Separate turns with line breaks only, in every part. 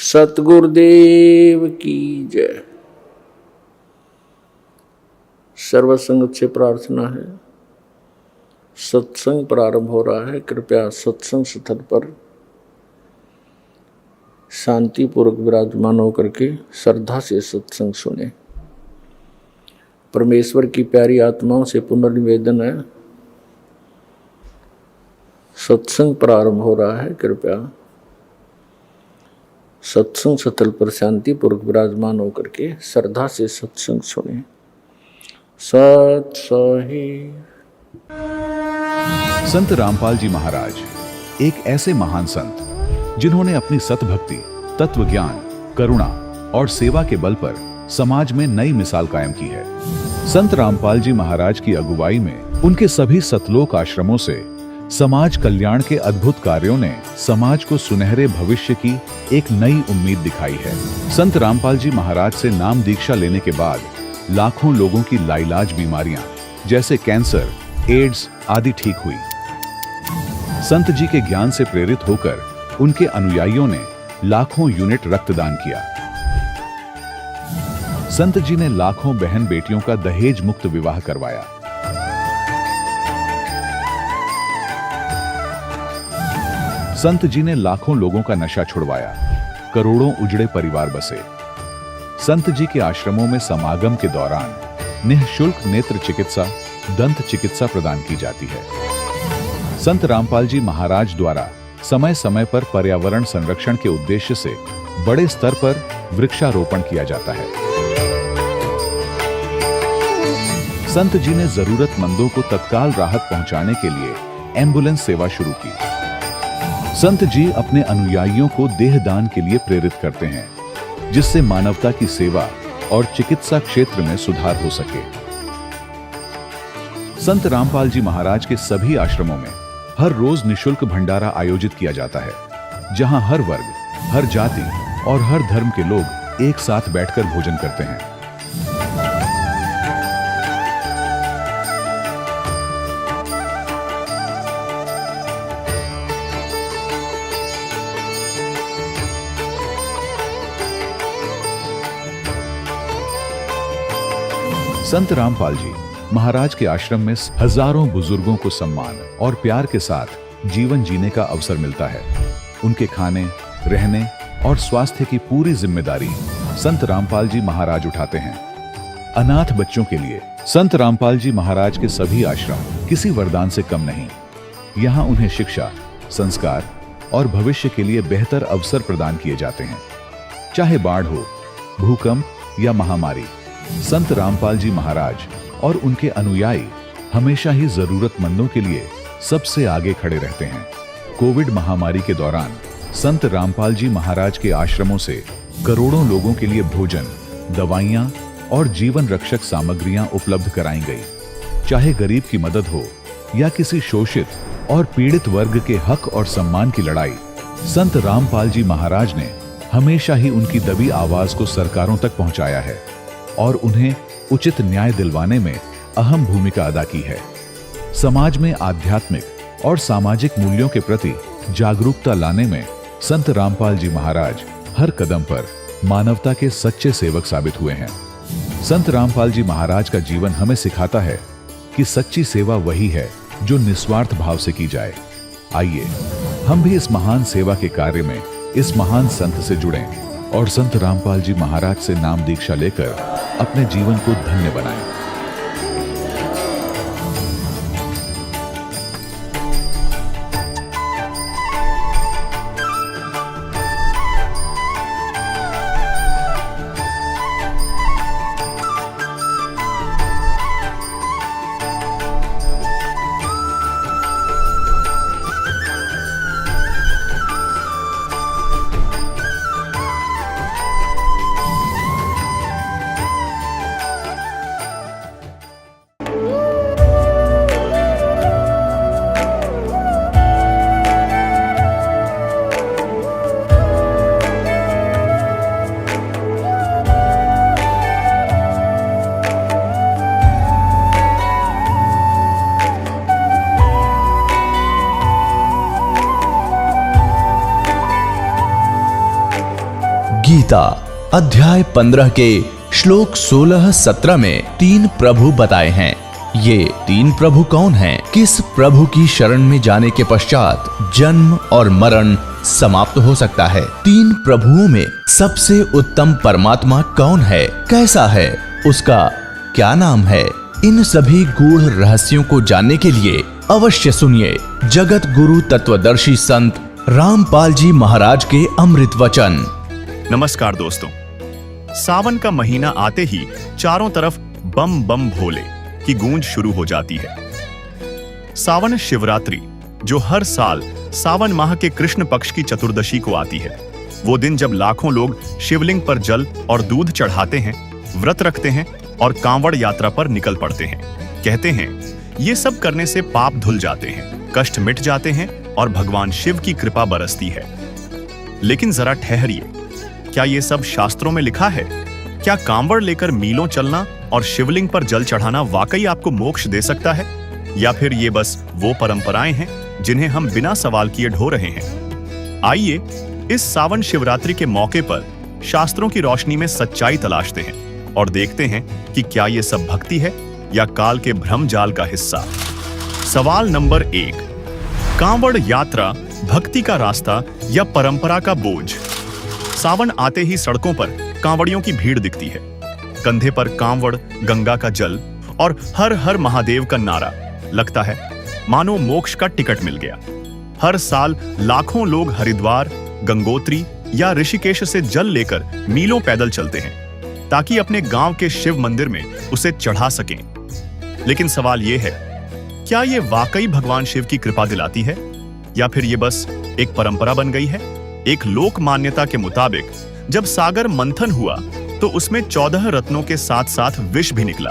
सतगुरुदेव की जय। सर्वसंगत से प्रार्थना है, सत्संग प्रारंभ हो रहा है। कृपया सत्संग स्थल पर शांतिपूर्वक विराजमान होकर के श्रद्धा से सत्संग सुने। परमेश्वर की प्यारी आत्माओं से पुनर्निवेदन है, सत्संग प्रारंभ हो रहा है। कृपया सत्संग स्थल पर शांतिपूर्वक विराजमान होकर के श्रद्धा से सत्संग सुने। सत सही।
संत रामपाल जी महाराज एक ऐसे महान संत जिन्होंने अपनी सतभक्ति, तत्व ज्ञान, करुणा और सेवा के बल पर समाज में नई मिसाल कायम की है। संत रामपाल जी महाराज की अगुवाई में उनके सभी सतलोक आश्रमों से समाज कल्याण के अद्भुत कार्यों ने समाज को सुनहरे भविष्य की एक नई उम्मीद दिखाई है। संत रामपाल जी महाराज से नाम दीक्षा लेने के बाद लाखों लोगों की लाइलाज बीमारियां जैसे कैंसर, एड्स आदि ठीक हुई। संत जी के ज्ञान से प्रेरित होकर उनके अनुयायियों ने लाखों यूनिट रक्तदान किया। संत जी ने लाखों बहन बेटियों का दहेज मुक्त विवाह करवाया। संत जी ने लाखों लोगों का नशा छुड़वाया, करोड़ों उजड़े परिवार बसे। संत जी के आश्रमों में समागम के दौरान निःशुल्क नेत्र चिकित्सा, दंत चिकित्सा प्रदान की जाती है। संत रामपाल जी महाराज द्वारा समय समय पर पर्यावरण संरक्षण के उद्देश्य से बड़े स्तर पर वृक्षारोपण किया जाता है। संत जी ने जरूरतमंदों को तत्काल राहत पहुंचाने के लिए एम्बुलेंस सेवा शुरू की। संत जी अपने अनुयायियों को देहदान के लिए प्रेरित करते हैं, जिससे मानवता की सेवा और चिकित्सा क्षेत्र में सुधार हो सके। संत रामपाल जी महाराज के सभी आश्रमों में हर रोज निःशुल्क भंडारा आयोजित किया जाता है, जहां हर वर्ग, हर जाति और हर धर्म के लोग एक साथ बैठकर भोजन करते हैं। संत रामपाल जी महाराज के आश्रम में हजारों बुजुर्गों को सम्मान और प्यार के साथ जीवन जीने का अवसर मिलता है। उनके खाने, रहने और स्वास्थ्य की पूरी जिम्मेदारी संत रामपाल जी महाराज उठाते हैं। अनाथ बच्चों के लिए संत रामपाल जी महाराज के सभी आश्रम किसी वरदान से कम नहीं। यहाँ उन्हें शिक्षा, संस्कार और भविष्य के लिए बेहतर अवसर प्रदान किए जाते हैं। चाहे बाढ़ हो, भूकंप या महामारी, संत रामपाल जी महाराज और उनके अनुयायी हमेशा ही जरूरतमंदों के लिए सबसे आगे खड़े रहते हैं। कोविड महामारी के दौरान संत रामपाल जी महाराज के आश्रमों से करोड़ों लोगों के लिए भोजन, दवाइयां और जीवन रक्षक सामग्रियां उपलब्ध कराई गई। चाहे गरीब की मदद हो या किसी शोषित और पीड़ित वर्ग के हक और सम्मान की लड़ाई, संत रामपाल जी महाराज ने हमेशा ही उनकी दबी आवाज को सरकारों तक पहुंचाया है और उन्हें उचित न्याय दिलवाने में अहम भूमिका अदा की है। समाज में आध्यात्मिक और सामाजिक मूल्यों के प्रति जागरूकता लाने में संत रामपाल जी महाराज हर कदम पर मानवता के सच्चे सेवक साबित हुए हैं। संत रामपाल जी महाराज का जीवन हमें सिखाता है कि सच्ची सेवा वही है जो निस्वार्थ भाव से की जाए। आइए हम भी इस महान सेवा के कार्य में इस महान संत से जुड़ें और संत रामपाल जी महाराज से नाम दीक्षा लेकर अपने जीवन को धन्य बनाएं।
गीता अध्याय 15 के श्लोक 16-17 में 3 प्रभु बताए हैं। ये 3 प्रभु कौन हैं? किस प्रभु की शरण में जाने के पश्चात जन्म और मरण समाप्त हो सकता है? 3 प्रभुओं में सबसे उत्तम परमात्मा कौन है? कैसा है? उसका क्या नाम है? इन सभी गूढ़ रहस्यों को जानने के लिए अवश्य सुनिए जगत गुरु तत्वदर्शी संत रामपाल जी महाराज के अमृत वचन।
नमस्कार दोस्तों, सावन का महीना आते ही चारों तरफ बम बम भोले की गूंज शुरू हो जाती है। सावन शिवरात्रि, जो हर साल सावन माह के कृष्ण पक्ष की चतुर्दशी को आती है, वो दिन जब लाखों लोग शिवलिंग पर जल और दूध चढ़ाते हैं, व्रत रखते हैं और कांवड़ यात्रा पर निकल पड़ते हैं। कहते हैं ये सब करने से पाप धुल जाते हैं, कष्ट मिट जाते हैं और भगवान शिव की कृपा बरसती है। लेकिन जरा ठहरिए, क्या ये सब शास्त्रों में लिखा है? क्या कांवड़ लेकर मीलों चलना और शिवलिंग पर जल चढ़ाना वाकई आपको मोक्ष दे सकता है, या फिर ये बस वो परंपराएं हैं जिन्हें हम बिना सवाल किए ढो रहे हैं? आइए इस सावन शिवरात्रि के मौके पर शास्त्रों की रोशनी में सच्चाई तलाशते हैं और देखते हैं कि क्या ये सब भक्ति है या काल के भ्रम जाल का हिस्सा। सवाल नंबर 1, कांवड़ यात्रा भक्ति का रास्ता या परंपरा का बोझ? सावन आते ही सड़कों पर कांवड़ियों की भीड़ दिखती है। कंधे पर कांवड़, गंगा का जल और हर हर महादेव का नारा। लगता है मानो मोक्ष का टिकट मिल गया। हर साल लाखों लोग हरिद्वार, गंगोत्री या ऋषिकेश से जल लेकर मीलों पैदल चलते हैं ताकि अपने गांव के शिव मंदिर में उसे चढ़ा सकें। लेकिन सवाल यह है, क्या ये वाकई भगवान शिव की कृपा दिलाती है या फिर ये बस एक परंपरा बन गई है? एक लोक मान्यता के मुताबिक जब सागर मंथन हुआ तो उसमें 14 रत्नों के साथ साथ विष भी निकला।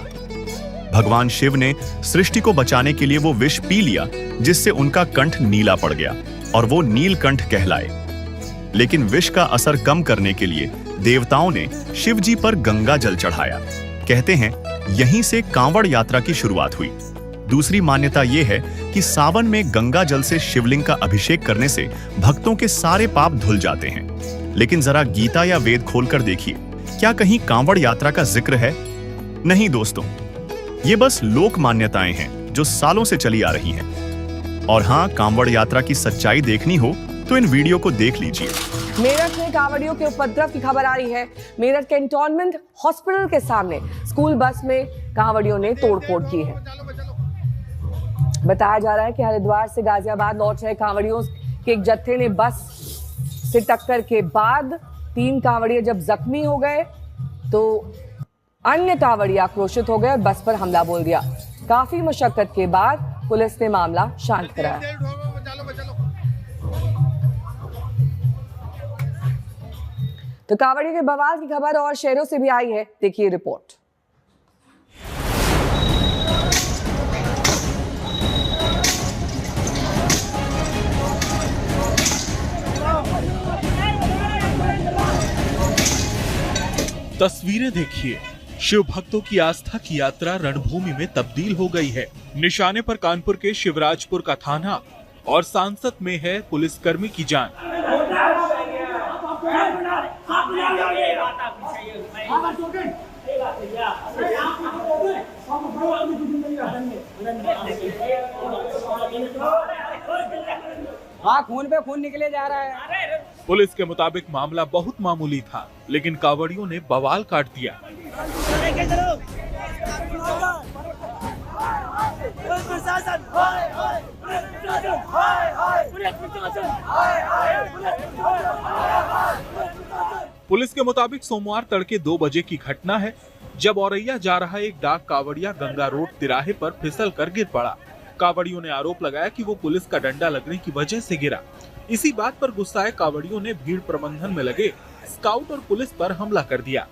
भगवान शिव ने सृष्टि को बचाने के लिए वो विष पी लिया, जिससे उनका कंठ नीला पड़ गया और वो नीलकंठ कहलाए। लेकिन विष का असर कम करने के लिए देवताओं ने शिव जी पर गंगा जल चढ़ाया। कहते हैं यहीं से कांवड़ यात्रा की शुरुआत हुई। दूसरी मान्यता यह है कि सावन में गंगा जल से शिवलिंग का अभिषेक करने से भक्तों के सारे पाप धुल जाते हैं। लेकिन जरा गीता या वेद खोलकर देखिए, क्या कहीं कांवड़ यात्रा का जिक्र है? नहीं दोस्तों, ये बस लोक मान्यताएं हैं जो सालों से चली आ रही हैं। और हाँ, कांवड़ यात्रा की सच्चाई देखनी हो तो इन वीडियो को देख लीजिए।
मेरठ में कांवड़ियों के उपद्रव की खबर आ रही है। मेरठ कैंटोनमेंट हॉस्पिटल के सामने स्कूल बस में कांवड़ियों ने तोड़फोड़ की है। बताया जा रहा है कि हरिद्वार से गाजियाबाद लौट रहे कांवड़ियों के एक जत्थे ने बस से टक्कर के बाद 3 कांवड़िए जब जख्मी हो गए तो अन्य कांवड़िए आक्रोशित हो गए और बस पर हमला बोल दिया। काफी मशक्कत के बाद पुलिस ने मामला शांत कराया। तो कांवड़ियों के बवाल की खबर और शहरों से भी आई है, देखिए रिपोर्ट।
तस्वीरें देखिए, शिव भक्तों की आस्था की यात्रा रणभूमि में तब्दील हो गई है। निशाने पर कानपुर के शिवराजपुर का थाना और सांसद में है पुलिसकर्मी की जान।
हाँ, खून पे खून निकले जा रहा है।
पुलिस के मुताबिक मामला बहुत मामूली था, लेकिन कांवड़ियों ने बवाल काट दिया। पुलिस के मुताबिक सोमवार तड़के 2 बजे की घटना है, जब औरैया जा रहा एक डाक कांवड़िया गंगा रोड तिराहे पर फिसल कर गिर पड़ा। कांवड़ियों ने आरोप लगाया कि वो पुलिस का डंडा लगने की वजह से गिरा। इसी बात पर गुस्साए कांवड़ियों ने भीड़ प्रबंधन में लगे स्काउट और पुलिस पर हमला कर दिया।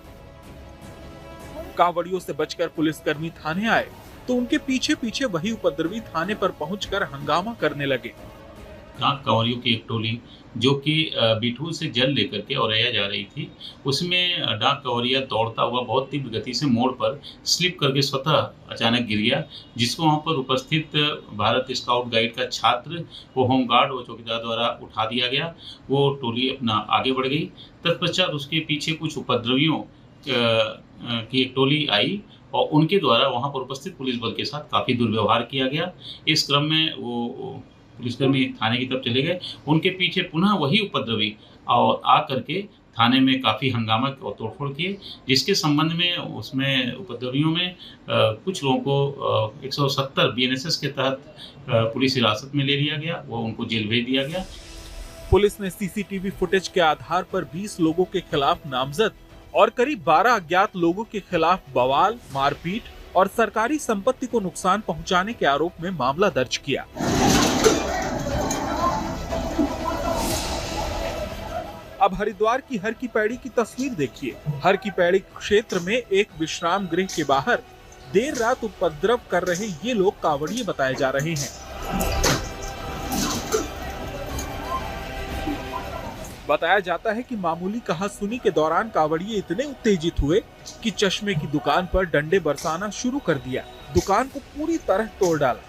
कांवड़ियों से बचकर पुलिसकर्मी थाने आए तो उनके पीछे पीछे वही उपद्रवी थाने पर पहुंचकर हंगामा करने लगे।
डाक कांवरियों की एक टोली जो कि बिठूर से जल लेकर के औरैया जा रही थी, उसमें डाक कांवरिया दौड़ता हुआ बहुत तीव्र गति से मोड़ पर स्लिप करके स्वतः अचानक गिर गया, जिसको वहाँ पर उपस्थित भारत स्काउट गाइड का छात्र, वो होमगार्ड, वो चौकीदार द्वारा उठा दिया गया। वो टोली अपना आगे बढ़ गई। तत्पश्चात उसके पीछे कुछ उपद्रवियों की एक टोली आई और उनके द्वारा वहाँ पर उपस्थित पुलिस बल के साथ काफ़ी दुर्व्यवहार किया गया। इस क्रम में वो पुलिसकर्मी थाने की तरफ चले गए। उनके पीछे पुनः वही उपद्रवी और आ करके थाने में काफ़ी हंगामा और तोड़फोड़ किए, जिसके संबंध में उसमें उपद्रवियों में कुछ लोगों को 170 BNSS के तहत पुलिस हिरासत में ले लिया गया। वो उनको जेल भेज दिया गया।
पुलिस ने सीसीटीवी फुटेज के आधार पर 20 लोगों के खिलाफ नामजद और करीब 12 अज्ञात लोगों के खिलाफ बवाल, मारपीट और सरकारी संपत्ति को नुकसान पहुंचाने के आरोप में मामला दर्ज किया। अब हरिद्वार की हर की पैड़ी की तस्वीर देखिए। हर की पैड़ी क्षेत्र में एक विश्राम गृह के बाहर देर रात उपद्रव कर रहे ये लोग कांवड़िए बताए जा रहे हैं। बताया जाता है कि मामूली कहासुनी के दौरान कांवड़िए इतने उत्तेजित हुए कि चश्मे की दुकान पर डंडे बरसाना शुरू कर दिया। दुकान को पूरी तरह तोड़ डाला।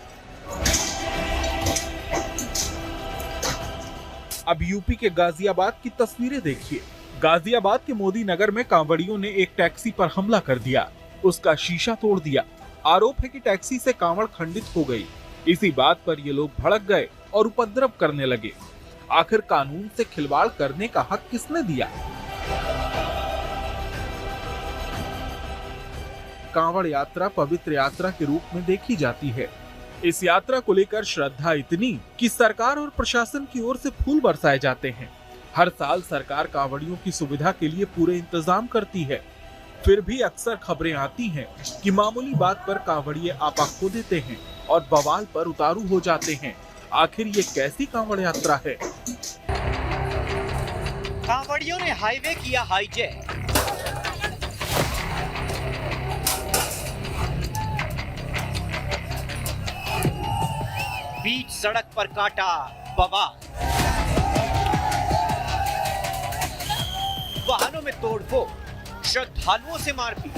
अब यूपी के गाजियाबाद की तस्वीरें देखिए। गाजियाबाद के मोदी नगर में कांवड़ियों ने एक टैक्सी पर हमला कर दिया, उसका शीशा तोड़ दिया। आरोप है कि टैक्सी से कांवड़ खंडित हो गई। इसी बात पर ये लोग भड़क गए और उपद्रव करने लगे। आखिर कानून से खिलवाड़ करने का हक किसने दिया? कांवड़ यात्रा पवित्र यात्रा के रूप में देखी जाती है। इस यात्रा को लेकर श्रद्धा इतनी कि सरकार और प्रशासन की ओर से फूल बरसाए जाते हैं। हर साल सरकार कांवड़ियों की सुविधा के लिए पूरे इंतजाम करती है। फिर भी अक्सर खबरें आती हैं कि मामूली बात पर कांवड़िए आपा खो देते हैं और बवाल पर उतारू हो जाते हैं। आखिर ये कैसी कांवड़ यात्रा है?
कांवड़ियों ने हाईवे किया हाईजैक। बीच सड़क पर काटा बवाल। वाहनों में तोड़फोड़, श्रद्धालुओं से मारपीट।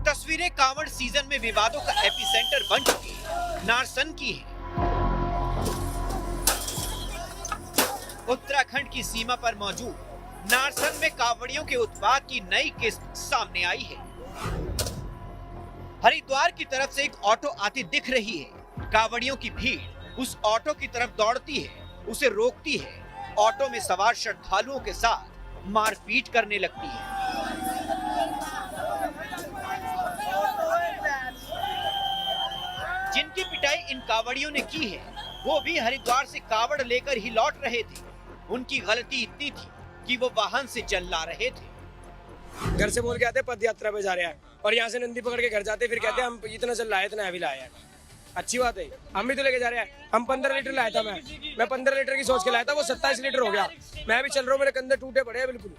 तस्वीरें कांवड़ सीजन में विवादों का एपिसेंटर बन चुकी नारसन की है। उत्तराखंड की सीमा पर मौजूद नारसन में कांवड़ियों के उत्पात की नई किस्म सामने आई है। हरिद्वार की तरफ से एक ऑटो आती दिख रही है। कांवड़ियों की भीड़ उस ऑटो की तरफ दौड़ती है, उसे रोकती है। ऑटो में सवार श्रद्धालुओं के साथ मारपीट करने लगती है। जिनकी पिटाई इन कांवड़ियों ने की है, वो भी हरिद्वार से कांवड़ लेकर ही लौट रहे थे। उनकी गलती इतनी थी कि वो वाहन से चल ला रहे थे।
घर से बोल के आते पद यात्रा पे जा रहे हैं और यहाँ से नंदी पकड़ के घर जाते, फिर कहते हैं हम इतना चल लाए, इतना हैवी लाया है। अच्छी बात है, हम भी तो लेके जा रहे हैं। हम 15 लीटर लाया था, मैं 15 लीटर की सोच के लाया था, वो 27 लीटर हो गया। मैं भी चल रहा हूँ, मेरे कंधे टूटे पड़े हैं बिल्कुल।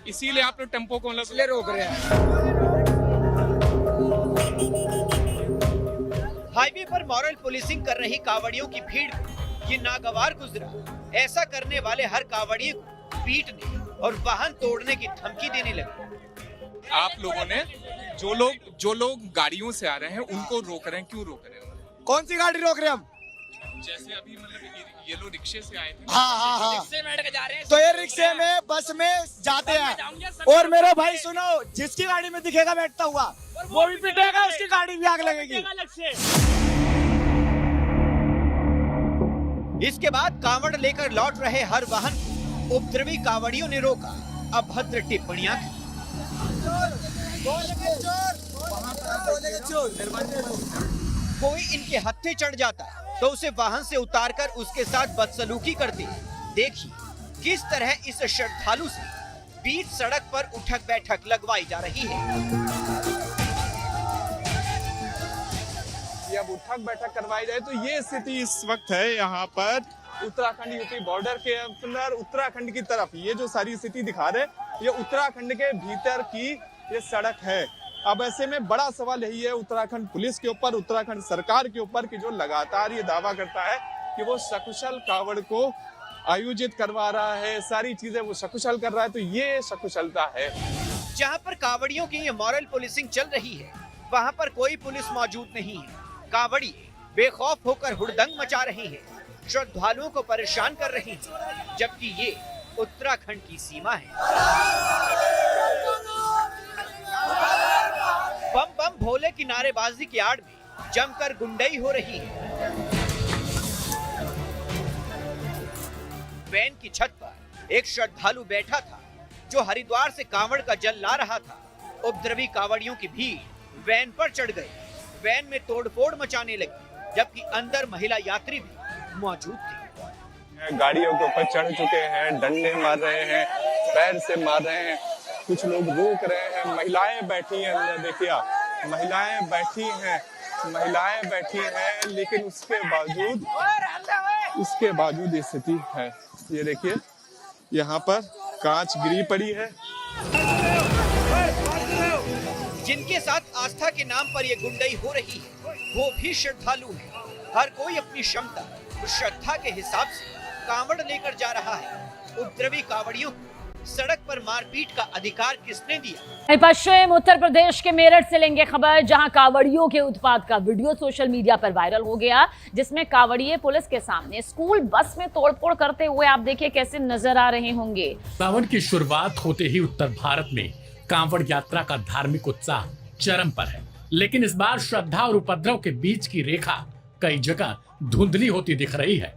इसीलिए आप लोग टेम्पो को इसलिए रोक रहे हैं।
हाईवे पर मॉरल पुलिसिंग कर रही कांवड़ियों की भीड़ ये नागवार गुजरा। ऐसा करने वाले हर कांवड़िए को पीटने और वाहन तोड़ने की धमकी देने लगे।
आप लोगों ने जो लोग गाड़ियों से आ रहे हैं उनको रोक रहे हैं, क्यों रोक रहे हैं?
कौन सी गाड़ी रोक रहे हैं हम?
जैसे अभी मतलब ये लोग रिक्शे से आए थे।
हाँ।
रिक्शे में बैठ के जा रहे हैं।
तो ये रिक्शे में बस में जाते हैं। और मेरे भाई सुनो, जिसकी गाड़ी में दिखेगा बैठता हुआ वो भी पिटेगा, उसकी गाड़ी भी आग लगेगी।
इसके बाद कांवड़ लेकर लौट रहे हर वाहन को उपद्रवी कांवड़ियों ने रोका, अभद्र टिप्पणियां की। कोई इनके हत्थे चढ़ जाता तो उसे वाहन से उतारकर उसके साथ बदसलूकी करते। देखिए किस तरह इस श्रद्धालु से बीच सड़क पर उठक बैठक लगवाई जा रही है।
या उठक बैठक करवाई जाए। तो ये स्थिति इस वक्त है यहाँ पर उत्तराखंड यूपी बॉर्डर के अंदर उत्तराखंड की तरफ। ये जो सारी स्थिति दिखा रहे ये उत्तराखंड के भीतर की ये सड़क है। अब ऐसे में बड़ा सवाल यही है उत्तराखंड पुलिस के ऊपर, उत्तराखंड सरकार के ऊपर कि जो लगातार ये दावा करता है कि वो सकुशल कावड़ को आयोजित करवा रहा है, सारी चीजें वो सकुशल कर रहा है। तो ये सकुशलता है।
जहां पर कावड़ियों की ये मॉरल पुलिसिंग चल रही है वहां पर कोई पुलिस मौजूद नहीं है। कावड़ी बेखौफ होकर हुड़दंग मचा रही है, श्रद्धालुओं को परेशान कर रही है, जबकि ये उत्तराखंड की सीमा है। बम बम भोले की नारेबाजी की आड़ में जमकर गुंडई हो रही है। वैन की छत पर एक श्रद्धालु बैठा था जो हरिद्वार से कांवड़ का जल ला रहा था। उपद्रवी कांवड़ियों की भीड़ वैन पर चढ़ गई, वैन में तोड़फोड़ मचाने लगी, जबकि अंदर महिला यात्री भी मौजूद थी।
गाड़ियों के ऊपर चढ़ चुके हैं, डंडे मार रहे हैं, पैर से मार रहे हैं, कुछ लोग रोक रहे हैं। महिलाएं बैठी हैं अंदर, देखिए आप, महिलाएं बैठी हैं, लेकिन उसके बावजूद ये स्थिति है। ये देखिए यहाँ पर कांच गिरी पड़ी है।
जिनके साथ आस्था के नाम पर ये गुंडई हो रही है वो भी श्रद्धालु है। हर कोई अपनी क्षमता और श्रद्धा के हिसाब से कांवड़ लेकर जा रहा है। उपद्रवी कांवड़ियों को सड़क पर मारपीट का अधिकार किसने दिया?
पश्चिम उत्तर प्रदेश के मेरठ से लेंगे खबर, जहां कांवड़ियों के उत्पात का वीडियो सोशल मीडिया पर वायरल हो गया, जिसमें कांवड़िये पुलिस के सामने स्कूल बस में तोड़फोड़ करते हुए आप देखिए कैसे नजर आ रहे होंगे।
सावन की शुरुआत होते ही उत्तर भारत में कांवड़ यात्रा का धार्मिक उत्साह चरम पर है, लेकिन इस बार श्रद्धा और उपद्रव के बीच की रेखा कई जगह धुंधली होती दिख रही है।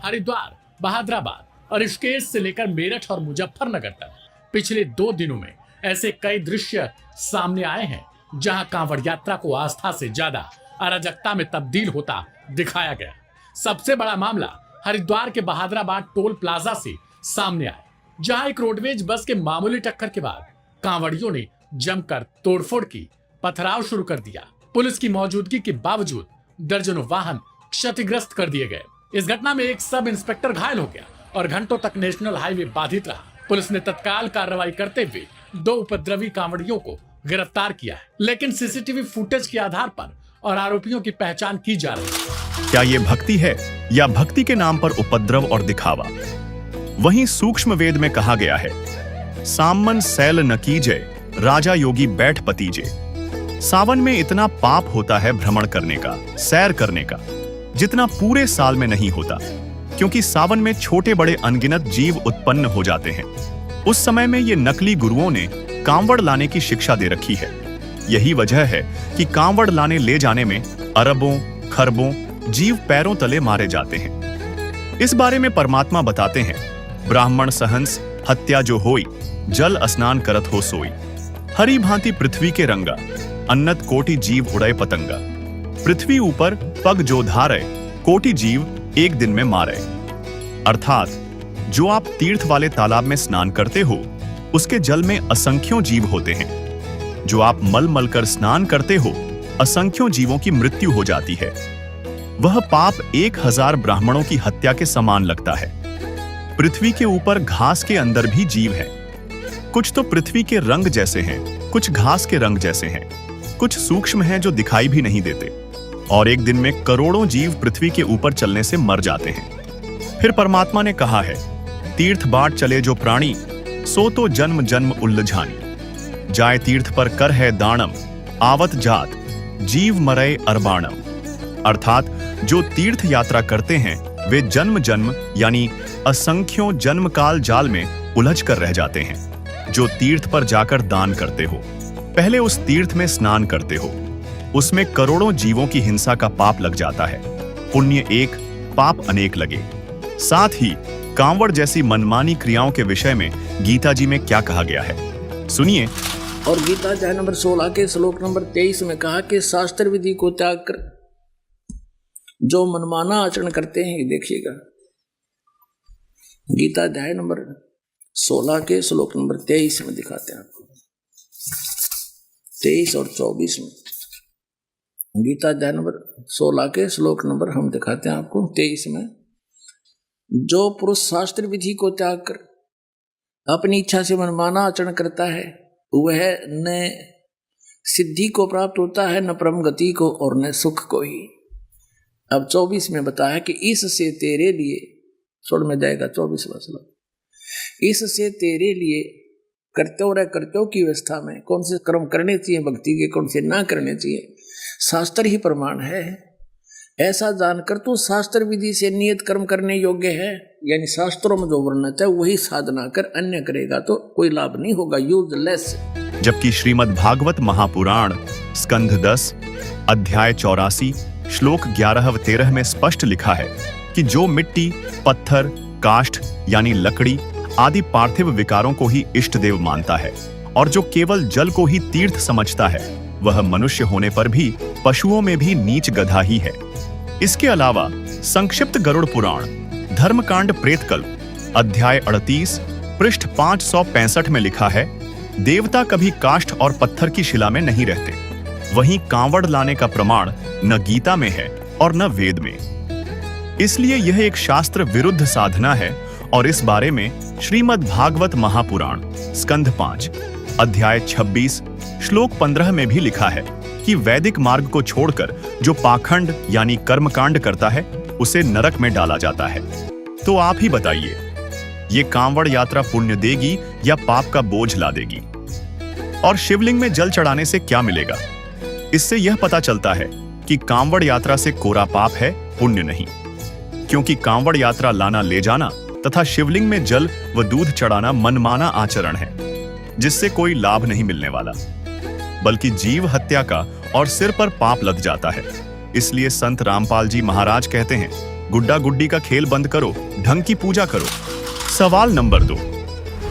हरिद्वार, बहादुराबाद और ऋषिकेश से लेकर मेरठ और मुजफ्फरनगर तक पिछले 2 दिनों में ऐसे कई दृश्य सामने आए हैं जहां कांवड़ यात्रा को आस्था से ज्यादा अराजकता में तब्दील होता दिखाया गया। सबसे बड़ा मामला हरिद्वार के बहादुराबाद टोल प्लाजा से सामने आया, जहां एक रोडवेज बस के मामूली टक्कर के बाद कांवड़ियों ने जमकर तोड़फोड़ की, पथराव शुरू कर दिया। पुलिस की मौजूदगी के बावजूद दर्जनों वाहन क्षतिग्रस्त कर दिए गए। इस घटना में एक सब इंस्पेक्टर घायल हो गया और घंटों तक नेशनल हाईवे बाधित रहा। पुलिस ने तत्काल कार्रवाई करते हुए 2 उपद्रवी कांवड़ियों को गिरफ्तार किया है, लेकिन सीसीटीवी फुटेज के आधार पर और आरोपियों की पहचान की जा रही है।
क्या ये भक्ति है या भक्ति के नाम पर उपद्रव और दिखावा? वहीं सूक्ष्म वेद में कहा गया है, सामन सैल न कीजे, राजा योगी बैठ पतीजे। सावन में इतना पाप होता है भ्रमण करने का, सैर करने का, जितना पूरे साल में नहीं होता, क्योंकि सावन में छोटे बड़े अनगिनत जीव उत्पन्न हो जाते हैं। उस समय में ये नकली गुरुओं ने कांवड़ लाने की शिक्षा दे रखी है। यही वजह है कि कांवड़ लाने ले जाने में अरबों खरबों जीव पैरों तले मारे जाते हैं। इस बारे में परमात्मा बताते हैं, ब्राह्मण सहंस हत्या जो होई, जल स्नान करत हो सोई। हरी भांति पृथ्वी के रंगा, अन्नत कोटि जीव उड़े पतंगा। पृथ्वी ऊपर पग जो धारे, कोटि जीव एक दिन में मारे। अर्थात जो आप तीर्थ वाले तालाब में स्नान करते हो, उसके जल में असंख्यों जीव होते हैं। जो आप मल मल कर स्नान करते हो, असंख्यों जीवों की मृत्यु हो जाती है। वह पाप 1000 ब्राह्मणों की हत्या के समान लगता है। पृथ्वी के ऊपर घास के अंदर भी जीव हैं। कुछ तो पृथ्वी के रंग जैसे हैं, कुछ घास के रंग जैसे हैं, कुछ सूक्ष्म हैं जो दिखाई भी नहीं देते, और एक दिन में करोड़ों जीव पृथ्वी के ऊपर चलने से मर जाते हैं। फिर परमात्मा ने कहा है, तीर्थ बाट चले जो प्राणी, सो तो जन्म जन्म उल्लझानी। जाए तीर्थ पर कर है दानम, आवत जात जीव मरय अरबाणम। अर्थात जो तीर्थ यात्रा करते हैं वे जन्म जन्म यानी असंख्यों जन्म काल जाल में उलझ कर रह जाते हैं। जो तीर्थ पर जाकर दान करते हो, पहले उस तीर्थ में स्नान करते हो, उसमें करोड़ों जीवों की हिंसा का पाप लग जाता है। पुण्य एक, पाप अनेक लगे। साथ ही कांवड़ जैसी मनमानी क्रियाओं के विषय में गीता जी में क्या कहा गया है, सुनिए।
और गीता अध्याय नंबर 16 के श्लोक नंबर 23 में कहा कि शास्त्र विधि को त्याग कर जो मनमाना आचरण करते हैं, देखिएगा, गीता अध्याय नंबर 16 के श्लोक नंबर 23 में दिखाते हैं आपको, 23 और 24 में। गीता अध्याय नंबर 16 के श्लोक नंबर हम दिखाते हैं आपको 23 में। जो पुरुष शास्त्र विधि को त्याग कर अपनी इच्छा से मनमाना आचरण करता है वह न सिद्धि को प्राप्त होता है, न परम गति को, और न सुख को ही। अब 24 में बताया कि इससे तेरे लिए, छोड़ में जाएगा 24वां श्लोक, इससे तेरे लिए कर्तव्य की व्यवस्था में कौन से कर्म करने चाहिए भक्ति के, कौन से ना करने चाहिए, शास्त्र ही प्रमाण है। ऐसा जानकर तू शास्त्र विधि से नियत कर्म करने योग्य है, यानी शास्त्रों में जो वर्णित है वही साधना कर, अन्य करेगा तो कोई लाभ नहीं होगा, यूजलेस।
जबकि श्रीमद् भागवत महापुराण स्कंध 10 अध्याय 84 श्लोक 11 व 13 में स्पष्ट लिखा है कि जो मिट्टी, पत्थर, काष्ठ यानी लकड़ी आदि पार्थिव विकारों को ही इष्ट देव मानता है और जो केवल जल को ही तीर्थ समझता है वह मनुष्य होने पर भी पशुओं में भी नीच गधा ही है। इसके अलावा संक्षिप्त गरुड़ पुराण धर्मकांड प्रेतकल्प अध्याय 38 पृष्ठ 565 में लिखा है, देवता कभी काष्ठ और पत्थर की शिला में नहीं रहते। वहीं कांवड़ लाने का प्रमाण न गीता में है और न वेद में। इसलिए यह एक शास्त्र विरुद्ध साधना है और इस बारे में श्रीमद् भागवत महापुराण स्कंध 5 अध्याय 26 श्लोक 15 में भी लिखा है कि वैदिक मार्ग को छोड़कर जो पाखंड यानी कर्मकांड करता है उसे नरक में डाला जाता है। तो आप ही बताइए, ये कांवड़ यात्रा पुण्य देगी या पाप का बोझ ला देगी? और शिवलिंग में जल चढ़ाने से क्या मिलेगा? इससे यह पता चलता है कि कांवड़ यात्रा से कोरा पाप है, पुण्य नहीं। क्योंकि कांवड़ यात्रा लाना ले जाना तथा शिवलिंग में जल व दूध चढ़ाना मनमाना आचरण है, जिससे कोई लाभ नहीं मिलने वाला, बल्कि जीव हत्या का और सिर पर पाप लग जाता है। इसलिए संत रामपाल जी महाराज कहते हैं, गुड्डा गुड्डी का खेल बंद करो, ढंग की पूजा करो। सवाल नंबर 2,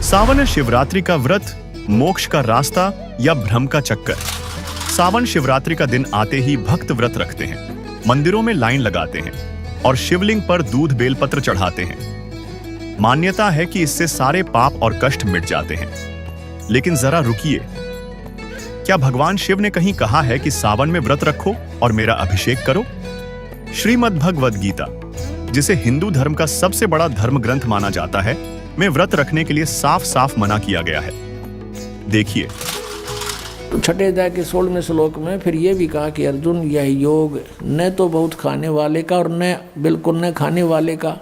सावन शिवरात्रि का व्रत मोक्ष का रास्ता या भ्रम का चक्कर? सावन शिवरात्रि का दिन आते ही भक्त व्रत रखते हैं, मंदिरों में लाइन लगाते हैं और शिवलिंग पर दूध बेलपत्र चढ़ाते हैं। मान्यता है कि इससे सारे पाप और कष्ट मिट जाते हैं। लेकिन जरा रुकिए, क्या भगवान शिव ने कहीं कहा है कि सावन में व्रत रखो और मेरा अभिषेक करो? श्रीमद् भगवद गीता, जिसे हिंदू धर्म का सबसे बड़ा धर्म ग्रंथ माना जाता है, में व्रत रखने के लिए साफ साफ मना किया गया है। देखिए,
तो छठे अध्याय के 16वें श्लोक में फिर ये भी कहा कि अर्जुन, यह योग न तो बहुत खाने वाले का और न बिल्कुल न खाने वाले का।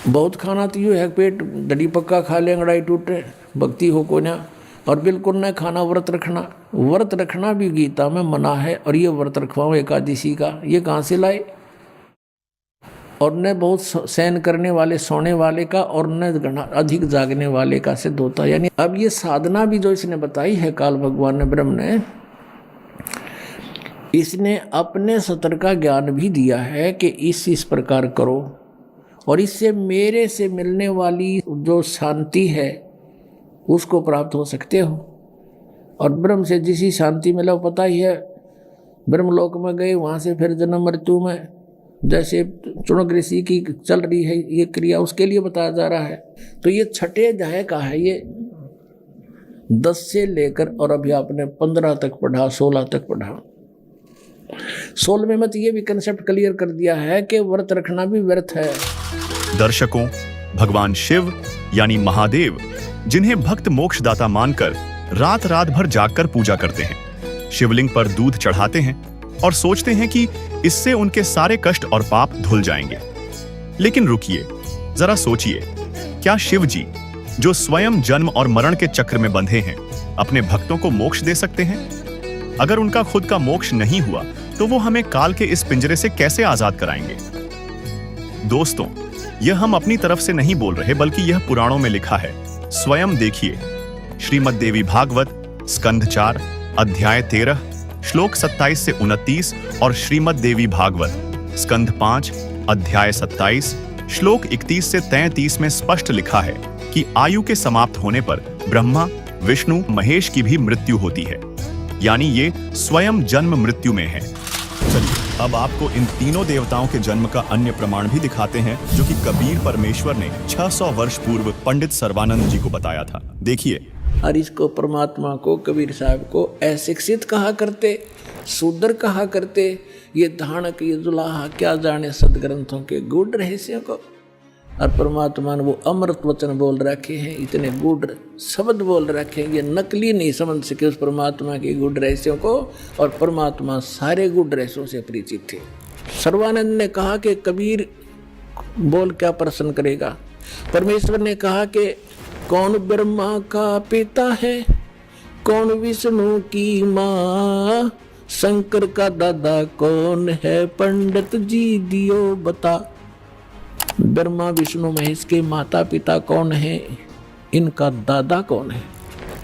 बहुत खाना तो यूँ है, पेट डडी पक्का खा ले, अंगड़ाई टूटे, भक्ति हो को ना। और बिल्कुल न खाना, व्रत रखना। व्रत रखना भी गीता में मना है, और ये व्रत रखवाओ एकादशी का, ये कहाँ से लाए? और न बहुत सहन करने वाले, सोने वाले का, और न अधिक जागने वाले का सिद्ध होता है। यानी अब ये साधना भी जो इसने बताई है काल भगवान ने, ब्रह्म ने, इसने अपने सत्र का ज्ञान भी दिया है कि इस प्रकार करो, और इससे मेरे से मिलने वाली जो शांति है उसको प्राप्त हो सकते हो। और ब्रह्म से जिसी शांति मिला पता ही है, ब्रह्मलोक में गए, वहाँ से फिर जन्म मृत्यु में जैसे चुनक ऋषि की चल रही है ये क्रिया, उसके लिए बताया जा रहा है। तो ये छठे अध्याय का है, ये 10 से लेकर, और अभी आपने 15 तक पढ़ा, 16 तक पढ़ा। 16वें में तो ये भी कंसेप्ट क्लियर कर दिया है कि व्रत रखना भी व्यर्थ है।
दर्शकों, भगवान शिव यानी महादेव, जिन्हें भक्त मोक्षदाता मानकर रात रात भर जागकर पूजा करते हैं, शिवलिंग पर दूध चढ़ाते हैं और सोचते हैं कि इससे उनके सारे कष्ट और पाप धुल जाएंगे। लेकिन रुकिए, जरा सोचिए, क्या शिव जी, जो स्वयं जन्म और मरण के चक्र में बंधे हैं, अपने भक्तों को मोक्ष दे सकते हैं? अगर उनका खुद का मोक्ष नहीं हुआ तो वो हमें काल के इस पिंजरे से कैसे आजाद कराएंगे? दोस्तों, यह हम अपनी तरफ से नहीं बोल रहे, बल्कि यह पुराणों में लिखा है। स्वयं देखिए, श्रीमद् देवी भागवत स्कंध 4 अध्याय 13 श्लोक 27 से 29 और श्रीमद् देवी भागवत स्कंध 5 अध्याय 27 श्लोक 31 से 33 में स्पष्ट लिखा है कि आयु के समाप्त होने पर ब्रह्मा, विष्णु, महेश की भी मृत्यु होती है। यानी ये स्वयं जन्म मृत्यु में है। चलिए अब आपको इन तीनों देवताओं के जन्म का अन्य प्रमाण भी दिखाते हैं, जो कि कबीर परमेश्वर ने 600 वर्ष पूर्व पंडित सर्वानंद जी को बताया था। देखिए।
और इसको परमात्मा को, कबीर साहब को अशिक्षित कहा करते, शूद्र कहा करते, ये धानक ये जुलाहा क्या जाने सदग्रंथों के गूढ़ रहस्यों को। और परमात्मा ने वो अमृत वचन बोल रखे हैं, इतने गूढ़ शब्द बोल रखे हैं, ये नकली नहीं समझ सके उस परमात्मा के गूढ़ रहस्यों को। और परमात्मा सारे गूढ़ रहस्यों से परिचित थे। सर्वानंद ने कहा कि कबीर बोल क्या प्रश्न करेगा। परमेश्वर ने कहा कि कौन ब्रह्मा का पिता है, कौन विष्णु की माँ, शंकर का दादा कौन है, पंडित जी दियो बता। ब्रह्मा विष्णु महेश के माता पिता कौन है, इनका दादा कौन है।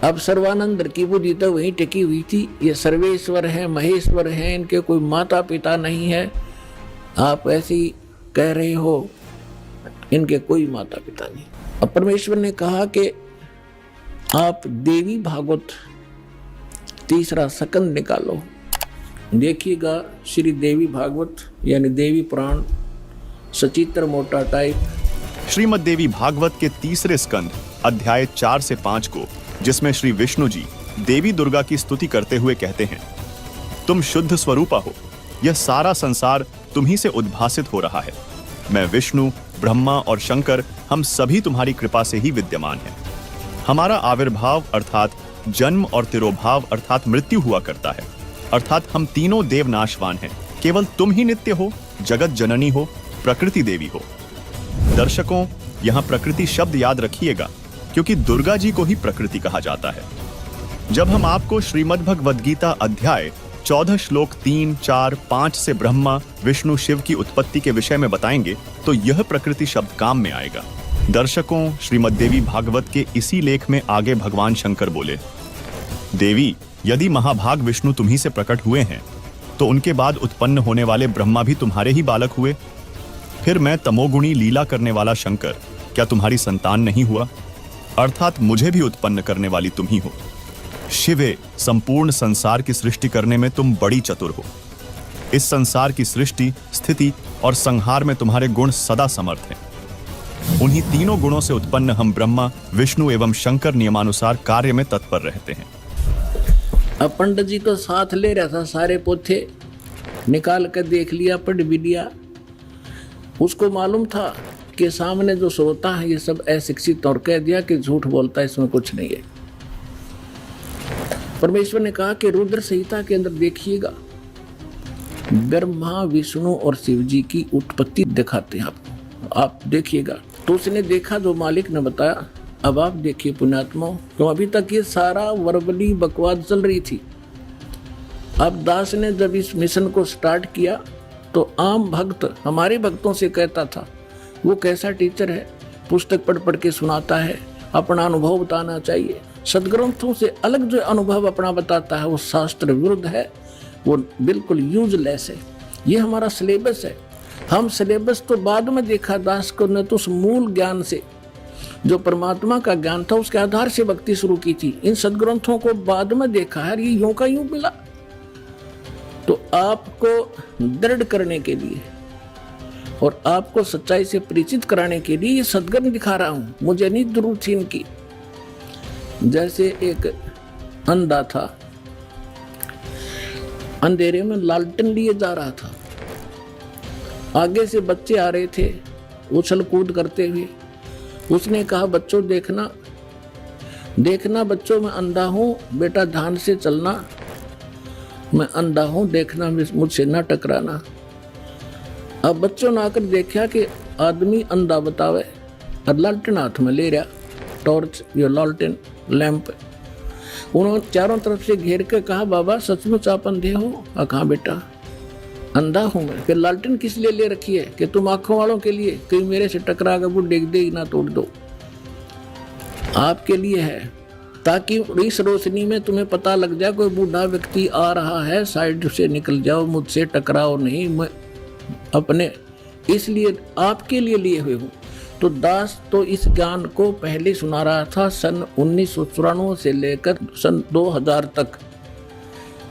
अब सर्वानंद की बुद्धि तो वहीं टिकी हुई थी, ये सर्वेश्वर है, महेश्वर है, इनके कोई माता पिता नहीं है। आप ऐसे ही कह रहे हो, इनके कोई माता पिता नहीं। अब परमेश्वर ने कहा कि आप देवी भागवत तीसरा सकंद निकालो। देखिएगा श्री देवी भागवत यानी देवी पुराण, सचित्र मोटा टाइप।
श्रीमद् देवी भागवत के तीसरे स्कंद अध्याय 4 से 5 को, जिसमें श्री विष्णु जी देवी दुर्गा की स्तुति करते हुए कहते हैं, तुम शुद्ध स्वरूपा हो, यह सारा संसार तुम्ही से उद्भासित हो रहा है। मैं विष्णु, ब्रह्मा और शंकर हम सभी तुम्हारी कृपा से ही विद्यमान हैं। हमारा आविर्भाव अर्थात जन्म और तिरोभाव अर्थात मृत्यु हुआ करता है, अर्थात हम तीनों देव नाशवान हैं। केवल तुम ही नित्य हो, जगत जननी हो, प्रकृति देवी हो। दर्शकों, यहाँ प्रकृति शब्द याद रखिएगा, क्योंकि दुर्गा जी को ही प्रकृति कहा जाता है। जब हम आपको श्रीमद् भगवद गीता अध्याय 14 श्लोक 3, 4, 5 से ब्रह्मा, विष्णु, शिव की उत्पत्ति के विषय में बताएंगे, तो यह प्रकृति शब्द काम में आएगा। दर्शकों, श्रीमद् देवी भागवत के इसी लेख में आगे भगवान शंकर बोले, देवी, यदि महाभाग विष्णु तुम्ही से प्रकट हुए हैं, तो उनके बाद उत्पन्न होने वाले ब्रह्मा भी तुम्हारे ही बालक हुए। फिर मैं तमोगुणी लीला करने वाला शंकर क्या तुम्हारी संतान नहीं हुआ? अर्थात मुझे भी उत्पन्न करने वाली तुम ही हो। शिवे, संपूर्ण संसार की सृष्टि करने में तुम बड़ी चतुर हो। इस संसार की सृष्टि, स्थिति और संहार में तुम्हारे गुण सदा समर्थ हैं। उन्हीं तीनों गुणों से उत्पन्न हम ब्रह्मा, विष्णु एवं शंकर नियमानुसार कार्य में तत्पर रहते हैं।
अब पंडित जी तो साथ ले रहा था, सारे पोथे निकाल कर देख लिया, पढ़ भी लिया। उसको मालूम था कि सामने जो श्रोता है ये सब अशिक्षित, और कह दिया कि झूठ बोलता है, इसमें कुछ नहीं है। परमेश्वर ने कहा कि रुद्र संहिता के अंदर देखिएगा, ब्रह्मा, विष्णु और शिव जी की उत्पत्ति दिखाते हैं आपको, आप देखिएगा। तो उसने देखा जो मालिक ने बताया। अब आप देखिए पुण्यात्माओं, तो अभी तक ये सारा वर्बली बकवास चल रही थी। अब दास ने जब इस मिशन को स्टार्ट किया तो आम भक्त हमारे भक्तों से कहता था, वो कैसा टीचर है, पुस्तक पढ़ पढ़ के सुनाता है, अपना अनुभव बताना चाहिए। सदग्रंथों से अलग जो अनुभव अपना बताता है वो शास्त्र विरुद्ध है, वो बिल्कुल यूजलेस है। ये हमारा सिलेबस है। हम सिलेबस तो बाद में देखा दास को, न तो उस मूल ज्ञान से जो परमात्मा का ज्ञान था उसके आधार से भक्ति शुरू की थी। इन सदग्रंथों को बाद में देखा है, ये यूं का यूं मिला। तो आपको दृढ़ करने के लिए और आपको सच्चाई से परिचित कराने के लिए ये सदग्रंथ दिखा रहा हूं। मुझे नहीं जरूरत थी इनकी। जैसे एक अंधा था, अंधेरे में लालटेन लिए जा रहा था, आगे से बच्चे आ रहे थे उछल कूद करते हुए। उसने कहा, बच्चों देखना देखना बच्चों, मैं अंधा हूं, बेटा ध्यान से चलना, मैं अंधा हूं, देखना, मुझसे ना टकराना। अब बच्चों ने आकर देखा कि आदमी अंधा बतावे और लालटेन हाथ में ले रहा, टॉर्च या लालटेन लैंप। उन्होंने चारों तरफ से घेर के कहा, बाबा सचमुच आप अंधे हो? कहा, बेटा अंधा हूं मैं। फिर लालटेन किस लिए ले रखी है? कि तुम आंखों वालों के लिए, कहीं मेरे से टकरा कर वो डेग दे ना तोड़ दो। आपके लिए है, ताकि इस रोशनी में तुम्हें पता लग जाए कोई बूढ़ा व्यक्ति आ रहा है, साइड से निकल जाओ, मुझसे टकराओ नहीं, मैं अपने इसलिए आपके लिए हुए हूँ। तो दास तो इस ज्ञान को पहले सुना रहा था सन 1994 से लेकर सन 2000 तक।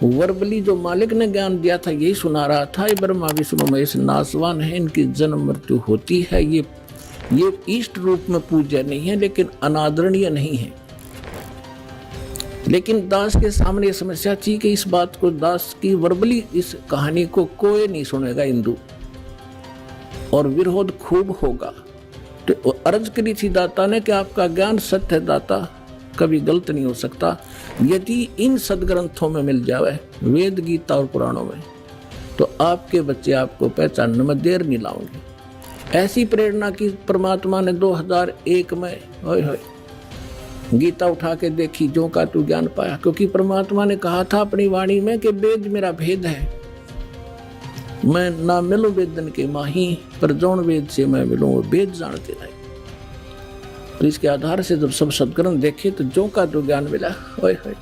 वर्बली जो मालिक ने ज्ञान दिया था यही सुना रहा था, ये ब्रह्मा विष्णु महेश नासवान है, इनकी जन्म मृत्यु होती है, ये इष्ट रूप में पूज्य नहीं है लेकिन अनादरणीय नहीं है। लेकिन दास के सामने ये समस्या थी कि इस बात को, दास की वर्बली इस कहानी को कोई नहीं सुनेगा हिंदू, और विरोध खूब होगा। तो अर्ज करी थी दाता ने कि आपका ज्ञान सत्य है दाता, कभी गलत नहीं हो सकता। यदि इन सदग्रंथों में मिल जाए, वेद गीता और पुराणों में, तो आपके बच्चे आपको पहचानने में देर नहीं लाओगे। ऐसी प्रेरणा की परमात्मा ने 2001 में गीता उठा के देखी, जो का तू ज्ञान पाया, क्योंकि परमात्मा ने कहा था अपनी वाणी में कि वेद मेरा भेद है, मैं ना मिलूं वेदन के माही, पर जौन वेद से मैं मिलूं वो वेद जानते रहे। तो इसके आधार से जब सब सदग्रंथ देखे तो जो का तो ज्ञान मिला। ओए होए,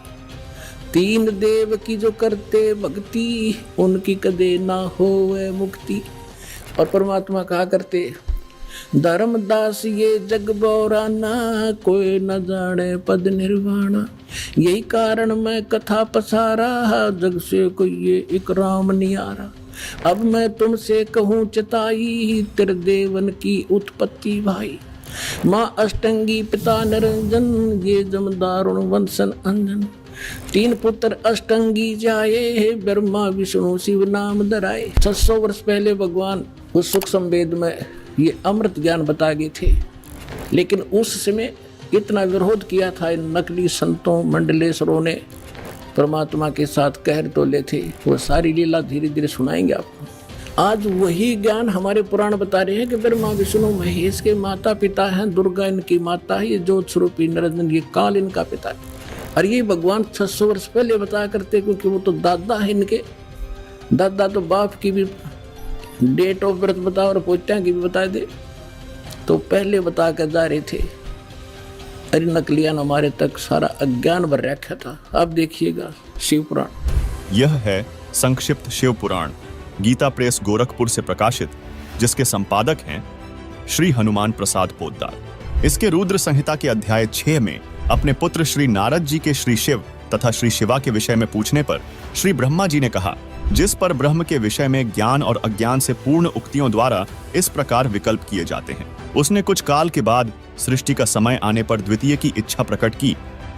तीन देव की जो करते भक्ति, उनकी कदे ना होवे मुक्ति। और परमात्मा कहा करते, धर्मदास ये जग बौराना, कोई न जाने पद निर्वाणा। यही कारण मैं कथा पसारा, जग से कोई ये इकराम नियारा। अब मैं तुमसे कहूँ चताई, तेरे देवन की उत्पत्ति भाई। माँ अष्टंगी पिता निरंजन, ये जमदारुण वंशन अंजन। तीन पुत्र अष्टंगी जाए, ब्रह्मा विष्णु शिव नाम धराए। 600 वर्ष पहले भगवान उस सूक्ष्म वेद में ये अमृत ज्ञान बता गए थे, लेकिन उस समय इतना विरोध किया था इन नकली संतों मंडलेश्वरों ने, परमात्मा के साथ कहर तो ले थे। वो सारी लीला धीरे धीरे सुनाएंगे आपको। आज वही ज्ञान हमारे पुराण बता रहे हैं कि ब्रह्मा विष्णु महेश के माता पिता हैं, दुर्गा इनकी माता है, ये ज्योत स्वरूपी निरंजन ये काल इनका पिता है। और ये भगवान 600 वर्ष पहले बताया करते, क्योंकि वो तो दादा है इनके। दादा तो बाप की भी डेट ऑफ बर्थ बता और पोतिया की भी बता दे, तो पहले बता कर जा रहे थे। अरे नकलियान हमारे तक सारा अज्ञान भर रखा था। अब देखिएगा शिव पुराण।
यह है संक्षिप्त शिव पुराण, गीता प्रेस गोरखपुर से प्रकाशित, जिसके संपादक हैं श्री हनुमान प्रसाद पोद्दार। इसके रुद्र संहिता के अध्याय 6 में अपने पुत्र श्री नारद जी के श्री शिव तथा श्री शिवा के विषय में पूछने पर श्री ब्रह्मा जी ने कहा, जिस पर ब्रह्म के विषय में ज्ञान और अज्ञान से पूर्ण उक्तियों द्वारा इस प्रकार विकल्प किए जाते हैं। उसने कुछ काल के बाद सृष्टि का समय आने पर द्वितीय की इच्छा प्रकट की,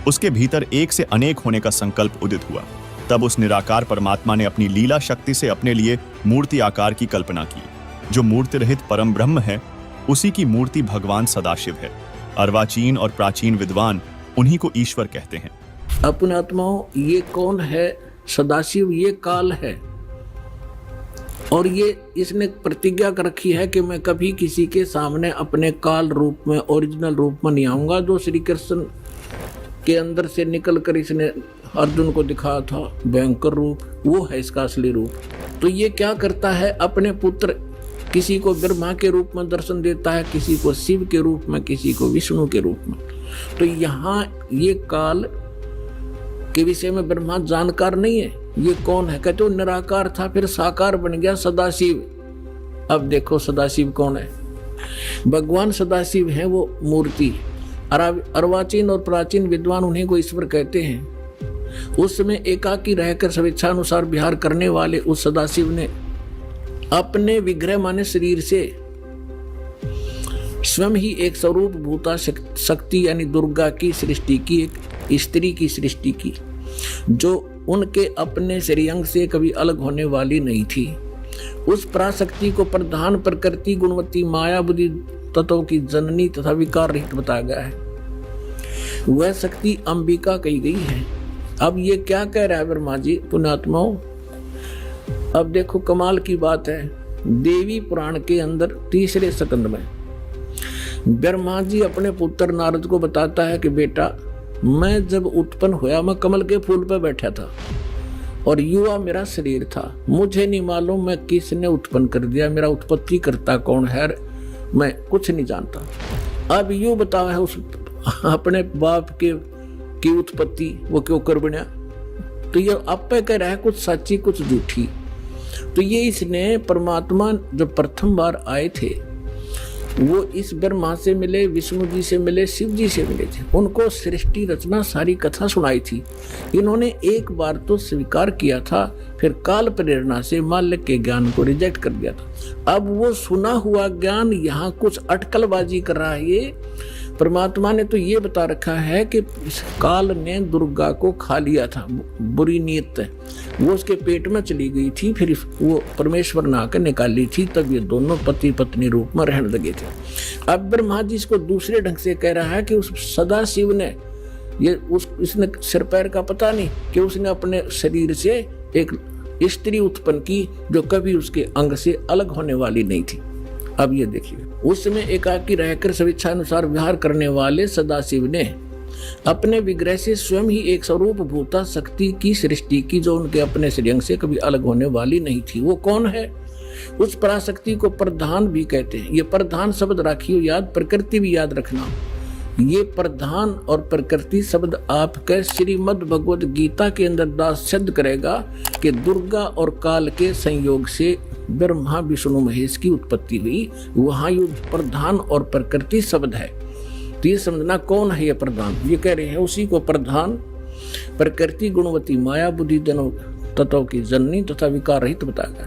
उसके भीतर एक से अनेक होने का संकल्प उदित हुआ। तब उस निराकार परमात्मा ने अपनी लीला शक्ति से अपने लिए मूर्ति आकार की कल्पना की। जो मूर्ति रहित परम ब्रह्म है, उसी की मूर्ति भगवान सदाशिव है। अर्वाचीन और प्राचीन विद्वान उन्हीं को ईश्वर कहते हैं।
अपने आत्माओं, ये कौन है? सदाशिव ये काल है, और ये इसने प्रतिज्ञा कर रखी है कि मैं कभी किसी के सामने अपने काल रूप में, ओरिजिनल रूप में नहीं आऊंगा। जो श्री कृष्ण के अंदर से निकल कर इसने अर्जुन को दिखाया था भयंकर रूप, वो है इसका असली रूप। तो ये क्या करता है, अपने पुत्र किसी को ब्रह्मा के रूप में दर्शन देता है, किसी को शिव के रूप में, किसी को विष्णु के रूप में। तो यहाँ ये काल के विषय में ब्रह्मा जानकार नहीं है। ये कौन है? कहते वो निराकार था, फिर साकार बन गया सदाशिव। अब देखो सदाशिव कौन है? भगवान सदाशिव है वो मूर्ति। अर्वाचीन और प्राचीन विद्वान उन्हीं को ईश्वर कहते हैं। उस समय एकाकी रहकर स्वेच्छा अनुसार विहार करने वाले उस सदाशिव ने अपने विग्रह माने शरीर से स्वयं ही एक स्वरूप भूता शक्ति यानी दुर्गा की सृष्टि की, एक स्त्री की सृष्टि की, जो उनके अपने श्रेयंग से कभी अलग होने वाली नहीं थी। उस पराशक्ति को प्रधान प्रकृति गुणवती माया बुद्धि तत्वों की जननी तथा विकार रहित बताया गया है। वह शक्ति अंबिका कही गई है। अब ये क्या कह रहा है ब्रह्मा जी? पुण्यात्माओं, अब देखो कमाल की बात है। देवी पुराण के अंदर 3रे स्कंद में ब्रह्मा जी अपने पुत्र नारद को बताता है कि बेटा, मैं जब उत्पन्न हुआ मैं कमल के फूल पर बैठा था और युवा मेरा शरीर था। मुझे नहीं मालूम मैं किसने उत्पन्न कर दिया, मेरा उत्पत्ति करता कौन है, मैं कुछ नहीं जानता। अब यूं बताओ है उस अपने बाप की उत्पत्ति वो क्यों कर बना? तो ये आप पे कह रहा है कुछ सच्ची कुछ झूठी। तो ये इसने परमात्मा जब प्रथम बार आए थे वो इस ब्रह्मा से मिले, विष्णु जी से मिले, शिव जी से मिले थे। उनको सृष्टि रचना सारी कथा सुनाई थी। इन्होंने एक बार तो स्वीकार किया था, फिर काल प्रेरणा से मालिक के ज्ञान को रिजेक्ट कर दिया था। अब वो सुना हुआ ज्ञान यहाँ कुछ अटकलबाजी कर रहा है। ये परमात्मा ने तो ये बता रखा है कि इस काल ने दुर्गा को खा लिया था, बुरी नीयत है, वो उसके पेट में चली गई थी, फिर वो परमेश्वर ने आकर निकाली थी, तब ये दोनों पति पत्नी रूप में रहने लगे थे। अब ब्रह्मा जी इसको दूसरे ढंग से कह रहा है कि उस सदा शिव ने इसने सिर पैर का पता नहीं कि उसने अपने शरीर से एक स्त्री उत्पन्न की जो कभी उसके अंग से अलग होने वाली नहीं थी। अब ये देखिए, उस समय एकाकी रहकर स्वेच्छा अनुसार विहार करने वाले सदाशिव ने अपने विग्रह से स्वयं ही एक स्वरूप भूता शक्ति की सृष्टि की जो उनके अपने श्रेयंग से कभी अलग होने वाली नहीं थी। वो कौन है? उस पराशक्ति को प्रधान भी कहते हैं। ये प्रधान शब्द राखियो याद, प्रकृति भी याद रखना। ये प्रधान और प्रकृति शब्द आपके श्रीमद् भगवद गीता के अंदर दास सिद्ध करेगा कि दुर्गा और काल के संयोग से ब्रह्मा विष्णु महेश की उत्पत्ति हुई। वहाँ ये प्रधान और प्रकृति शब्द है। तो ये समझना कौन है ये प्रधान। ये कह रहे हैं उसी को प्रधान, प्रकृति गुणवती माया बुद्धि दोनों तत्वों की जननी तथा विकार रहित बताया।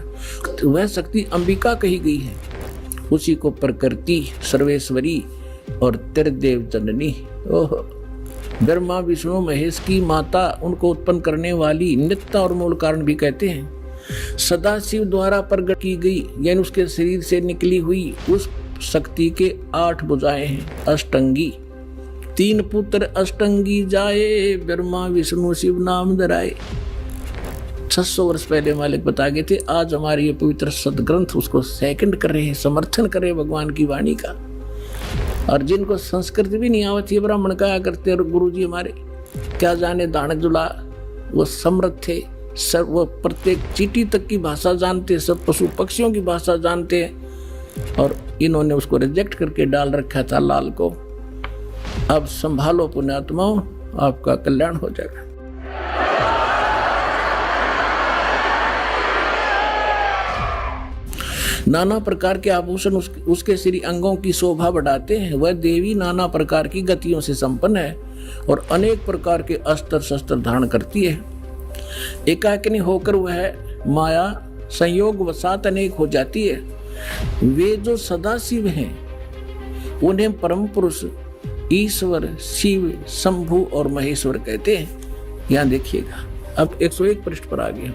तो वह शक्ति अंबिका कही गई है। उसी को प्रकृति सर्वेश्वरी और त्रिदेव जननी, ओह ब्रह्मा विष्णु महेश की माता, उनको उत्पन्न करने वाली नित्य और मूल कारण भी कहते हैं। सदाशिव द्वारा प्रकट की गई यानी उसके शरीर से निकली हुई उस शक्ति के 8 भुजाएं हैं। अष्टंगी, 3 पुत्र अष्टंगी जाए, ब्रह्मा विष्णु शिव नाम धराए। 600 वर्ष पहले मालिक बता गए थे। आज हमारे ये पवित्र सदग्रंथ उसको सेकंड कर रहे हैं, समर्थन कर रहे हैं भगवान की वाणी का। और जिनको संस्कृत भी नहीं आवती है ब्राह्मण कहा करते और गुरु जी हमारे क्या जाने दानक जुला, वो समृद्ध थे, सब वो प्रत्येक चींटी तक की भाषा जानते, सब पशु पक्षियों की भाषा जानते हैं, और इन्होंने उसको रिजेक्ट करके डाल रखा था लाल को। अब संभालो पुण्यात्माओं, आपका कल्याण हो जाएगा। नाना प्रकार के आभूषण उसके श्री अंगों की शोभा बढ़ाते हैं। वह देवी नाना प्रकार की गतियों से संपन्न है और अनेक प्रकार के अस्त्र शस्त्र धारण करती है। एकाकिनी होकर वह माया संयोग वसात अनेक हो जाती है। वे जो सदाशिव हैं उन्हें परम पुरुष ईश्वर शिव शंभु और महेश्वर कहते हैं। यहाँ देखिएगा, अब 101 पृष्ठ पर आ गए हम।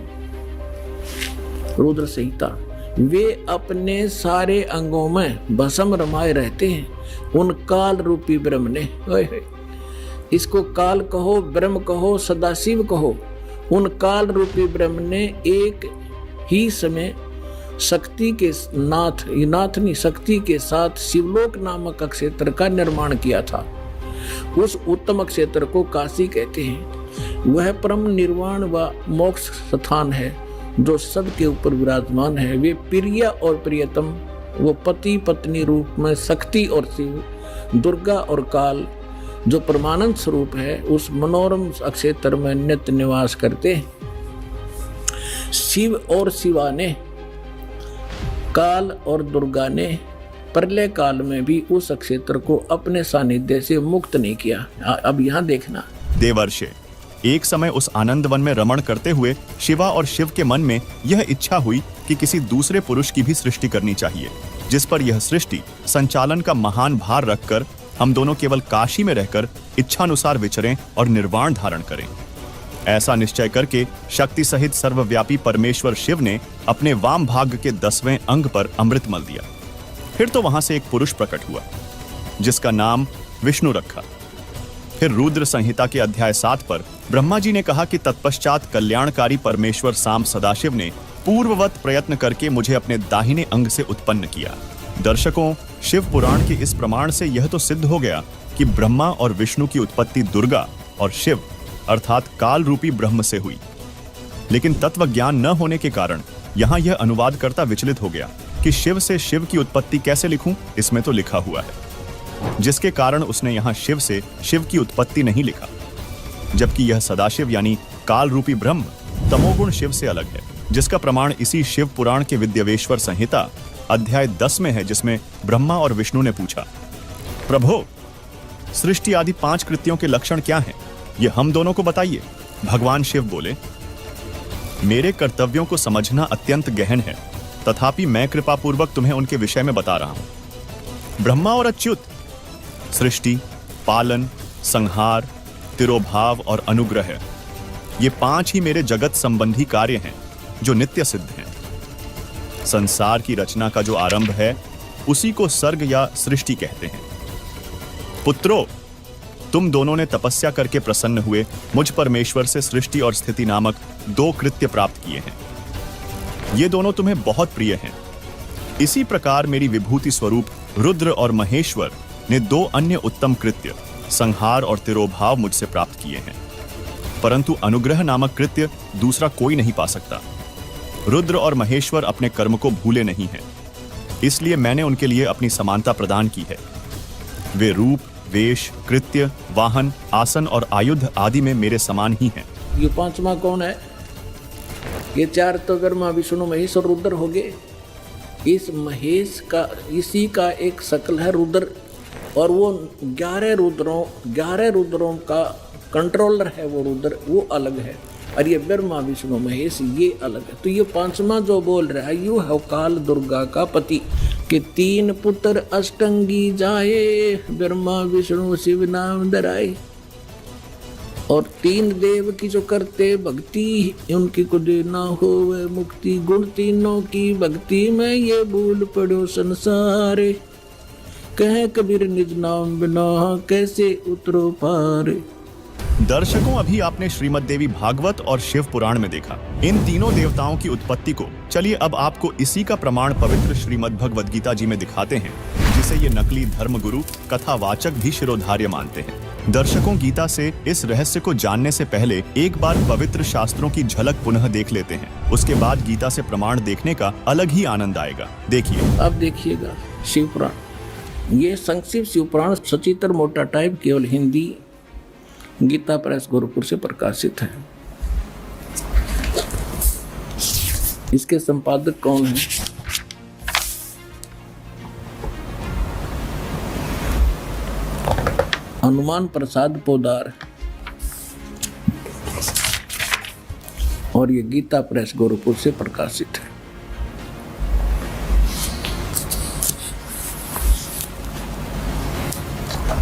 रुद्र संहिता। वे अपने सारे अंगों में भस्म रमाए रहते हैं। उन काल रूपी ब्रह्म ने, इसको काल कहो, ब्रह्म कहो, सदाशिव कहो, उन काल रूपी ब्रह्म ने एक ही समय शक्ति के शक्ति के साथ शिवलोक नामक क्षेत्र का निर्माण किया था। उस उत्तम क्षेत्र को काशी कहते हैं। वह परम निर्वाण व मोक्ष स्थान है जो सबके ऊपर विराजमान है। वे प्रिय और प्रियतम, वो पति पत्नी रूप में शक्ति और शिव, दुर्गा और काल जो परमानंद स्वरूप है, उस मनोरम क्षेत्र में नित्य निवास करते हैं। शिव और शिवा ने, काल और दुर्गा ने प्रलय काल में भी उस क्षेत्र को अपने सानिध्य से मुक्त नहीं किया। अब यहाँ देखना,
देवर्षि एक समय उस आनंद वन में रमण करते हुए शिवा और शिव के मन में यह इच्छा हुई कि किसी दूसरे पुरुष की भी सृष्टि करनी चाहिए, जिस पर यह सृष्टि संचालन का महान भार रखकर हम दोनों केवल काशी में रहकर इच्छानुसार विचरें और निर्वाण धारण करें। ऐसा निश्चय करके शक्ति सहित सर्वव्यापी परमेश्वर शिव ने अपने वाम भाग के 10वें अंग पर अमृत मल दिया। फिर तो वहां से एक पुरुष प्रकट हुआ जिसका नाम विष्णु रखा। फिर रुद्र संहिता के अध्याय 7 पर ब्रह्मा जी ने कहा कि तत्पश्चात कल्याणकारी परमेश्वर साम सदाशिव ने पूर्ववत प्रयत्न करके मुझे अपने दाहिने अंग से उत्पन्न किया। दर्शकों, शिव पुराण के इस प्रमाण से यह तो सिद्ध हो गया कि ब्रह्मा और विष्णु की उत्पत्ति दुर्गा और शिव अर्थात काल रूपी ब्रह्म से हुई। लेकिन तत्व ज्ञान न होने के कारण यहाँ यह अनुवादकर्ता विचलित हो गया कि शिव से शिव की उत्पत्ति कैसे लिखूं। इसमें तो लिखा हुआ है, जिसके कारण उसने यहाँ शिव से शिव की उत्पत्ति नहीं लिखा, जबकि यह सदाशिव यानी काल रूपी ब्रह्म तमोगुण शिव से अलग है, जिसका प्रमाण इसी शिव पुराण के विद्यवेश्वर संहिता अध्याय 10 में है, जिसमें ब्रह्मा और विष्णु ने पूछा, प्रभो, सृष्टि आदि 5 कृत्यों के लक्षण क्या हैं? ये हम दोनों को बताइए। भगवान शिव बोले, मेरे कर्तव्यों को समझना अत्यंत गहन है, तथापि मैं कृपापूर्वक तुम्हें उनके विषय में बता रहा हूं। ब्रह्मा और अच्युत, सृष्टि, पालन, संहार, तिरोभाव और अनुग्रह, ये 5 ही मेरे जगत संबंधी कार्य हैं जो नित्य सिद्ध हैं। संसार की रचना का जो आरंभ है उसी को सर्ग या सृष्टि कहते हैं। पुत्रों, तुम दोनों ने तपस्या करके प्रसन्न हुए मुझ परमेश्वर से सृष्टि और स्थिति नामक 2 कृत्य प्राप्त किए हैं। ये दोनों तुम्हें बहुत प्रिय हैं। इसी प्रकार मेरी विभूति स्वरूप रुद्र और महेश्वर ने 2 अन्य उत्तम कृत्य, संहार और तिरोभाव, मुझसे प्राप्त किए हैं। परंतु अनुग्रह नामक कृत्य दूसरा कोई नहीं पा सकता। रुद्र और महेश्वर अपने कर्म को भूले नहीं हैं, इसलिए मैंने उनके लिए अपनी समानता प्रदान की है। वे रूप, वेश, कृत्य, वाहन, आसन और आयुध आदि में मेरे समान ही हैं।
ये 5वां कौन है? ये 4 तो ब्रह्मा, विष्णु, महेश और रुद्र हो गए। इस महेश का, इसी का एक शकल है रुद्र, और वो 11 रुद्रों का कंट्रोलर है। वो रुद्र, वो अलग है, और ये ब्रह्मा, विष्णु, महेश ये अलग है। तो ये 5वां जो बोल रहा है, यू है काल दुर्गा का पति कि 3 पुत्र अष्टंगी जाए, ब्रह्मा विष्णु शिव नाम धराए। और 3 देव की जो करते भक्ति, उनकी को देना हो वह मुक्ति। गुण तीनों की भक्ति में ये भूल पड़ो संसारे, कहे कबीर निज नाम बिना कैसे उतरो पार।
दर्शकों, अभी आपने श्रीमद् देवी भागवत और शिव पुराण में देखा इन तीनों देवताओं की उत्पत्ति को। चलिए अब आपको इसी का प्रमाण पवित्र श्रीमद् भगवद गीता जी में दिखाते हैं, जिसे ये नकली धर्मगुरु कथावाचक भी शिरोधार्य मानते हैं। दर्शकों, गीता से इस रहस्य को जानने से पहले एक बार पवित्र शास्त्रों की झलक पुनः देख लेते हैं। उसके बाद गीता से प्रमाण देखने का अलग ही आनंद आएगा। देखिए।
अब देखिएगा शिव पुराण, ये संक्षिप्त शिव पुराण सचित्र मोटा टाइप केवल हिंदी गीता प्रेस गोरखपुर से प्रकाशित है। इसके संपादक कौन है? हनुमान प्रसाद पोदार, और ये गीता प्रेस गोरखपुर से प्रकाशित है।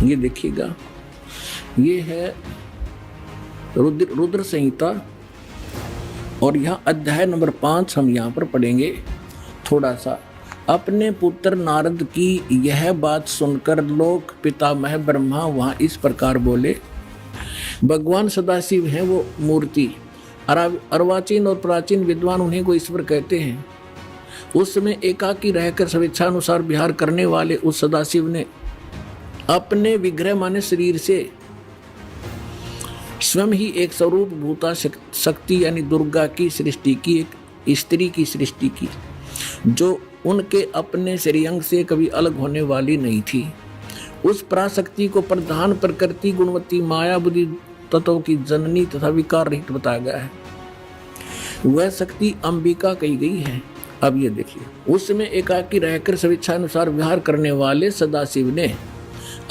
ये देखिएगा, ये है रुद्र संहिता, और यहाँ अध्याय नंबर 5 हम यहाँ पर पढ़ेंगे थोड़ा सा। अपने पुत्र नारद की यह बात सुनकर लोक पितामह ब्रह्मा वहाँ इस प्रकार बोले। भगवान सदाशिव हैं वो मूर्ति, अर्वाचीन और प्राचीन विद्वान उन्हीं को ईश्वर कहते हैं। उस समय एकाकी रहकर स्वेच्छानुसार विहार करने वाले उस सदाशिव ने अपने विग्रह माने शरीर से स्वयं ही एक स्वरूप भूता शक्ति यानी दुर्गा की सृष्टि की, एक स्त्री की सृष्टि की, जो उनके अपने श्रेयंग से कभी अलग होने वाली नहीं थी। उस पराशक्ति को प्रधान प्रकृति गुणवती माया बुद्धि तत्वों की जननी तथा विकार रहित बताया गया है। वह शक्ति अंबिका कही गई है। अब ये देखिए, उसमें एकाकी रहकर स्वेच्छानुसार विहार करने वाले सदाशिव ने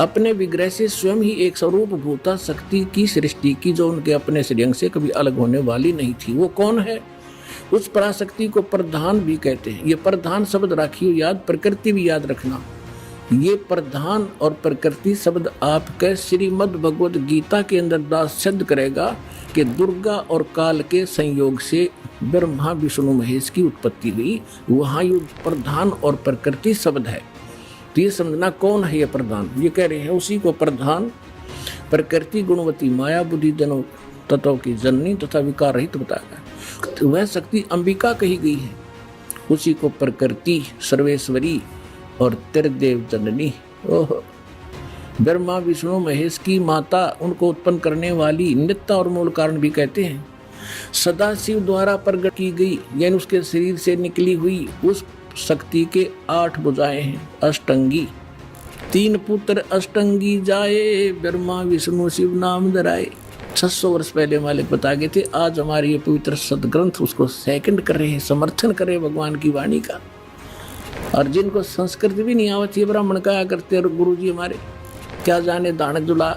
अपने विग्रह से स्वयं ही एक स्वरूप भूता शक्ति की सृष्टि की, जो उनके अपने श्रेयंग से कभी अलग होने वाली नहीं थी। वो कौन है? उस पराशक्ति को प्रधान भी कहते हैं। ये प्रधान शब्द राखियो याद, प्रकृति भी याद रखना। ये प्रधान और प्रकृति शब्द आपके श्रीमद् भगवद गीता के अंदर दास सिद्ध करेगा कि दुर्गा और काल के संयोग से ब्रह्मा विष्णु महेश की उत्पत्ति हुई। वहाँ ये प्रधान और प्रकृति शब्द है। तो ये समझना कौन है ये प्रधान। ये कह रहे हैं उसी को प्रधान प्रकृति गुणवती माया बुद्धि जनों तत्वों की जननी तथा विकार रहित बताया। तो वह शक्ति अंबिका कही गई है। उसी को प्रकृति सर्वेश्वरी और त्रिदेव जननी, ओह, ब्रह्मा विष्णु महेश की माता, उनको उत्पन्न करने वाली नित्य और मूल कारण भी कहते हैं। सदाशिव द्वारा प्रकट की गई यानी उसके शरीर से निकली हुई उस शक्ति के 8 भुजाएं हैं अष्टंगी। 3 पुत्र अष्टंगी जाए, ब्रह्मा विष्णु शिव नाम धराए। 600 वर्ष पहले मालिक बता गए थे। आज हमारे ये पवित्र सदग्रंथ उसको सेकंड कर रहे हैं, समर्थन कर रहे हैं भगवान की वाणी का। और जिनको संस्कृत भी नहीं आवती है ब्राह्मण कहा करते और गुरु जी हमारे क्या जाने दाने दुला,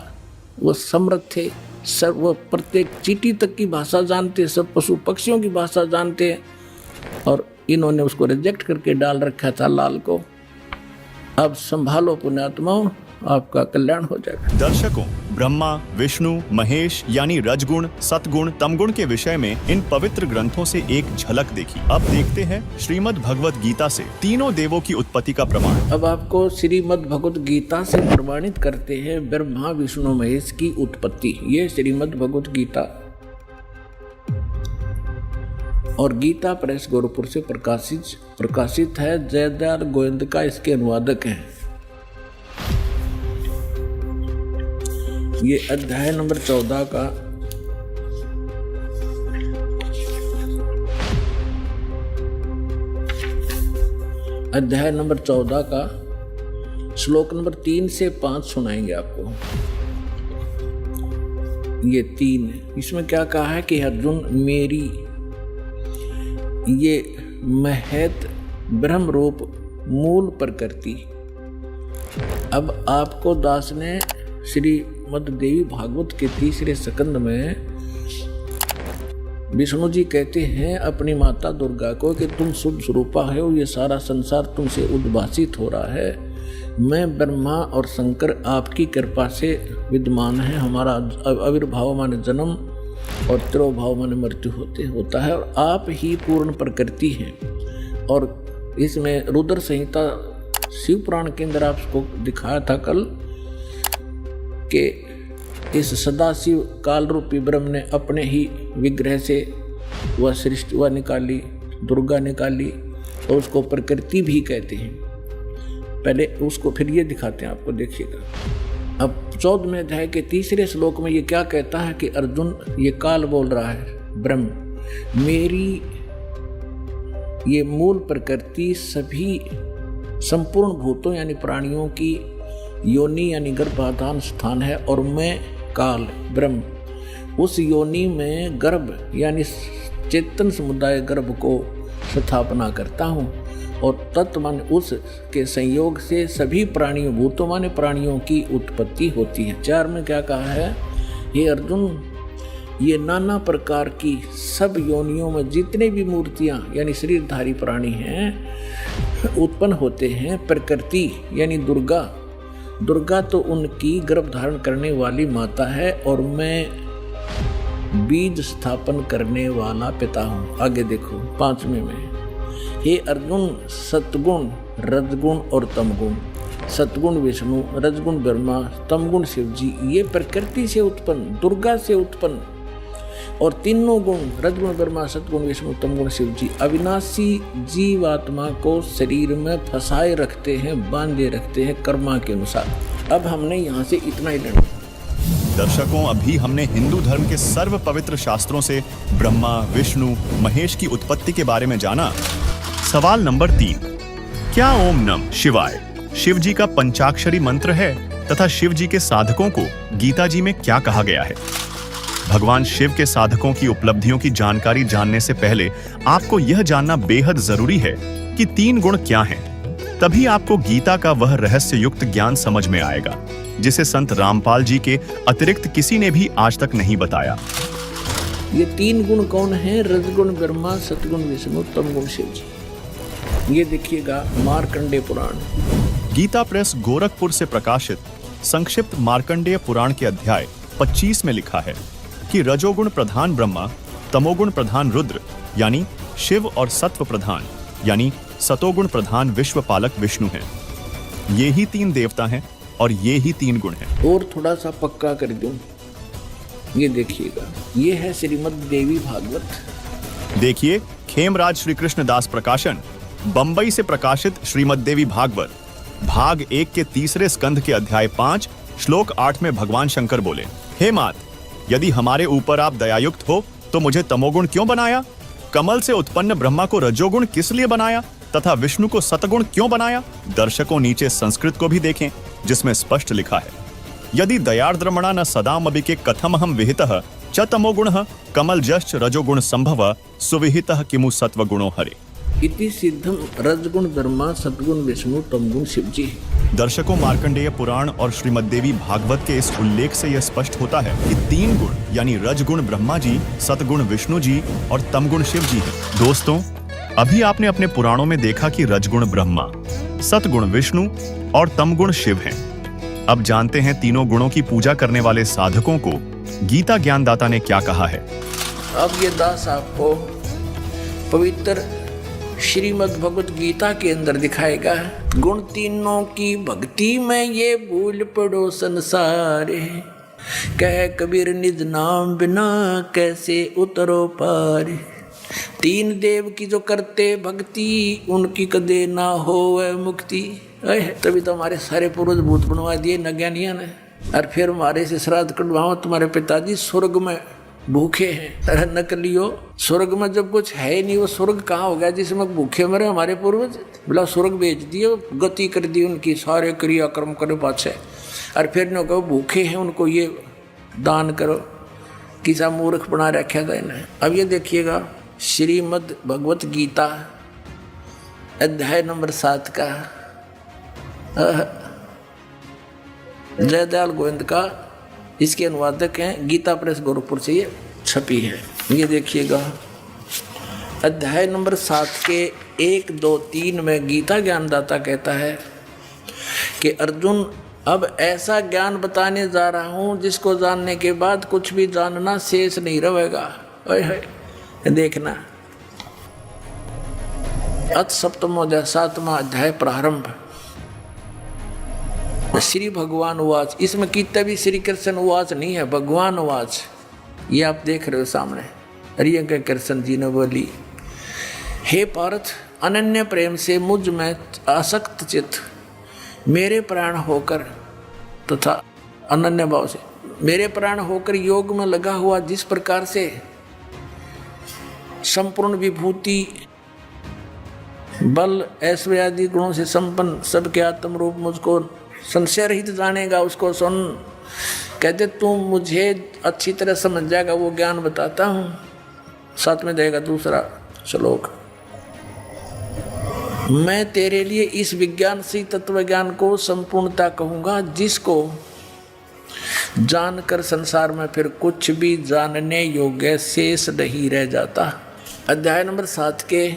वो समृद्ध थे, सब वो प्रत्येक चींटी तक की भाषा जानते, सब पशु पक्षियों की भाषा जानते हैं, और इन्होंने उसको रिजेक्ट करके डाल रखा था लाल को। अब संभालो पुण्यात्माओं, आपका कल्याण हो जाएगा।
दर्शकों, ब्रह्मा, विष्णु, महेश यानी रजगुण, सतगुण, तमगुण के विषय में इन पवित्र ग्रंथों से एक झलक देखी। अब देखते हैं श्रीमद् भगवत गीता से तीनों देवों की उत्पत्ति का प्रमाण।
अब आपको श्रीमद् भगवत गीता से प्रमाणित करते हैं ब्रह्मा, विष्णु, महेश की उत्पत्ति। ये श्रीमद् भगवत गीता और गीता प्रेस गोरखपुर से प्रकाशित है। जयदयाल गोविंद इसके अनुवादक हैं। ये अध्याय नंबर 14 का श्लोक नंबर 3 से 5 सुनाएंगे आपको। ये 3 इसमें क्या कहा है कि अर्जुन मेरी ये महत ब्रह्म रूप मूल प्रकृति। अब आपको दास ने श्रीमद् देवी भागवत के 3रे स्कंद में विष्णु जी कहते हैं अपनी माता दुर्गा को कि तुम शुद्ध स्वरूपा हो, ये सारा संसार तुमसे उद्भासित हो रहा है। मैं ब्रह्मा और शंकर आपकी कृपा से विद्यमान है। हमारा आविर्भाव माने जन्म और तिरोभाव माने मृत्यु होता है, और आप ही पूर्ण प्रकृति हैं। और इसमें रुद्र संहिता शिव पुराण के अंदर आपको दिखाया था कल कि इस सदाशिव काल रूपी ब्रह्म ने अपने ही विग्रह से वह सृष्टि वह निकाली, दुर्गा निकाली, और उसको प्रकृति भी कहते हैं। पहले उसको फिर ये दिखाते हैं आपको, देखिएगा। अब 14वें अध्याय के 3रे श्लोक में ये क्या कहता है कि अर्जुन, ये काल बोल रहा है ब्रह्म, मेरी ये मूल प्रकृति सभी संपूर्ण भूतों यानी प्राणियों की योनि यानी गर्भाधान स्थान है, और मैं काल ब्रह्म उस योनि में गर्भ यानी चेतन समुदाय गर्भ को स्थापना करता हूँ, और तत्व माने उस के संयोग से सभी प्राणियों भूतों माने प्राणियों की उत्पत्ति होती है। 4 में क्या कहा है, हे अर्जुन, ये नाना प्रकार की सब योनियों में जितने भी मूर्तियाँ यानी शरीरधारी प्राणी हैं उत्पन्न होते हैं। प्रकृति यानी दुर्गा तो उनकी गर्भ धारण करने वाली माता है, और मैं बीज स्थापन करने वाला पिता हूँ। आगे देखो 5वें में, हे अर्जुन, सतगुण, रजगुण और तमगुण, सतगुण विष्णु, रजगुण ब्रह्मा, तमगुण शिव जी, ये प्रकृति से उत्पन्न दुर्गा से उत्पन्न, और तीनों गुण रजगुण ब्रह्मा, सतगुण विष्णु, तमगुण शिव जी अविनाशी जीवात्मा को शरीर में फंसाए रखते हैं, बांधे रखते हैं कर्मा के अनुसार। अब हमने यहाँ से इतना ही लेना।
दर्शकों, अभी हमने हिंदू धर्म के सर्व पवित्र शास्त्रों से ब्रह्मा, विष्णु, महेश की उत्पत्ति के बारे में जाना। सवाल नंबर 3, क्या ओम नमः शिवाय शिव जी का पंचाक्षरी मंत्र है तथा शिव जी के साधकों को गीता जी में क्या कहा गया है? भगवान शिव के साधकों की उपलब्धियों की जानकारी जानने से पहले आपको यह जानना बेहद जरूरी है कि 3 गुण क्या हैं। तभी आपको गीता का वह रहस्य युक्त ज्ञान समझ में आएगा जिसे संत रामपाल जी के अतिरिक्त किसी ने भी आज तक नहीं बताया।
ये 3 गुण कौन है? रजगुण ब्रह्मा, सतगुण विष्णु, तमगुण शिव जी। ये देखिएगा मार्कंडेय पुराण।
गीता प्रेस गोरखपुर से प्रकाशित संक्षिप्त मार्कंडेय पुराण के अध्याय 25 में लिखा है कि रजोगुण प्रधान ब्रह्मा, तमोगुण प्रधान रुद्र यानी शिव और सत्व प्रधान यानी सतोगुण प्रधान विश्वपालक विष्णु हैं। ये ही 3 देवता हैं और ये ही 3 गुण हैं।
और थोड़ा सा पक्का कर दूं, ये देखिएगा, ये है श्रीमद् देवी भागवत।
देखिए, खेमराज श्री कृष्ण दास प्रकाशन, बंबई से प्रकाशित श्रीमद् देवी भागवत भाग 1 के 3रे स्कंध के अध्याय 5 श्लोक 8 में भगवान शंकर बोले, हे मात, यदि हमारे ऊपर आप दयायुक्त हो तो मुझे तमोगुण क्यों बनाया? कमल से उत्पन्न ब्रह्मा को रजोगुण किस लिए बनाया तथा विष्णु को सतगुण क्यों बनाया? दर्शकों, नीचे संस्कृत को भी देखें जिसमें स्पष्ट लिखा है, यदि दयार्द्रमणा न सदामबिके कथमहं विहितः च तमोगुणः कमल जश्च रजोगुण संभव सुविहितः किमु सत्वगुणो हरे।
इति सिद्धम रजगुण ब्रह्मा सतगुण विष्णु तमगुण शिव जी।
दर्शकों, मार्कंडेय पुराण और श्रीमद्देवी भागवत के इस उल्लेख से यह स्पष्ट होता है कि 3 गुण यानी रजगुण ब्रह्मा जी, सतगुण विष्णु जी और तमगुण शिव जी हैं। दोस्तों, अभी आपने अपने पुराणों में देखा कि रजगुण ब्रह्मा, सतगुण विष्णु और तमगुण शिव हैं। अब जानते हैं तीनों गुणों की पूजा करने वाले साधकों को गीता ज्ञानदाता ने क्या कहा है।
अब ये दास आपको पवित्र श्रीमद् भगवत गीता के अंदर दिखाएगा। गुण तीनों की भक्ति में ये भूल पड़ो संसार, कह कबीर निज नाम बिना कैसे उतरो पार। 3 देव की जो करते भक्ति, उनकी कदे ना होवे मुक्ति। तभी तो हमारे सारे पूर्वज भूत बनवा दिए नज्ञानिया ने, और फिर हमारे से श्राद्ध कटवाओ, तुम्हारे पिताजी स्वर्ग में भूखे हैं। नकलियो, स्वर्ग में जब कुछ है ही नहीं, वो स्वर्ग कहाँ हो गया जिसमें भूखे मरे हमारे पूर्वज। बोला स्वर्ग भेज दिए, गति कर दी उनकी, सारे क्रियाक्रम करे पाछे, और फिर न कहो भूखे हैं उनको ये दान करो। किसा मूर्ख बना रखा था इन्हें। अब ये देखिएगा श्रीमद् भगवत गीता अध्याय नंबर 7 का जयदयाल गोविंद का इसके अनुवादक हैं, गीता प्रेस गोरखपुर से ये छपी है। ये देखिएगा अध्याय नंबर 7 के 1, 2, 3 में गीता ज्ञानदाता कहता है कि अर्जुन, अब ऐसा ज्ञान बताने जा रहा हूँ जिसको जानने के बाद कुछ भी जानना शेष नहीं रहेगा। देखना, अथ सप्तमोध्याय 7वां अध्याय प्रारंभ। श्री भगवान उवाच, इसमें कितना भी श्री कृष्ण उवाच नहीं है, भगवान उवाच। ये आप देख रहे हो सामने। अरे के कृष्ण जी ने बोली, हे पार्थ, अनन्य प्रेम से मुझ में आसक्त चित्त मेरे प्राण होकर तथा अनन्य भाव से मेरे प्राण होकर योग में लगा हुआ, जिस प्रकार से संपूर्ण विभूति बल ऐश्वर्य आदि गुणों से संपन्न सबके आत्म रूप मुझको संशय रहित जानेगा, उसको सुन। कहते तू मुझे अच्छी तरह समझ जाएगा, वो ज्ञान बताता हूँ। साथ में देगा दूसरा श्लोक, मैं तेरे लिए इस विज्ञान से तत्व ज्ञान को संपूर्णता कहूँगा, जिसको जानकर संसार में फिर कुछ भी जानने योग्य शेष नहीं रह जाता। अध्याय नंबर 7 के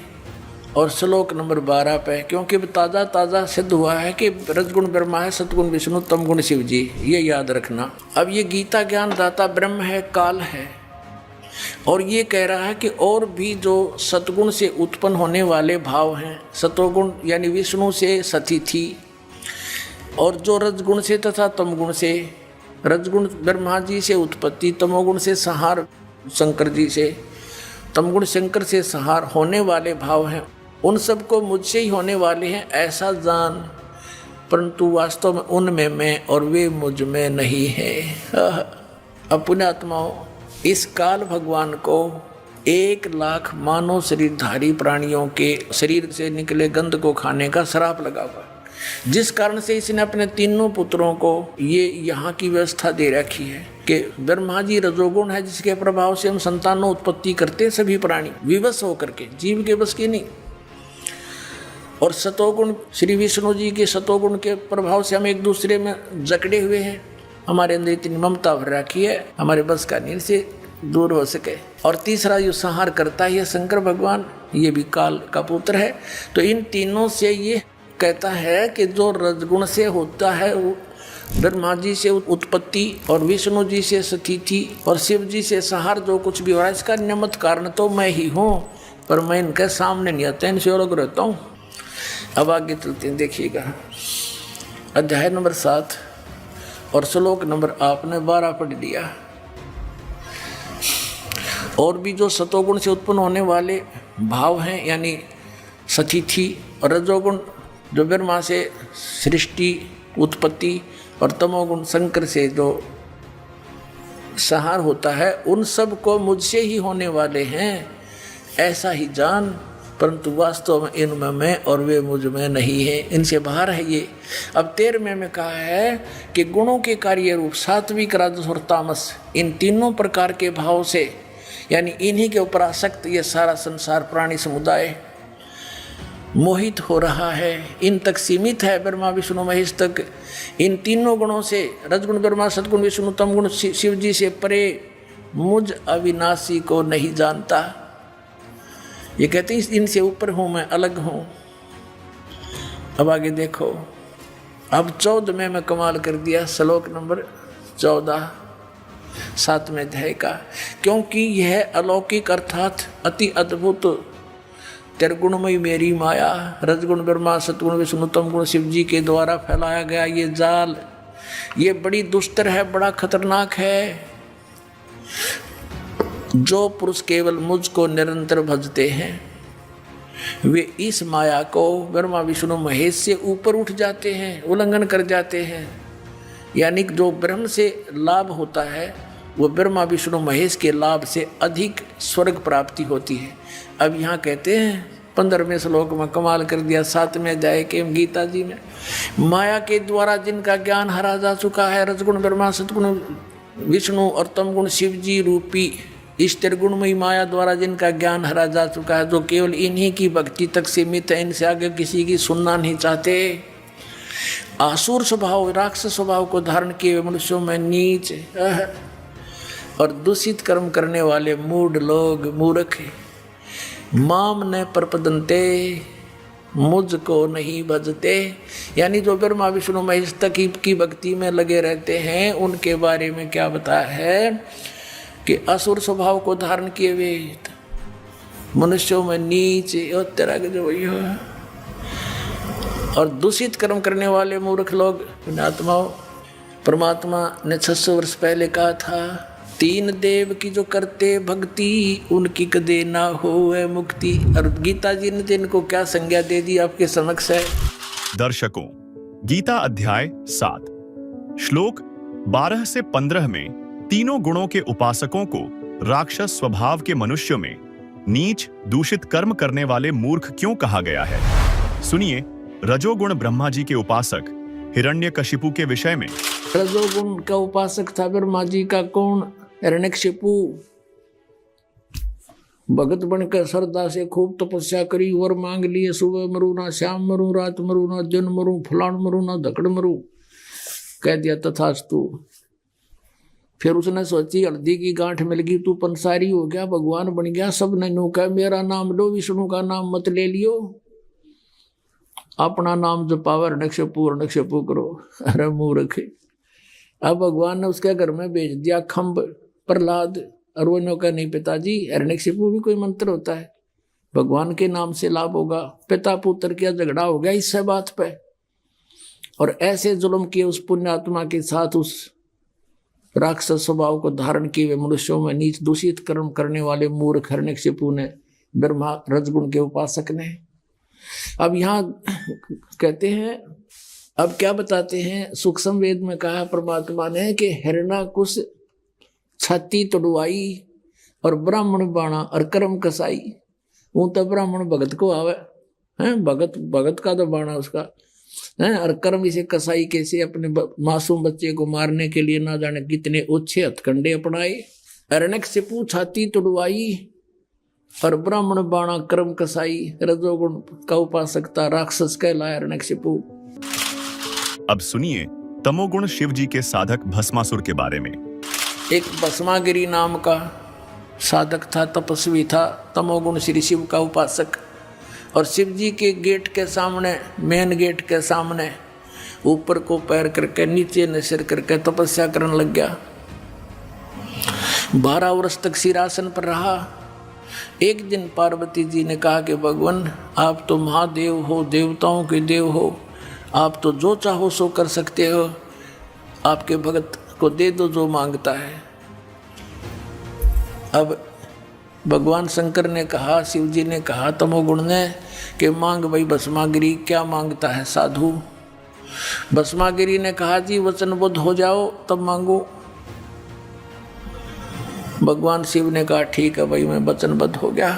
और श्लोक नंबर 12 पे, क्योंकि ताज़ा ताज़ा सिद्ध हुआ है कि रजगुण ब्रह्मा है, सतगुण विष्णु, तमगुण शिव जी, ये याद रखना। अब ये गीता ज्ञान दाता ब्रह्म है, काल है, और ये कह रहा है कि और भी जो सतगुण से उत्पन्न होने वाले भाव हैं, सतोगुण यानी विष्णु से सतिथि, और जो रजगुण से तथा तमगुण से, रजगुण ब्रह्मा जी से उत्पत्ति, तमोगुण से संहार शंकर जी से, तमगुण शंकर से संहार होने वाले भाव हैं, उन सबको मुझसे ही होने वाले हैं ऐसा जान, परंतु वास्तव में उनमें मैं और वे मुझ में नहीं है। अब पुण्यात्माओं, इस काल भगवान को 1,00,000 मानव शरीरधारी प्राणियों के शरीर से निकले गंध को खाने का श्राप लगा हुआ, जिस कारण से इसने अपने तीनों पुत्रों को ये यहाँ की व्यवस्था दे रखी है कि ब्रह्मा जी रजोगुण है, जिसके प्रभाव से हम संतानों उत्पत्ति करते हैं सभी प्राणी विवश होकर के, जीव के बस की नहीं। और सतोगुण श्री विष्णु जी के सतोगुण के प्रभाव से हम एक दूसरे में जकड़े हुए हैं, हमारे अंदर इतनी ममता भर रखी है, हमारे बस का नहीं से दूर हो सके। और तीसरा जो संहार करता है शंकर भगवान, ये भी काल का पुत्र है। तो इन तीनों से ये कहता है कि जो रजगुण से होता है वो ब्रह्मा जी से उत्पत्ति, और विष्णु जी से स्थिति, और शिव जी से संहार, जो कुछ भी हो रहा है इसका निमित्त कारण तो मैं ही हूँ, पर मैं इनके सामने नहीं आता, इनसे अलग रहता हूँ। अब आगे चलते हैं, देखिएगा अध्याय नंबर 7 और श्लोक नंबर आपने 12 पढ़ लिया। और भी जो सतोगुण से उत्पन्न होने वाले भाव हैं, यानी सतिथि, और रजोगुण जो ब्रह्मा से सृष्टि उत्पत्ति, और तमोगुण शंकर से जो संहार होता है, उन सब को मुझसे ही होने वाले हैं ऐसा ही जान, परंतु वास्तव में इनमें मैं और वे मुझ में नहीं है, इनसे बाहर है ये। अब 13वें में कहा है कि गुणों के कार्य रूप सात्विक, राजस और तामस, इन तीनों प्रकार के भाव से, यानी इन्हीं के ऊपर आसक्त ये सारा संसार प्राणी समुदाय मोहित हो रहा है, इन तक सीमित है, ब्रह्मा विष्णु महेश तक। इन तीनों गुणों से, रजगुण ब्रह्मा, सद्गुण विष्णु, तमगुण शिव जी से परे मुझ अविनाशी को नहीं जानता। ये कहते हैं इनसे ऊपर हूं मैं, अलग हूं। अब आगे देखो, अब 14 में कमाल कर दिया, श्लोक नंबर 14 7वें अध्याय का। क्योंकि यह अलौकिक अर्थात अति अद्भुत त्रिगुणमयी मेरी माया, रजगुण ब्रह्मा, सतगुण विष्णु, तमगुण शिव जी के द्वारा फैलाया गया ये जाल, ये बड़ी दुस्तर है, बड़ा खतरनाक है। जो पुरुष केवल मुझको निरंतर भजते हैं वे इस माया को ब्रह्मा विष्णु महेश से ऊपर उठ जाते हैं, उल्लंघन कर जाते हैं। यानी जो ब्रह्म से लाभ होता है वो ब्रह्मा विष्णु महेश के लाभ से अधिक स्वर्ग प्राप्ति होती है। अब यहाँ कहते हैं 15वें श्लोक में कमाल कर दिया, 7वें अध्याय के गीता जी में, माया के द्वारा जिनका ज्ञान हरा जा चुका है, रजगुण ब्रह्मा, सतगुण विष्णु और तमगुण शिव जी रूपी इस त्रिगुणमयी माया द्वारा जिनका ज्ञान हरा जा चुका है, जो केवल इन्हीं की भक्ति तक सीमित है, इनसे आगे किसी की सुनना नहीं चाहते। आसुर स्वभाव, राक्षस स्वभाव को धारण किए मनुष्यों में नीच और दूषित कर्म करने वाले मूढ़ लोग, मूर्ख, माम न प्रपदन्ते, मुझको नहीं भजते। यानी जो ब्रह्मा विष्णु महेश तक की भक्ति में लगे रहते हैं, उनके बारे में क्या बताया है कि असुर स्वभाव को धारण किए हुए मनुष्यों में नीच और तरह के जो वही हो, और दूषित कर्म करने वाले मूर्ख लोग पुण्यात्माओं। परमात्मा ने 600 वर्ष पहले कहा था, 3 देव की जो करते भक्ति उनकी कदे ना होए मुक्ति। और गीता जी ने इनको क्या संज्ञा दे दी आपके समक्ष है।
दर्शकों, गीता अध्याय 7 श्लोक 12 से 15 में तीनों गुणों के उपासकों को राक्षस स्वभाव के मनुष्यों में नीच दूषित कर्म करने वाले मूर्ख क्यों कहा गया है। सुनिए रजोगुण ब्रह्मा जी के उपासक हिरण्यकशिपु के विषय में।
रजोगुण का उपासक था ब्रह्मा जी का कौन? हिरण्यकशिपु। भगत बनकर श्रद्धा से खूब तपस्या करी, वर मांग लिए, सुबह मरू ना, शाम मरू, रात मरू ना, दिन मरू, फलान मरू ना, धकड़ मरू। कह दिया तथास्तु। फिर उसने सोची हल्दी की गांठ मिल गई, तू पंसारी हो गया, भगवान बन गया, सब ने नू कहा मेरा नाम लो, विष्णु का नाम मत ले लियो, अपना नाम जपाओ, नक्षपू करो। अरे मूर्ख। अब भगवान ने उसके घर में भेज दिया खम्ब प्रहलाद, और वो ने कहा नहीं पिताजी, हिरण्यकशिपु भी कोई मंत्र होता है, भगवान के नाम से लाभ होगा। पिता पुत्र का झगड़ा हो गया इससे बात पे, और ऐसे जुल्म किए उस पुण्यात्मा के साथ, उस राक्षस स्वभाव को धारण किए हुए मनुष्यों में नीच दूषित कर्म करने वाले मूर्ख हिरण्यकशिपु ने, ब्रह्मा रजगुण के उपासक ने। अब यहाँ कहते हैं, अब क्या बताते हैं, सूक्ष्म वेद में कहा परमात्मा ने कि हिरण्यकुश छाती तोड़वाई और ब्राह्मण बाणा और कर्म कसाई। वो तो ब्राह्मण भगत को आवे हैं, भगत का तो बाणा उसका है, और कर्म इसे कसाई कैसे अपने मासूम बच्चे को मारने के लिए ना जाने कितने ओछे हथकंडे अपनाए। हिरण्यकशिपु छाती तोड़वाई और ब्राह्मण बाणा कर्म कसाई, रजोगुण का उपासक था, राक्षस कहलाया हिरण्यकशिपु।
अब सुनिए तमोगुण शिव जी के साधक भस्मासुर के बारे में।
एक भस्मागिरी नाम का साधक था, तपस्वी था, तमोगुण श्री शिव का उपासक, और शिव जी के गेट के सामने, मेन गेट के सामने ऊपर को पैर करके नीचे ने सिर करके तपस्या करने लग गया। 12 वर्ष तक सिरासन पर रहा। एक दिन पार्वती जी ने कहा कि भगवान आप तो महादेव हो, देवताओं के देव हो, आप तो जो चाहो सो कर सकते हो, आपके भगत को दे दो जो मांगता है। अब भगवान शंकर ने कहा, शिव जी ने कहा तमोगुण ने कि मांग भाई भस्मागिरी, क्या मांगता है साधु। भस्मागिरी ने कहा जी वचनबद्ध हो जाओ तब मांगो। भगवान शिव ने कहा ठीक है भाई मैं वचनबद्ध हो गया,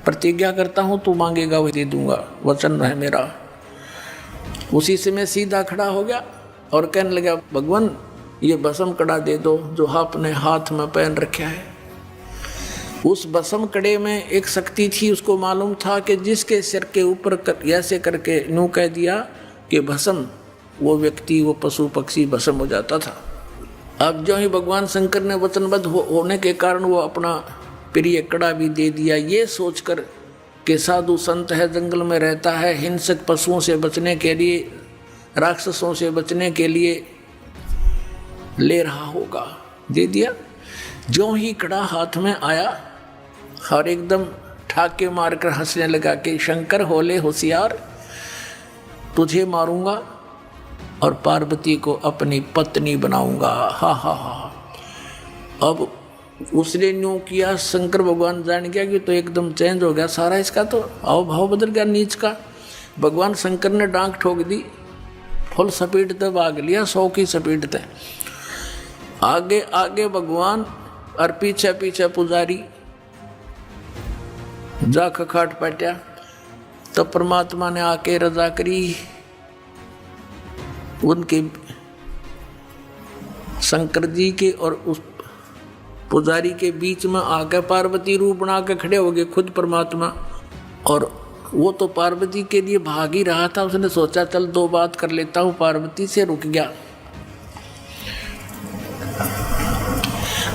प्रतिज्ञा करता हूँ तू मांगेगा वही दे दूंगा, वचन है मेरा। उसी से मैं सीधा खड़ा हो गया और कहने लगा भगवान ये भस्म कड़ा दे दो जो आपने हाथ में पहन रखा है। उस भस्म कड़े में एक शक्ति थी, उसको मालूम था कि जिसके सिर के ऊपर ऐसे करके यूं कह दिया कि भस्म, वो व्यक्ति, वो पशु पक्षी भस्म हो जाता था। अब जो ही भगवान शंकर ने वचनबद्ध होने के कारण वो अपना प्रिय कड़ा भी दे दिया, ये सोचकर कि साधु संत है, जंगल में रहता है, हिंसक पशुओं से बचने के लिए, राक्षसों से बचने के लिए ले रहा होगा, दे दिया। जो ही कड़ा हाथ में आया और एकदम ठाके मारकर हंसने लगा कि शंकर होले होशियार, तुझे मारूंगा और पार्वती को अपनी पत्नी बनाऊंगा। हा हा हा। अब उसने न्यू किया, शंकर भगवान जान गया कि तो एकदम चेंज हो गया सारा, इसका तो हाव भाव बदल गया नीच का। भगवान शंकर ने डांक ठोक दी, फुल स्पीड तक भाग लिया, 100 की स्पीड तक। आगे आगे भगवान और पीछे पीछे पुजारी जा खखाट पटा। तब परमात्मा ने आके रजा करी, उनके शंकर जी के और उस पुजारी के बीच में आकर पार्वती रूप बना के खड़े हो गए खुद परमात्मा। और वो तो पार्वती के लिए भाग ही रहा था, उसने सोचा चल 2 बात कर लेता हूँ पार्वती से, रुक गया।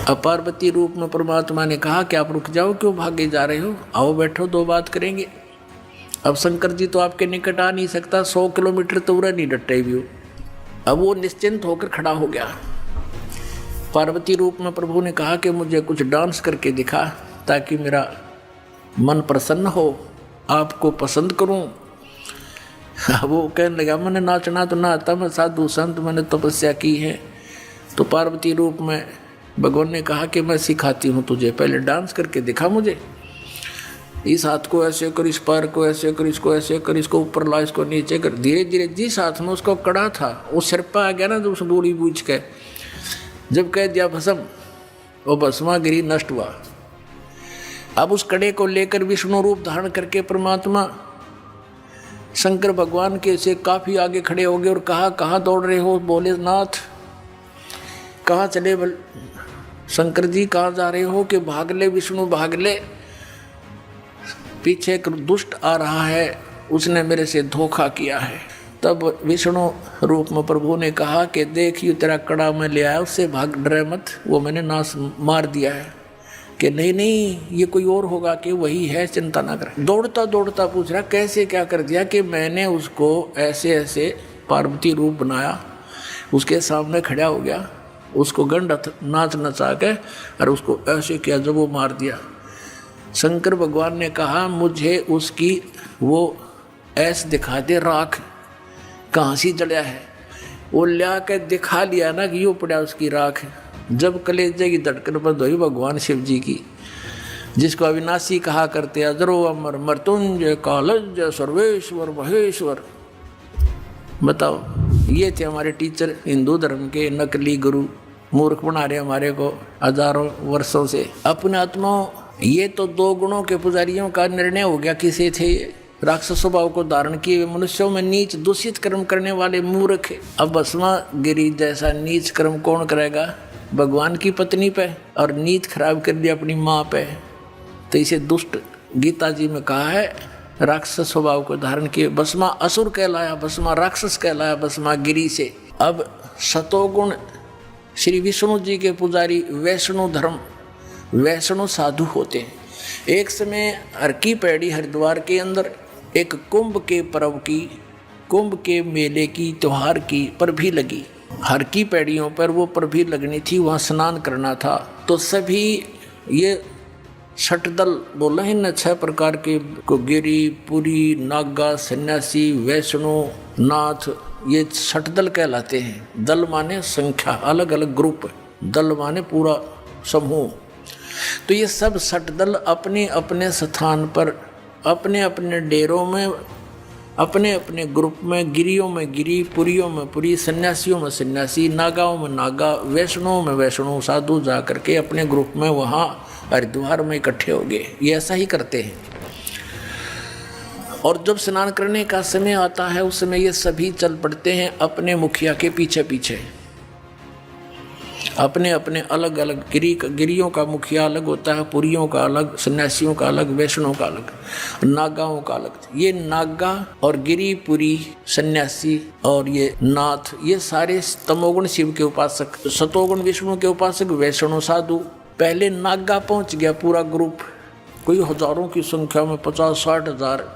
अब पार्वती रूप में परमात्मा ने कहा कि आप रुक जाओ, क्यों भागे जा रहे हो, आओ बैठो 2 बात करेंगे। अब शंकर जी तो आपके निकट आ नहीं सकता, 100 किलोमीटर तो उड़ा नहीं डटे भी हो। अब वो निश्चिंत होकर खड़ा हो गया। पार्वती रूप में प्रभु ने कहा कि मुझे कुछ डांस करके दिखा ताकि मेरा मन प्रसन्न हो, आपको पसंद करूं। वो कहने लगा मैंने नाचना तो ना आता, मैं साधु संत, मैंने तपस्या की है। तो पार्वती रूप में भगवान ने कहा कि मैं सिखाती हूँ तुझे, पहले डांस करके दिखा मुझे। इस हाथ को ऐसे कर, इस पैर को ऐसे कर, इसको ऐसे कर, इसको ऊपर ला, इसको नीचे कर। धीरे धीरे जिस हाथ में उसको कड़ा था वो सिर पर आ गया ना, तो उस बूढ़ी बूझ के जब कह दिया भस्म, वो भस्मागिरी नष्ट हुआ। अब उस कड़े को लेकर विष्णु रूप धारण करके परमात्मा शंकर भगवान के से काफी आगे खड़े हो गए और कहा कहाँ दौड़ रहे हो? बोले नाथ कहाँ चले? शंकर जी कहाँ जा रहे हो? कि भाग ले विष्णु भाग ले, पीछे एक दुष्ट आ रहा है, उसने मेरे से धोखा किया है। तब विष्णु रूप में प्रभु ने कहा कि देखिए तेरा कड़ा मैं ले आया, उससे भाग, डरे मत, वो मैंने नाश मार दिया है। कि नहीं नहीं ये कोई और होगा, कि वही है, चिंता ना कर। दौड़ता दौड़ता पूछ रहा कैसे क्या कर दिया? कि मैंने उसको ऐसे ऐसे पार्वती रूप बनाया, उसके सामने खड़ा हो गया, उसको गंड नाच नचा के और उसको ऐसे किया जब वो मार दिया। शंकर भगवान ने कहा मुझे उसकी वो ऐसे दिखा दे, राख कहाँ सी जड़िया है। वो लिया के दिखा लिया ना कि यूँ पड़ा उसकी राख। जब कलेजे की धड़कन बंद हुई भगवान शिव जी की, जिसको अविनाशी कहा करते, अजरो अमर मृत्युंजय कालज सर्वेश्वर महेश्वर। बताओ, ये थे हमारे टीचर हिंदू धर्म के, नकली गुरु, मूर्ख बना रहे हमारे को हजारों वर्षों से। अपने आत्माओं, ये तो 2 गुणों के पुजारियों का निर्णय हो गया। किसे थे ये? राक्षस स्वभाव को धारण किए मनुष्यों में नीच दूषित कर्म करने वाले मूर्ख। अब भस्मागिरी जैसा नीच कर्म कौन करेगा? भगवान की पत्नी पे, और नीच खराब कर दिया अपनी माँ पे। तो इसे दुष्ट गीता जी में कहा है, राक्षस स्वभाव को धारण किए। भस्मा असुर कहलाया, भस्मा राक्षस कहलाया भस्मागिरी से। अब सतोगुण श्री विष्णु जी के पुजारी वैष्णु धर्म, वैष्णु साधु होते हैं। एक समय हर की पैड़ी हरिद्वार के अंदर एक कुंभ के पर्व की, कुंभ के मेले की, त्योहार की पर भी लगी। हर की पैड़ियों पर वो पर भी लगनी थी, वहाँ स्नान करना था। तो सभी ये षटदल बोला है न, 6 प्रकार के को, गिरी, पुरी, नागा, सन्यासी, वैष्णु, नाथ, ये षटदल कहलाते हैं। दल माने संख्या, अलग अलग ग्रुप, दल माने पूरा समूह। तो ये सब षटदल अपने अपने स्थान पर, अपने अपने डेरों में, अपने अपने ग्रुप में, गिरियों में गिरी, पुरियों में पुरी, सन्यासियों में सन्यासी, नागाओं में नागा, वैष्णवों में वैष्णव साधु जा करके अपने ग्रुप में वहाँ हरिद्वार में इकट्ठे हो गए। ये ऐसा ही करते हैं। और जब स्नान करने का समय आता है उस समय ये सभी चल पड़ते हैं अपने मुखिया के पीछे पीछे। अपने अपने अलग अलग गिरियों का मुखिया अलग होता है, पुरियों का अलग, सन्यासियों का अलग, वैष्णव का अलग, नागाओं का अलग। ये नागा और गिरी, पुरी, सन्यासी और ये नाथ, ये सारे तमोगुण शिव के उपासक, सतोगुण विष्णु के उपासक, वैष्णव साधु। पहले नागा पहुंच गया पूरा ग्रुप, कोई हजारों की संख्या में, 50-60 हजार,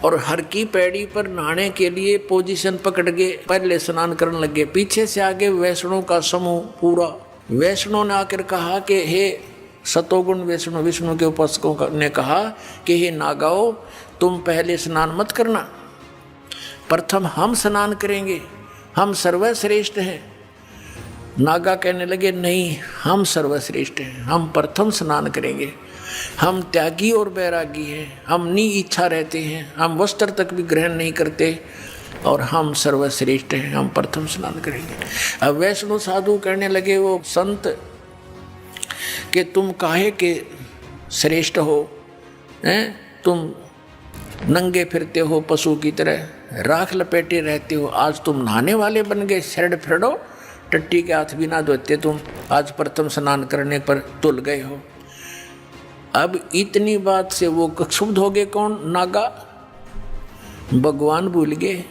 और हर की पैड़ी पर नहाने के लिए पोजीशन पकड़ के पहले स्नान करने लगे। पीछे से आगे वैष्णव का समूह पूरा। वैष्णव ने आकर कहा कि हे सतोगुण वैष्णव, विष्णु के उपासकों ने कहा कि हे नागाओ, तुम पहले स्नान मत करना, प्रथम हम स्नान करेंगे, हम सर्वश्रेष्ठ हैं। नागा कहने लगे नहीं, हम सर्वश्रेष्ठ हैं, हम प्रथम स्नान करेंगे, हम त्यागी और बैरागी हैं, हम नी इच्छा रहते हैं, हम वस्त्र तक भी ग्रहण नहीं करते और हम सर्वश्रेष्ठ हैं, हम प्रथम स्नान करेंगे। अब वैष्णव साधु कहने लगे वो संत कि तुम काहे के श्रेष्ठ हो, हैं? तुम नंगे फिरते हो पशु की तरह, राख लपेटे रहते हो, आज तुम नहाने वाले बन गए, शरण फिरो, टट्टी के हाथ भी ना धोते तुम, आज प्रथम स्नान करने पर तुल गए हो। अब इतनी बात से वो क्षुब्ध हो गए। कौन? नागा। भगवान भूल गए,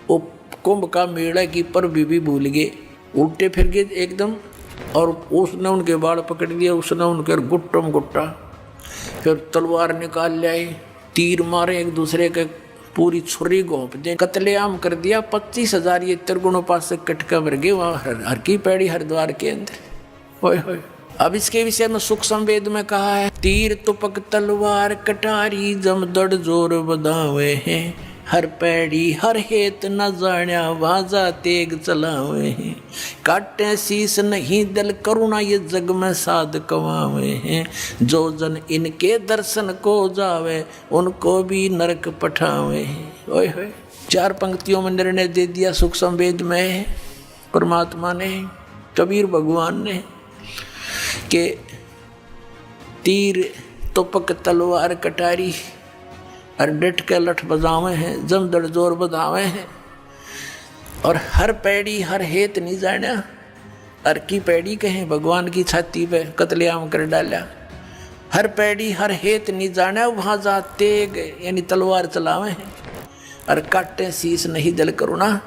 वो कुंभ का मेला की पर्व भी भूल गए, उल्टे फिर गए एकदम। और उसने उनके बाल पकड़ दिए, उसने उनके गुट्टम गुट्टा, फिर तलवार निकाल लाए, तीर मारे एक दूसरे के, पूरी छुरी घोंप दे, कत्लेआम कर दिया। 25,000 ये त्रिगुण उपासक कटका मर गए वहाँ हर की पैड़ी हरिद्वार के अंदर। ओए होए। अब इसके विषय में सुख संवेद में कहा है, तीर तुपक तलवार कटारी जमदड़ जोर बधावे हैं, हर पैड़ी हर हेत न जाण्या वाजा तेग चलावे हैं, काटे शीस नहीं दल करुणा ये जग में साध कमावे हैं, जो जन इनके दर्शन को जावे उनको भी नरक पठावे हैं। ओए होए। 4 पंक्तियों में निर्णय दे दिया सुख संवेद में परमात्मा ने, कबीर भगवान ने, कि तीर तुपक तलवार कटारी और डट के लठ बजावे हैं, जमदड़ जोर बधावे हैं, और हर पैड़ी हर हेत नहीं जाना। हर की पैड़ी कहें भगवान की छाती पे कत्लेआम कर डाला। हर पैड़ी हर हेत नहीं जाना, वहाँ जाते यानी तलवार चलावे हैं, और काटे शीस नहीं दल करुणा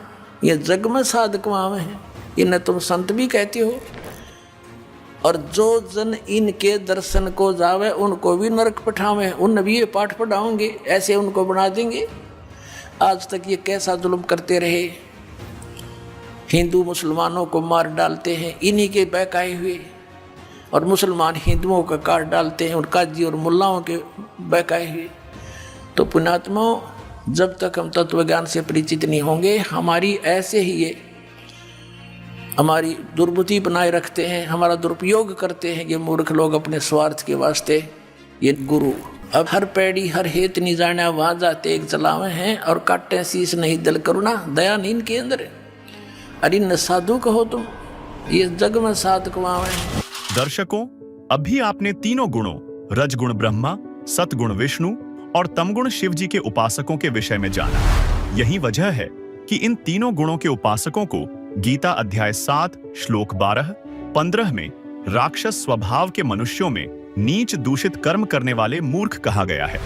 ये जग में साध कमावे हैं। इन्हें तुम संत भी कहते हो। और जो जन इनके दर्शन को जावे उनको भी नरक पठावे, उन भी ये पाठ पढ़ाओगे, ऐसे उनको बना देंगे। आज तक ये कैसा जुल्म करते रहे, हिंदू मुसलमानों को मार डालते हैं इन्हीं के बहकाए हुए, और मुसलमान हिंदुओं का काट डालते हैं और काजी और मुल्लाओं के बहकाए हुए। तो पुण्यात्माओं, जब तक हम तत्व ज्ञान से परिचित नहीं होंगे, हमारी ऐसे ही ये हमारी दुर्बुद्धि बनाए रखते हैं, हमारा दुरुपयोग करते हैं ये मूर्ख लोग अपने स्वार्थ के वास्ते, ये गुरु। अब हर पैड़ी हर हेत नहीं जाना वहाँ जाते एक चलावे हैं, और काटे शीस नहीं दल करुणा दया नहीं इनके अंदर। अरे न साधु कहो तुम, ये जग में साध कमावे।
दर्शकों, अभी आपने तीनों गुणों रजगुण ब्रह्मा, सतगुण विष्णु और तमगुण शिव जी के उपासकों के विषय में जाना। यही वजह है कि इन तीनों गुणों के उपासकों को गीता अध्याय 7 श्लोक 12-15 में राक्षस स्वभाव के मनुष्यों में नीच दूषित कर्म करने वाले मूर्ख कहा गया है।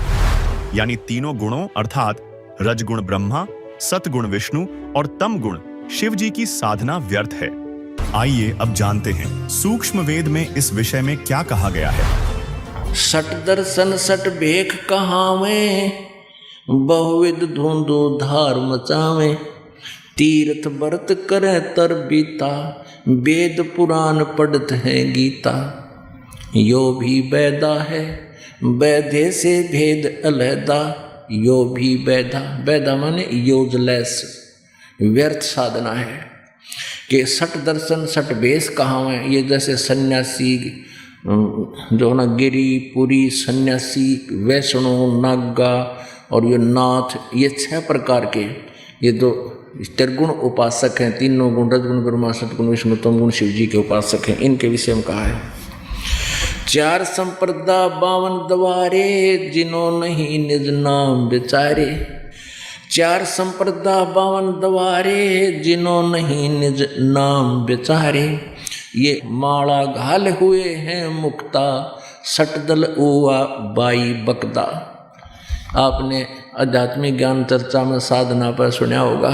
यानी तीनों गुणों अर्थात रजगुण ब्रह्मा, सतगुण विष्णु और तमगुण शिव जी की साधना व्यर्थ है। आइए अब जानते हैं सूक्ष्म वेद में इस विषय में क्या कहा गया है।
सट दर्शन सट भेख कहावे, बहुविध धुंधु धार मचावे, तीर्थ व्रत करे तर बीता, वेद पुराण पढ़त है गीता, यो भी वैदा है वैधे से भेद अलहदा, यो भी वैधा, वैधा माने यूजलेस, व्यर्थ साधना है। कि सट दर्शन सट भेष कहावे, ये जैसे सन्यासी जो ना गिरी पुरी सन्यासी, वैष्णव, नागा और ये नाथ, ये 6 प्रकार के ये 2 त्रिगुण उपासक हैं। तीनों गुण रजगुण ब्रह्मा सतगुण विष्णु तमगुण शिव जी के उपासक हैं। इनके विषय में कहा है 4 संप्रदा 52 द्वारे, जिन्हों नहीं निज नाम विचारे। 4 संप्रदा 52 द्वारे, जिन्हों नहीं निज नाम विचारे, ये माला घाल हुए हैं मुक्ता, सटदल उआ बाई बकदा। आपने आध्यात्मिक ज्ञान चर्चा में साधना पर सुना होगा।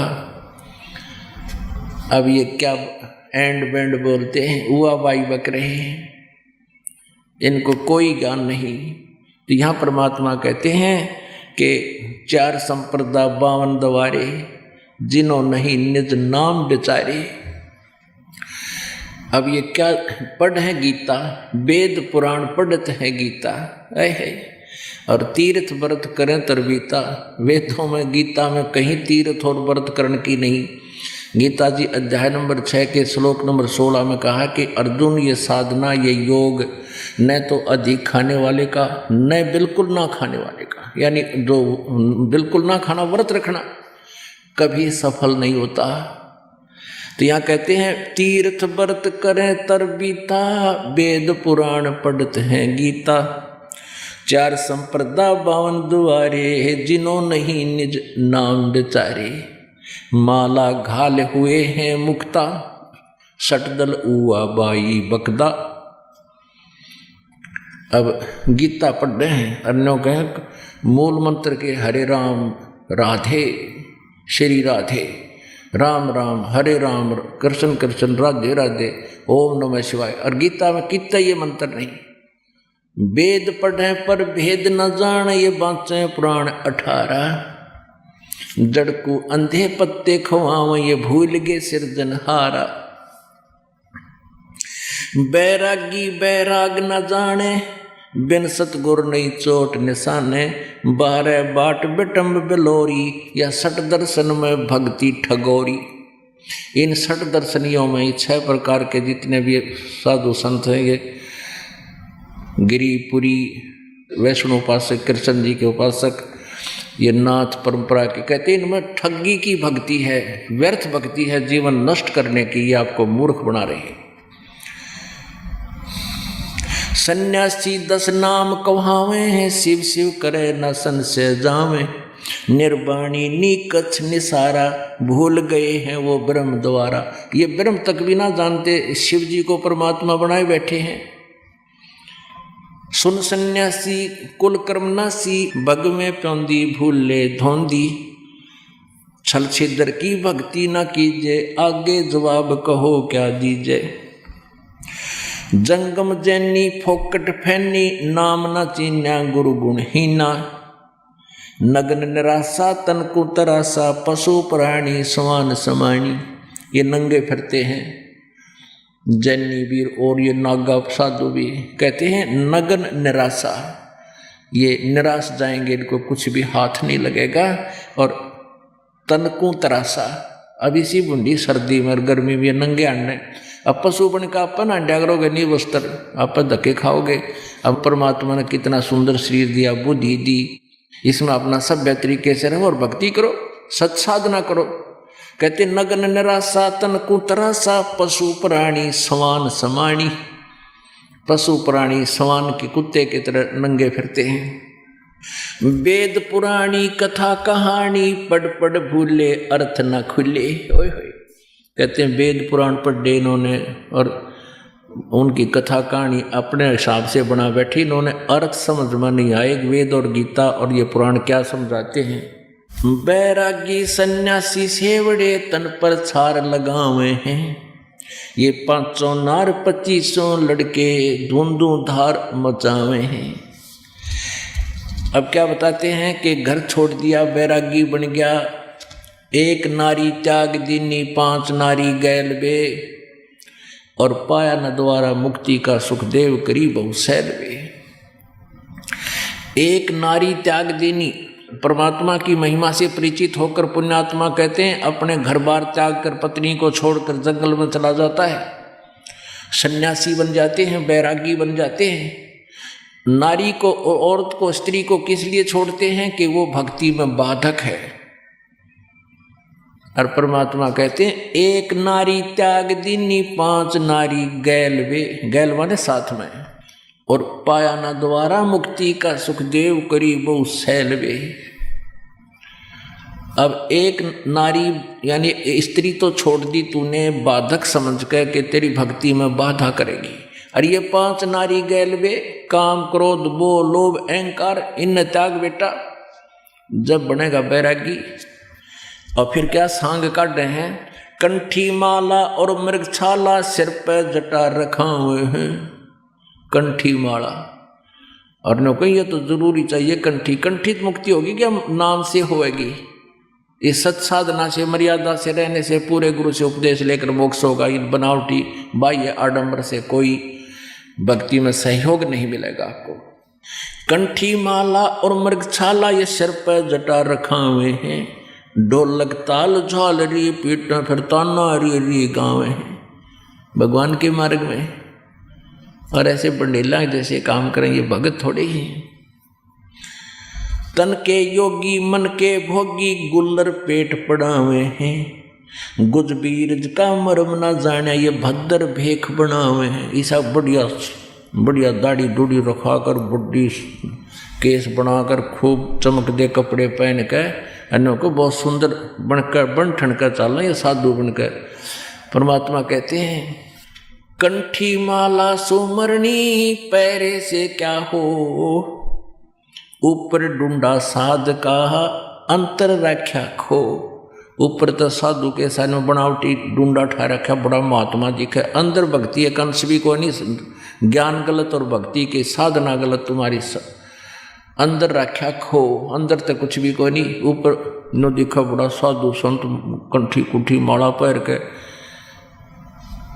अब ये क्या एंड बैंड बोलते हैं, उआ बाई बक रहे हैं, इनको कोई ज्ञान नहीं। तो यहाँ परमात्मा कहते हैं कि 4 संप्रदा 52 द्वारे, जिन्हों नहीं निज नाम बेचारे। अब ये क्या पढ़ है गीता, वेद पुराण पढ़त है गीता है, और तीर्थ व्रत करें तरबीता। वेदों में गीता में कहीं तीर्थ और व्रत करण की नहीं। गीता जी अध्याय नंबर 6 के श्लोक नंबर 16 में कहा कि अर्जुन ये साधना, ये योग न तो अधिक खाने वाले का, न बिल्कुल ना खाने वाले का, यानी जो बिल्कुल ना खाना व्रत रखना कभी सफल नहीं होता। तो यहाँ कहते हैं तीर्थ व्रत करें तरबीता, वेद पुराण पढ़त हैं गीता। 4 संप्रदा 52 द्वारे, जिन्हों नहीं निज नाम बेचारे। माला घाल हुए हैं मुक्ता, सटदल उआ बाई बकदा। अब गीता पढ़ रहे हैं, अन्यों कहें मूल मंत्र के हरे राम राधे श्री राधे, राम राम हरे राम कृष्ण कृष्ण राधे राधे, ओम नमः शिवाय। और गीता में कितना ये मंत्र नहीं। वेद पढ़े पर भेद न जान, ये बाँचे पुराण 18। जड़ को अंधे पत्ते खवाव, ये भूल गे सिरजनहारा। बैरागी बैराग न जाने, बिन सतगुर नहीं चोट निशाने। 12 बाट बिटम्ब बिलोरी, या 6 दर्शन में भक्ति ठगोरी। इन 6 दर्शनियों में 6 प्रकार के जितने भी साधु संत हैं, ये गिरिपुरी वैष्णव उपासक, कृष्ण जी के उपासक, ये नाथ परंपरा के, कहते हैं इनमें ठगी की भक्ति है, व्यर्थ भक्ति है, जीवन नष्ट करने की, ये आपको मूर्ख बना रही है। सन्यासी 10 नाम कहावे हैं, शिव शिव करे न संशय जावे। निर्वाणी निकछ निसारा, भूल गए हैं वो ब्रह्म द्वारा। ये ब्रह्म तक भी ना जानते, शिव जी को परमात्मा बनाए बैठे हैं। सुन सन्यासी कुल कर्मनासी, बग में प्योंदी भूले धोंदी। छल छिद्र की भक्ति न कीजिए, आगे जवाब कहो क्या दीजिए। जंगम जैनी फोकट फैनी, नाम न चीन्या गुरु गुण हीना। नग्न निराशा तन को तरासा, पशु प्राणी समान समानी। ये नंगे फिरते हैं जैनी वीर, और ये नागा साधु भी कहते हैं नग्न निराशा, ये निराश जाएंगे, इनको कुछ भी हाथ नहीं लगेगा। और तनकू तरासा, अब इसी बूंदी सर्दी में और गर्मी में नंगे अंडे। अब पशु बन का अपन अंडा करोगे नहीं वस्त्र, आप धक्के खाओगे। अब परमात्मा ने कितना सुंदर शरीर दिया, बुद्धि दी, इसमें अपना सभ्य तरीके से रहो और भक्ति करो, सत साधना करो। कहते नग्न निराशा तन को तरासा, पशु प्राणी समान समानी। पशु प्राणी समान के कुत्ते की तरह नंगे फिरते हैं। वेद पुराणी कथा कहानी, पढ़ पढ़ भूले अर्थ न खुले। ओए होए, कहते हैं वेद पुराण पढ़े इन्होंने, और उनकी कथा कहानी अपने हिसाब से बना बैठी, इन्होंने अर्थ समझ में नहीं आए। वेद और गीता और ये पुराण क्या समझाते हैं। बैरागी सन्यासी सेवड़े, तन पर छार लगावे हैं। ये 500 नार 2500 लड़के, धुंधु धार मचावे हैं। अब क्या बताते हैं कि घर छोड़ दिया, बैरागी बन गया। 1 नारी त्याग दीनी, 5 नारी गैल बे। और पाया न द्वारा मुक्ति का, सुखदेव करी बहु सैल बे। 1 नारी त्याग दीनी, परमात्मा की महिमा से परिचित होकर पुण्यात्मा कहते हैं अपने घर बार त्याग कर, पत्नी को छोड़कर जंगल में चला जाता है, सन्यासी बन जाते हैं, बैरागी बन जाते हैं। नारी को, औरत को, स्त्री को किस लिए छोड़ते हैं कि वो भक्ति में बाधक है। और परमात्मा कहते हैं 1 नारी त्याग दीनी, 5 नारी गैल वे। गैल माने साथ में। और पाया न द्वारा मुक्ति का, सुखदेव करी बहु सैल वे। अब एक नारी यानी स्त्री तो छोड़ दी तूने बाधक समझ के तेरी भक्ति में बाधा करेगी, और ये 5 नारी गैलवे काम क्रोध मोह लोभ अहंकार इन त्याग बेटा, जब बनेगा बैरागी। और फिर क्या सांग काट रहे हैं, कंठी माला और मृगछाला सिर पे जटा रखा हुए हैं, कंठी माला। और न कहीं ये तो जरूरी चाहिए कंठी, कंठित मुक्ति होगी क्या नाम से होएगी, ये सत साधना से मर्यादा से रहने से पूरे गुरु से उपदेश लेकर मोक्ष होगा। ये बनावटी बाह्य आडंबर से कोई भक्ति में सहयोग नहीं मिलेगा आपको। कंठी माला और मृगछाला ये सिर पर जटा रखा हुए हैं, ढोलक ताल झालरी पीठ में फिर ताना री गाँव हैं भगवान के मार्ग में। और ऐसे बंडेला जैसे काम करें ये भगत थोड़े ही हैं। तन के योगी मन के भोगी गुल्लर पेट पड़ावे हैं, गुजबीर का मरम ना जाने ये भद्र भेख बनावे हैं। ऐसा बढ़िया बढ़िया दाढ़ी डूढ़ी रखा कर बुढ़ी केस बनाकर खूब चमक दे कपड़े पहन के अन्यों को बहुत सुंदर बनकर बन ठन कर चलना, ये साधु बनकर। परमात्मा कहते हैं कंठी माला सुमरनी पैरे से क्या हो, ऊपर डूंडा साध का अंतर रख्या खो। ऊपर तो साधु के साथ बनावटी डूंडा ठा रखा बड़ा महात्मा जी के, अंदर भक्ति एक अंश भी को नहीं, ज्ञान गलत और भक्ति की साधना गलत तुम्हारी अंदर रख्या खो, अंदर तो कुछ भी को नहीं, ऊपर न दिखा बड़ा साधु संत कंठी कुठी माला पैर के।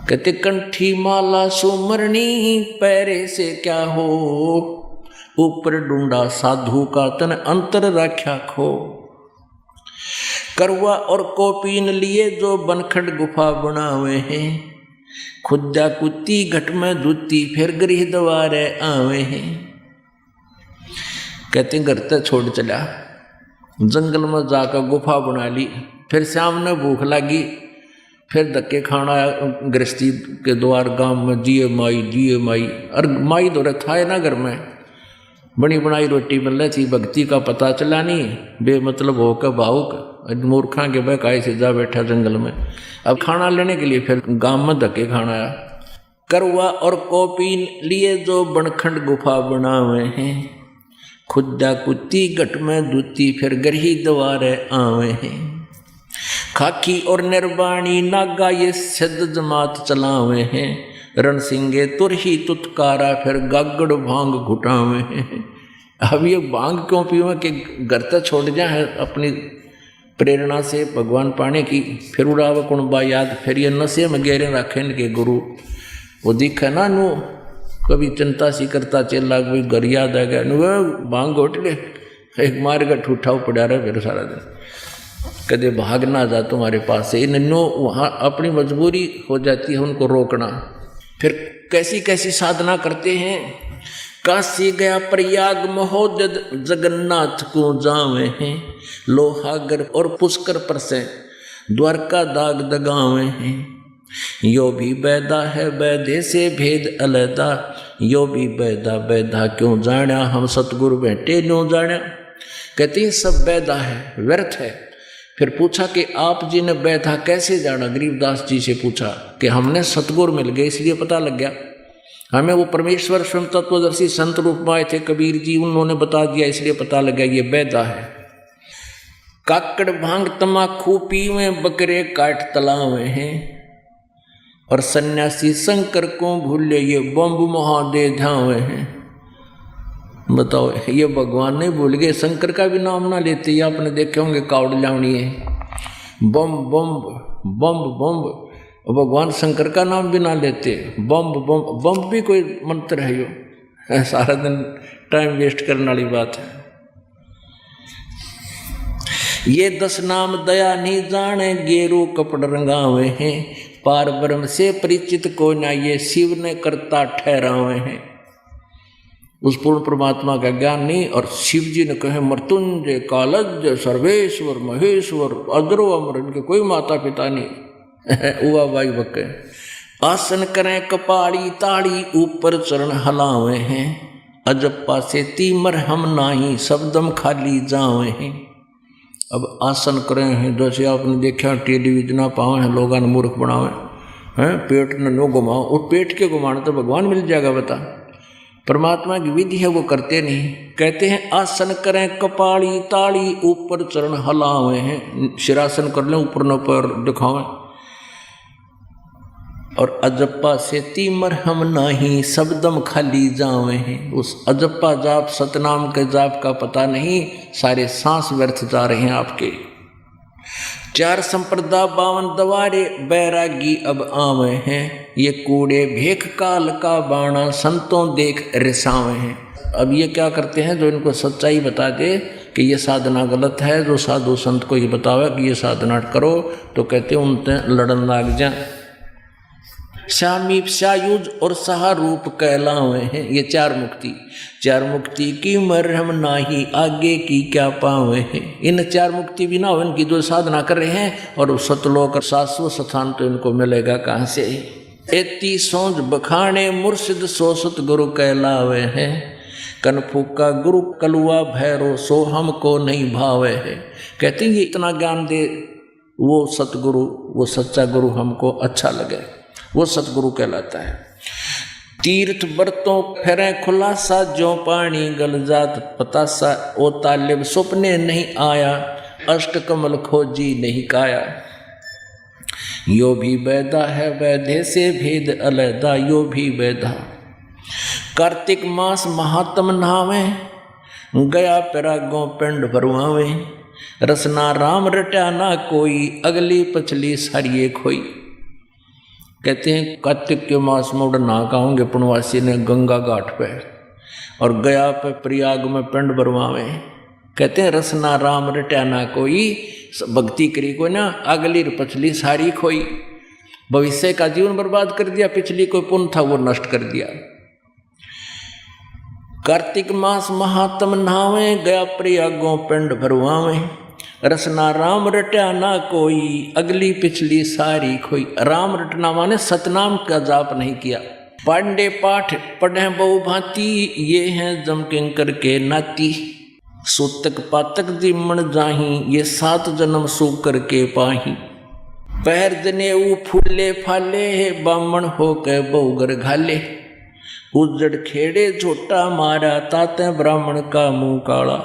कहते कंठी माला सुमरनी पैरे से क्या हो, ऊपर डूंडा साधु का तन अंतर रख्या खो। करवा और कोपीन लिए जो बनखंड गुफा बनावे हैं, खुदा कुत्ती घट में दूती फिर गृह द्वारे आवे हैं। कहते घर तक छोड़ चला, जंगल में जाकर गुफा बना ली, फिर शाम ने भूख लगी, फिर धक्के खाना गृहस्थी के द्वार गांव में जिए माई। और माई दो रखा है ना घर में, बनी बनाई रोटी मिल रही थी, भक्ति का पता चला नहीं, बेमतलब होकर भावुक मूर्खा के बहकाए से जा बैठा जंगल में। अब खाना लेने के लिए फिर गांव में धक्के खाना आया। करवा और कोपीन लिए जो बनखंड गुफा बनावे हैं, खुदा कुत्ती घट में दूती फिर गरही द्वारे आवे हैं। खाकी और निर्वाणी नागा ये सिद्ध जमात चलावे हैं, रण सिंगे तुरही तुतकारा फिर गागड़ भांग घुटावे हैं। अब ये भांग क्यों पीवे कि घर तक छोड़ जाए अपनी प्रेरणा से भगवान पाने की, फिर उड़ाव कुणबा याद, फिर ये नशे में गहरे रखें के गुरु वो दिखे ना नु कभी चिंता सी करता चेला कोई घर याद आ गया नु भांग घोट ले, एक मार का ठूठा पड़ा रहा फिर सारा दिन, कदे भाग ना जा तुम्हारे पास से। इन नो वहाँ अपनी मजबूरी हो जाती है उनको रोकना। फिर कैसी कैसी साधना करते हैं, काशी गया प्रयाग महोदय जगन्नाथ को जावे हैं, लोहागर और पुष्कर पर से द्वारका दाग दगावे हैं। यो भी बैदा है बैदे से भेद अलैदा, यो भी बैदा बैदा क्यों जाना, हम सतगुरु बैठे न्यों जाना। कहते हैं सब बैदा है, व्यर्थ है। फिर पूछा कि आप जी ने बैठा कैसे जाना, गरीबदास जी से पूछा कि हमने सतगुर मिल गए इसलिए पता लग गया, हमें वो परमेश्वर स्वयं तत्वदर्शी संत रूप में आए थे कबीर जी, उन्होंने बता दिया इसलिए पता लग गया ये बैदा है। काकड़ भांग तमाकू पीवे बकरे काट तलावे हैं, और सन्यासी शंकर को भूले ये बम्ब महादे धावे हैं। बताओ ये भगवान नहीं भूल गए, शंकर का भी नाम ना लेते। ये आपने देखे होंगे कावड़ लावणी है, बम बम बम बम, भगवान शंकर का नाम भी ना लेते, बम बम बम भी कोई मंत्र है यो, सारा दिन टाइम वेस्ट करने वाली बात है। ये 10 नाम दया नहीं जाने, गेरू कपड़ रंगावे हैं, पार ब्रह्म से परिचित को ना ये शिव ने करता ठहरावे हैं। उस पूर्ण परमात्मा का ज्ञान नहीं, और शिव जी ने कहे मृत्युंजय कालज्ञ सर्वेश्वर महेश्वर अद्रो अमर, इनके कोई माता पिता नहीं। उवा भाई बके आसन करें कपाड़ी ताड़ी, ऊपर चरण हलावे हैं, अजब पासे तीमर हम नाही, शब्दम खाली जावे हैं। अब आसन करें हैं, जैसे आपने देखा टेलीविजन पावे हैं लोगों ने मूर्ख बनावे हैं, पेट ने नो घुमाओ, और पेट के घुमाने तो भगवान मिल जाएगा बता। परमात्मा की विधि है वो करते नहीं। कहते हैं आसन करें कपाली ताली, ऊपर चरण हलावे हैं, शिरासन कर लें ऊपर न पर दिखावें, और अजप्पा से तीमर हम नहीं सबदम खाली जावे हैं। उस अजप्पा जाप सतनाम के जाप का पता नहीं, सारे सांस व्यर्थ जा रहे हैं आपके। 4 संप्रदा 52 दवारे बैरागी अब आवे हैं, ये कूड़े भेख काल का बाणा संतों देख रिसावे हैं। अब ये क्या करते हैं, जो इनको सच्चाई बता दे कि ये साधना गलत है, जो साधु संत को ये बतावे कि ये साधना करो, तो कहते हैं उनसे लड़न लाग जाए। शामीप शायुज और सहारूप कहलावे हैं, ये 4 मुक्ति। 4 मुक्ति की मरहम नाही, आगे की क्या पावे हैं। इन 4 मुक्ति भी ना हो इनकी जो साधना कर रहे हैं, और सतलोक शाश्वत स्थान तो इनको मिलेगा कहाँ से। 31 सोच बखाने मुर्शिद सो सतगुरु कहलावे हैं, कनफू का गुरु कलुआ भैरो सो हमको नहीं भावे है। कहते हैं ये इतना ज्ञान दे वो सतगुरु, वो सच्चा गुरु हमको अच्छा लगे, वो सतगुरु कहलाता है। तीर्थ बरतों फेरे खुलासा, जो पानी गल जात पतासा, ओ तालिब सपने नहीं आया, अष्ट कमल खोजी नहीं काया। यो भी वैदा है वैधे से भेद अलैदा, यो भी वैदा। कार्तिक मास महात्म नहावे, गया पैरागों पिंड भरवावे, रसना राम रट्या ना कोई, अगली पछली सारिये खोई। कहते हैं कार्तिक के मास में उड़ नहा खाओगे पुणवासी ने गंगा घाट पे, और गया पे प्रयाग में पिंड भरवावे। कहते हैं रसना राम रट्या ना कोई, भक्ति करी कोई ना, अगली पछली सारी खोई। भविष्य का जीवन बर्बाद कर दिया, पिछली कोई पुण्य था वो नष्ट कर दिया। कार्तिक मास महात्म नहावे, गया प्रयागों पिंड भरवावे, रसना राम रट्या ना कोई, अगली पिछली सारी खोई। राम रटना माने सतनाम का जाप नहीं किया। पांडे पाठ पढ़े बहु भांति, ये हैं जम किंकर के नाती, सूतक पातक जिमण जाही, ये 7 जन्म सो करके पाही। पैर जनेऊ फूले फाले, बामण हो के बहुगर घाले, उजड़ खेड़े झोटा मारा, ताते ब्राह्मण का मुंह काला।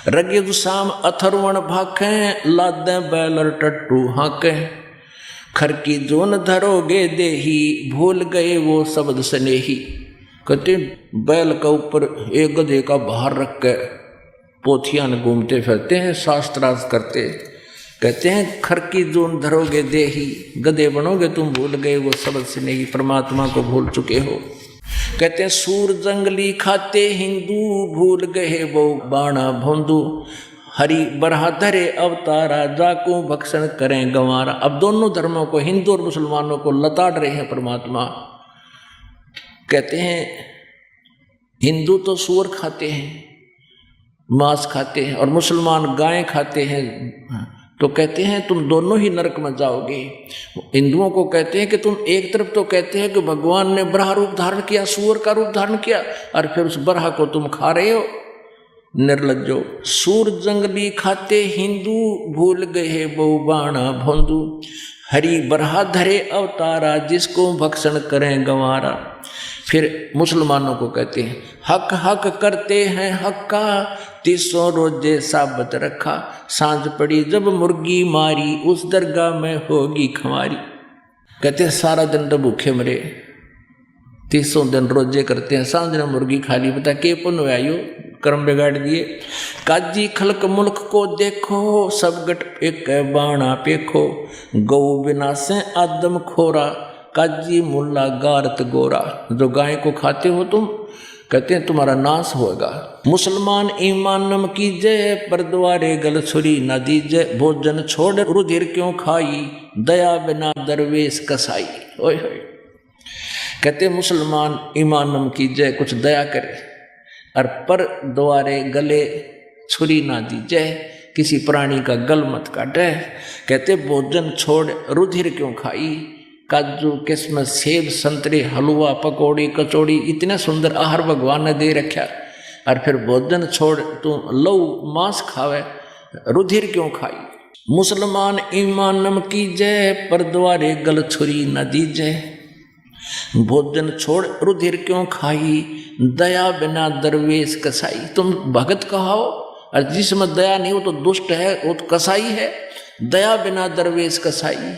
रगे शाम अथर्वण भाखें, लादे बैलर टट्टू हाकें, खरकी जोन धरोगे देही, भूल गए वो शब्द स्नेही। कहते बैल का ऊपर एक गधे का भार रख के पोथियां घूमते फिरते हैं, शास्त्रार्थ करते। कहते हैं खरकी जोन धरोगे देही, गधे बनोगे तुम, भूल गए वो शब्द स्नेही, परमात्मा को भूल चुके हो। कहते हैं सूर जंगली खाते हिंदू, भूल गए वो बाणा भोंदू, हरि बरहाधरे अवतारा, जाको भक्षण करें गंवारा। अब दोनों धर्मों को, हिंदू और मुसलमानों को लताड़ रहे हैं परमात्मा। कहते हैं हिंदू तो सूअर खाते हैं, मांस खाते हैं, और मुसलमान गाय खाते हैं, तो कहते हैं तुम दोनों ही नरक में जाओगे। हिंदुओं को कहते हैं कि तुम एक तरफ तो कहते हैं कि भगवान ने बराह रूप धारण किया, सूअर का रूप धारण किया, और फिर उस बराह को तुम खा रहे हो, निर्लज्जो। सूर जंगली खाते हिंदू, भूल गए बहु बाणा भोंदू, हरि बराह धरे अवतारा, जिसको भक्षण करें गंवारा। फिर मुसलमानों को कहते हैं हक हक करते हैं हक्का, 300 रोजे साबत रखा, सांझ पड़ी जब मुर्गी मारी, उस दरगाह में होगी खमारी। कहते हैं सारा दिन तो भूखे मरे, 300 दिन रोजे करते हैं, सांझ ने मुर्गी खा ली, बता के पुण्य आयो, कर्म बिगाड़ दिए। काजी खलक मुल्क को देखो, सब गट एक बाणा पेखो, गौ बिना से आदम खोरा, काजी मुल्ला गारत गोरा। जो गाय को खाते हो तुम, कहते हैं तुम्हारा नाश होगा। मुसलमान ईमान नम कीजय, पर द्वारे गल छुरी न दीजय, भोजन छोड़ रुधिर क्यों खाई, दया बिना दरवेश कसाई। ओए होए, कहते मुसलमान ईमान नम कीजय, कुछ दया करे, और पर द्वारे गले छुरी ना दीजय, किसी प्राणी का गल मत काटे। कहते भोजन छोड़ रुधिर क्यों खाई, काजू किस्मत सेब संतरे हलवा पकौड़ी कचौड़ी, इतने सुंदर आहार भगवान ने दे रखा, और फिर भोजन छोड़ तू लऊ मांस खावे, रुधिर क्यों खाई। मुसलमान ईमानम की जय, पर द्वारे गल छुरी न दीजय। भोजन छोड़ रुधिर क्यों खाई, दया बिना दरवेश कसाई। तुम भगत कहाओ, और जिसमें दया नहीं हो तो दुष्ट है, वो तो कसाई है। दया बिना दरवेश कसाई,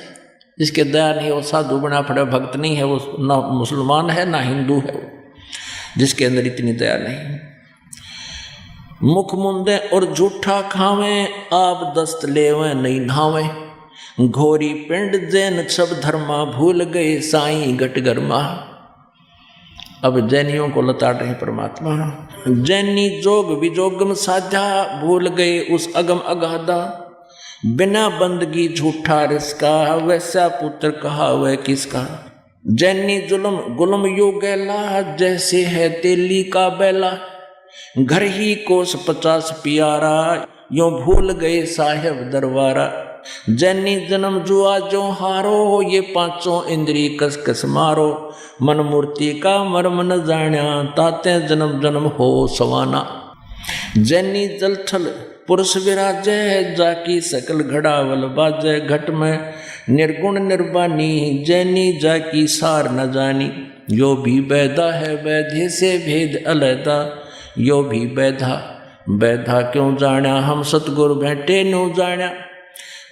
जिसके दया नहीं हो साधु बना पड़े, भक्त नहीं है वो, ना मुसलमान है ना हिंदू है वो, जिसके अंदर इतनी दया नहीं। मुख मुंदे और झूठा खावे, आप दस्त लेवे नहीं नहावे। घोरी पिंड जैन सब धर्मा, भूल गए साईं घट गरमा। अब जैनियों को लताड़ रहे परमात्मा। जैनी जोग विजोगम साधा, भूल गए उस अगम अगाधा। बिना बंदगी झूठा रिसका, वैसा पुत्र कहा वह किसका। जैनी जुलम गुलम यो गैला, जैसे है तेली का बैला। घर ही कोस 50 प्यारा, यो भूल गए साहेब दरबारा। जैनी जन्म जुआ जो हारो, ये पांचों इंद्री कस कस मारो। मन मूर्ति का मर्म न जाण्या, ताते जन्म जन्म हो सवाना। जैनी जल थल पुरुष विराजय, जाकी सकल घड़ावल बाजय। घट में निर्गुण निर्वाणी, जैनी जाकी सार न जानी। यो भी बैधा है वैधे से भेद अलैदा, यो भी बैधा बैधा क्यों जाण्या, हम सतगुरु बैठे न्यू जाण्या।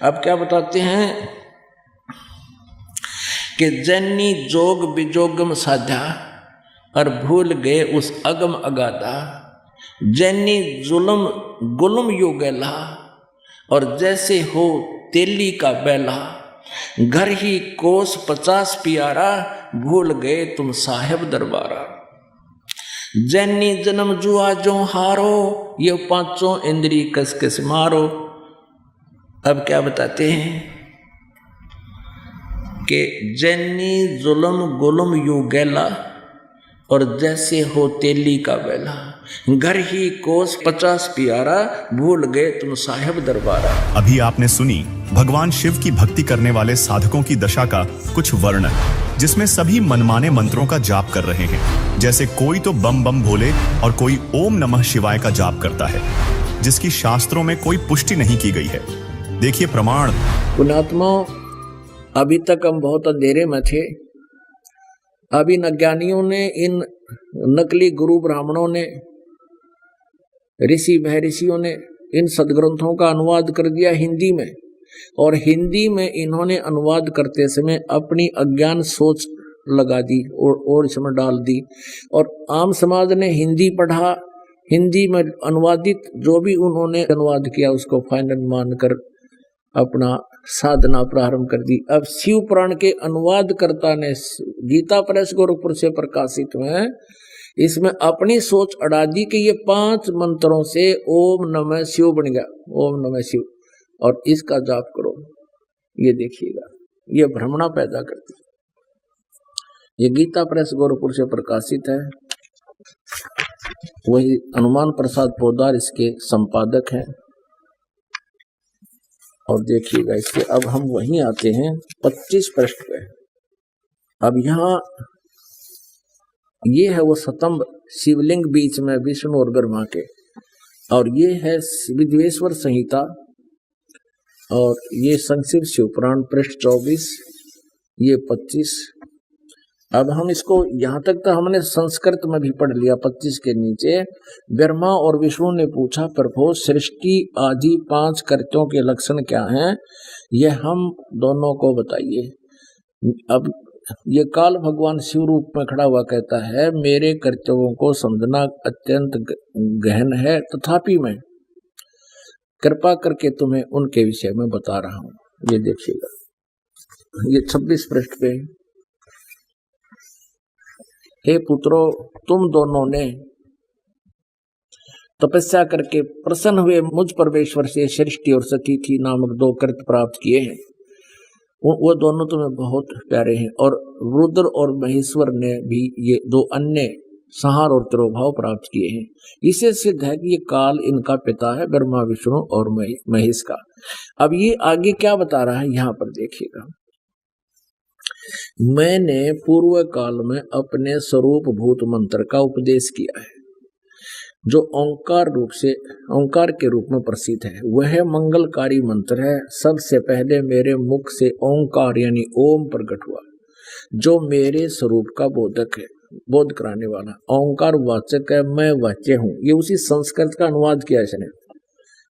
अब क्या बताते हैं कि जैनी जोग विजोगम साधा, और भूल गए उस अगम अगाधा। जैनी जुलम गुलम यो गैला, और जैसे हो तेली का बैला। घर ही कोस 50 प्यारा, भूल गए तुम साहेब दरबारा। जैनी जन्म जुआ जो हारो, ये पांचों इंद्री कस कस मारो। अब क्या बताते हैं कि जैनी जुलम गुलम यू गैला, और जैसे हो तेली का बैला। घर ही कोस 50 प्यारा, भूल गए तुम साहेब दरबारा।
अभी आपने सुनी भगवान शिव की भक्ति करने वाले साधकों की दशा का कुछ वर्णन, जिसमें सभी मनमाने मंत्रों का जाप कर रहे हैं। जैसे कोई तो बम बम भोले और कोई ओम नमः शिवाय का जाप करता है, जिसकी शास्त्रों में कोई पुष्टि नहीं की गई है। देखिए प्रमाण।
पुणात्मा, अभी तक हम बहुत अंधेरे में थे। अभी अज्ञानियों ने, इन नकली गुरु ब्राह्मणों ने, ऋषि महर्षियों ने इन सदग्रंथों का अनुवाद कर दिया हिंदी में, और हिंदी में इन्होंने अनुवाद करते समय अपनी अज्ञान सोच लगा दी और इसमें डाल दी। और आम समाज ने हिंदी पढ़ा, हिंदी में अनुवादित जो भी उन्होंने अनुवाद किया उसको फाइनल मानकर अपना साधना प्रारंभ कर दी। अब शिव पुराण के अनुवादकर्ता ने गीता प्रेस गोरखपुर से प्रकाशित हुए, इसमें अपनी सोच अड़ा दी कि ये 5 मंत्रों से ओम नमः शिव बन गया, ओम नमः शिव, और इसका जाप करो। ये देखिएगा, ये भ्रमणा पैदा करती है। ये गीता प्रेस गोरखपुर से प्रकाशित है। वही हनुमान प्रसाद पोदार इसके संपादक हैं। और देखिएगा इसके, अब हम वहीं आते हैं 25 पृष्ठ पे। अब यहाँ ये है वो स्तंभ शिवलिंग बीच में विष्णु और ब्रह्मा के, और ये है विद्वेश्वर संहिता, और ये संक्षिप्त शिव पुराण पृष्ठ 24, ये 25। अब हम इसको यहाँ तक तो हमने संस्कृत में भी पढ़ लिया। 25 के नीचे ब्रह्मा और विष्णु ने पूछा, प्रभु सृष्टि आदि 5 कर्तव्यों के लक्षण क्या हैं, ये हम दोनों को बताइए। अब ये काल भगवान शिव रूप में खड़ा हुआ कहता है, मेरे कर्तव्यों को समझना अत्यंत गहन है, तथापि मैं कृपा करके तुम्हें उनके विषय में बता रहा हूँ। ये देखिएगा, ये 26 पृष्ठ पे। हे पुत्रों, तुम दोनों ने तपस्या करके प्रसन्न हुए मुझ परमेश्वर से सृष्टि और सतिथि नामक 2 कृत्य प्राप्त किए हैं। वो दोनों तुम्हें बहुत प्यारे हैं। और रुद्र और महेश्वर ने भी ये 2 अन्य संहार और तिरोभाव प्राप्त किए हैं। इसे सिद्ध है कि ये काल इनका पिता है, ब्रह्मा विष्णु और महेश का। अब ये आगे क्या बता रहा है यहाँ पर देखिएगा। मैंने पूर्व काल में अपने स्वरूप भूत मंत्र का उपदेश किया है। जो ओंकार के रूप में प्रसिद्ध है, वह मंगलकारी मंत्र है। सबसे पहले मेरे मुख से ओंकार यानी ओम प्रकट हुआ, जो मेरे स्वरूप का बोधक है, बोध कराने वाला। ओंकार वाचक है, मैं वाच्य हूँ। ये उसी संस्कृत का अनुवाद किया इसने।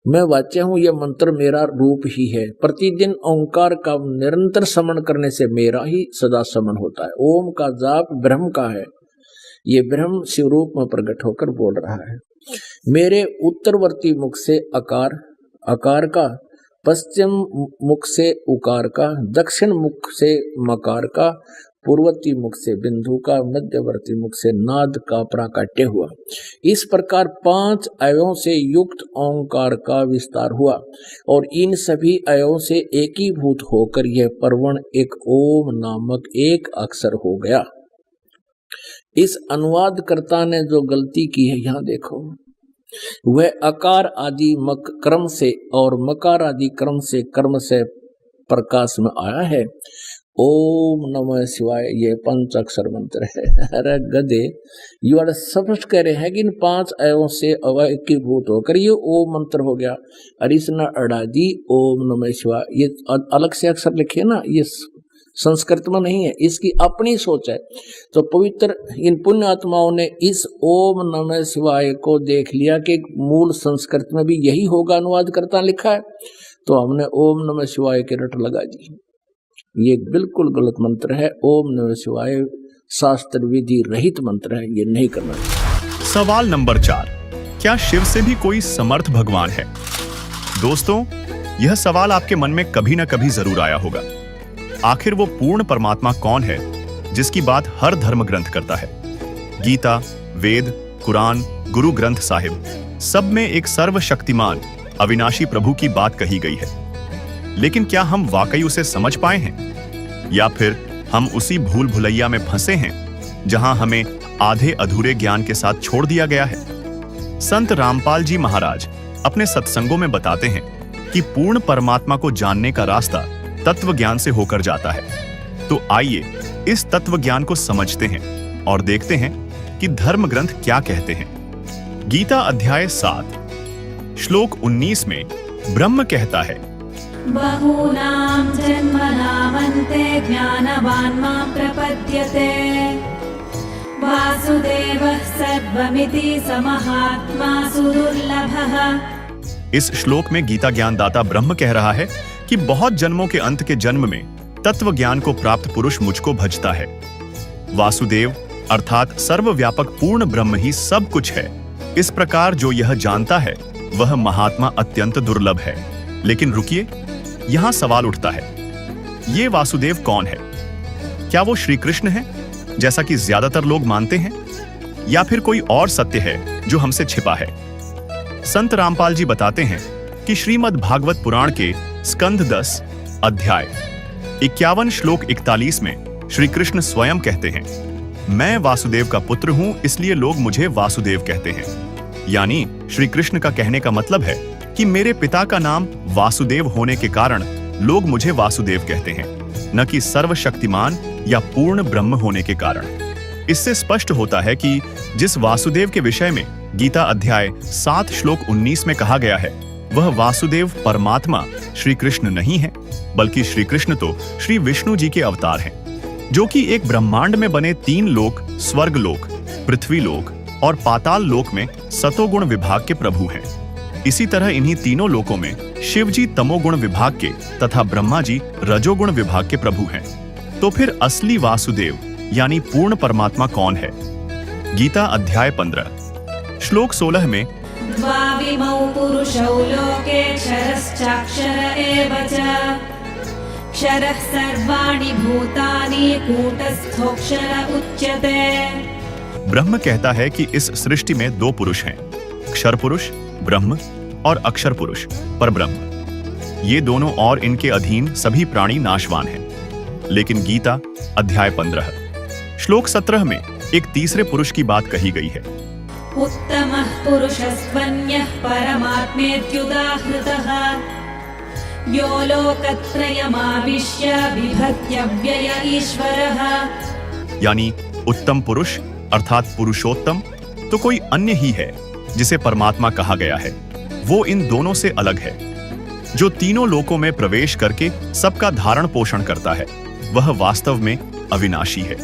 मैं वाच्य हूँ, यह मंत्र मेरा रूप ही है। प्रतिदिन ओंकार का निरंतर स्मरण करने से मेरा ही सदा स्मरण होता है। ओम का जाप ब्रह्म का है, ये ब्रह्म शिवरूप में प्रकट होकर बोल रहा है। मेरे उत्तरवर्ती मुख से आकार का, पश्चिम मुख से उकार का, दक्षिण मुख से मकार का, पूर्ववर्ती मुख से बिंदु का, मध्यवर्ती मुख से नाद का प्राकट्य हुआ। इस प्रकार 5 अयों से युक्त ओंकार का विस्तार हुआ और इन सभी अयों से एकीभूत होकर यह परवण एक ओम नामक एक अक्षर हो गया। इस अनुवादकर्ता ने जो गलती की है, यहाँ देखो, वह अकार आदि क्रम से और मकार आदि क्रम से कर्म से प्रकाश में आया है। ओम नमः शिवाय ये 5 अक्षर मंत्र है। अरे गधे, यू आर स्पष्ट कह रहे हैं कि इन 5 अयों से एकीभूत होकर ये ओम मंत्र हो गया। और इसने अड़ा दी ओम नमः शिवाय, ये अलग से अक्षर लिखे ना, ये संस्कृत में नहीं है, इसकी अपनी सोच है। तो पवित्र इन पुण्य आत्माओं ने इस ओम नमः शिवाय को देख लिया कि मूल संस्कृत में भी यही होगा, अनुवादकर्ता लिखा है, तो हमने ओम नमः शिवाय के रट लगा दी। ये बिल्कुल गलत मंत्र है। ओम नमः शिवाय शास्त्र विधि रहित मंत्र है, ये नहीं करना चाहिए।
सवाल नंबर 4, क्या शिव से भी कोई समर्थ भगवान है? दोस्तों, यह सवाल आपके मन में कभी ना कभी जरूर आया होगा। आखिर वो पूर्ण परमात्मा कौन है जिसकी बात हर धर्म ग्रंथ करता है? गीता, वेद, कुरान, गुरु ग्रंथ साहिब, सब में एक सर्वशक्तिमान अविनाशी प्रभु की बात कही गई है। लेकिन क्या हम वाकई उसे समझ पाए हैं, या फिर हम उसी भूल भुलैया में फंसे हैं जहां हमें आधे अधूरे ज्ञान के साथ छोड़ दिया गया है? संत रामपाल जी महाराज अपने सत्संगों में बताते हैं कि पूर्ण परमात्मा को जानने का रास्ता तत्व ज्ञान से होकर जाता है। तो आइए इस तत्व ज्ञान को समझते हैं और देखते हैं कि धर्म ग्रंथ क्या कहते हैं। गीता अध्याय 7 श्लोक 19 में ब्रह्म कहता है,
बहूनां जन्मनामन्ते ज्ञानवान् मां प्रपद्यते, वासुदेवः सर्वमिति समहात्मा सुदुर्लभः।
इस श्लोक में गीता ज्ञानदाता ब्रह्म कह रहा है कि बहुत जन्मों के अंत के जन्म में तत्व ज्ञान को प्राप्त पुरुष मुझको भजता है। वासुदेव अर्थात सर्वव्यापक पूर्ण ब्रह्म ही सब कुछ है। इस प्रकार जो यह जानता है वह महात्मा अत्यंत दुर्लभ है। लेकिन रुकिए, यहाँ सवाल उठता है, ये वासुदेव कौन है? क्या वो श्री कृष्ण है जैसा कि ज्यादातर लोग मानते हैं, या फिर कोई और सत्य है जो हमसे छिपा है? संत रामपाल जी बताते हैं कि श्रीमद् भागवत पुराण के स्कंध 10 अध्याय 51 श्लोक 41 में श्री कृष्ण स्वयं कहते हैं, मैं वासुदेव का पुत्र हूं, इसलिए लोग मुझे वासुदेव कहते हैं। यानी श्री कृष्ण का कहने का मतलब है कि मेरे पिता का नाम वासुदेव होने के कारण लोग मुझे वासुदेव कहते हैं, न कि सर्वशक्तिमान या पूर्ण ब्रह्म होने के कारण। इससे स्पष्ट होता है कि जिस वासुदेव के विषय में गीता अध्याय 7 श्लोक 19 में कहा गया है, वह वासुदेव परमात्मा श्री कृष्ण नहीं है, बल्कि श्री कृष्ण तो श्री विष्णु जी के अवतार हैं, जो कि एक ब्रह्मांड में बने 3 लोक, स्वर्ग लोक, पृथ्वी लोक और पाताल लोक में सतोगुण विभाग के प्रभु हैं। इसी तरह इन्हीं तीनों लोकों में शिव जी तमोगुण विभाग के तथा ब्रह्मा जी रजोगुण विभाग के प्रभु हैं। तो फिर असली वासुदेव यानी पूर्ण परमात्मा कौन है? गीता अध्याय 15 श्लोक 16 में
द्वाविमौ पुरुषौ लोके क्षरश्चाक्षर एव च, क्षरः सर्वाणि भूतानि कूटस्थोऽक्षर उच्यते।
ब्रह्म कहता है कि इस सृष्टि में 2 पुरुष हैं, क्षर पुरुष ब्रह्म और अक्षर पुरुष परब्रह्म। ये दोनों और इनके अधीन सभी प्राणी नाशवान हैं। लेकिन गीता अध्याय 15 श्लोक 17 में एक तीसरे पुरुष की बात कही गई है।
उत्तमः पुरुषस्त्वन्यः परमात्मेत्युदाहृतः, यो लोकत्रयमाविश्य बिभत्यव्यय ईश्वरः।
यानी उत्तम पुरुष अर्थात पुरुषोत्तम तो कोई अन्य ही है जिसे परमात्मा कहा गया है, वो इन दोनों से अलग है। जो तीनों लोकों में प्रवेश करके सबका धारण पोषण करता है, वह वास्तव में अविनाशी है,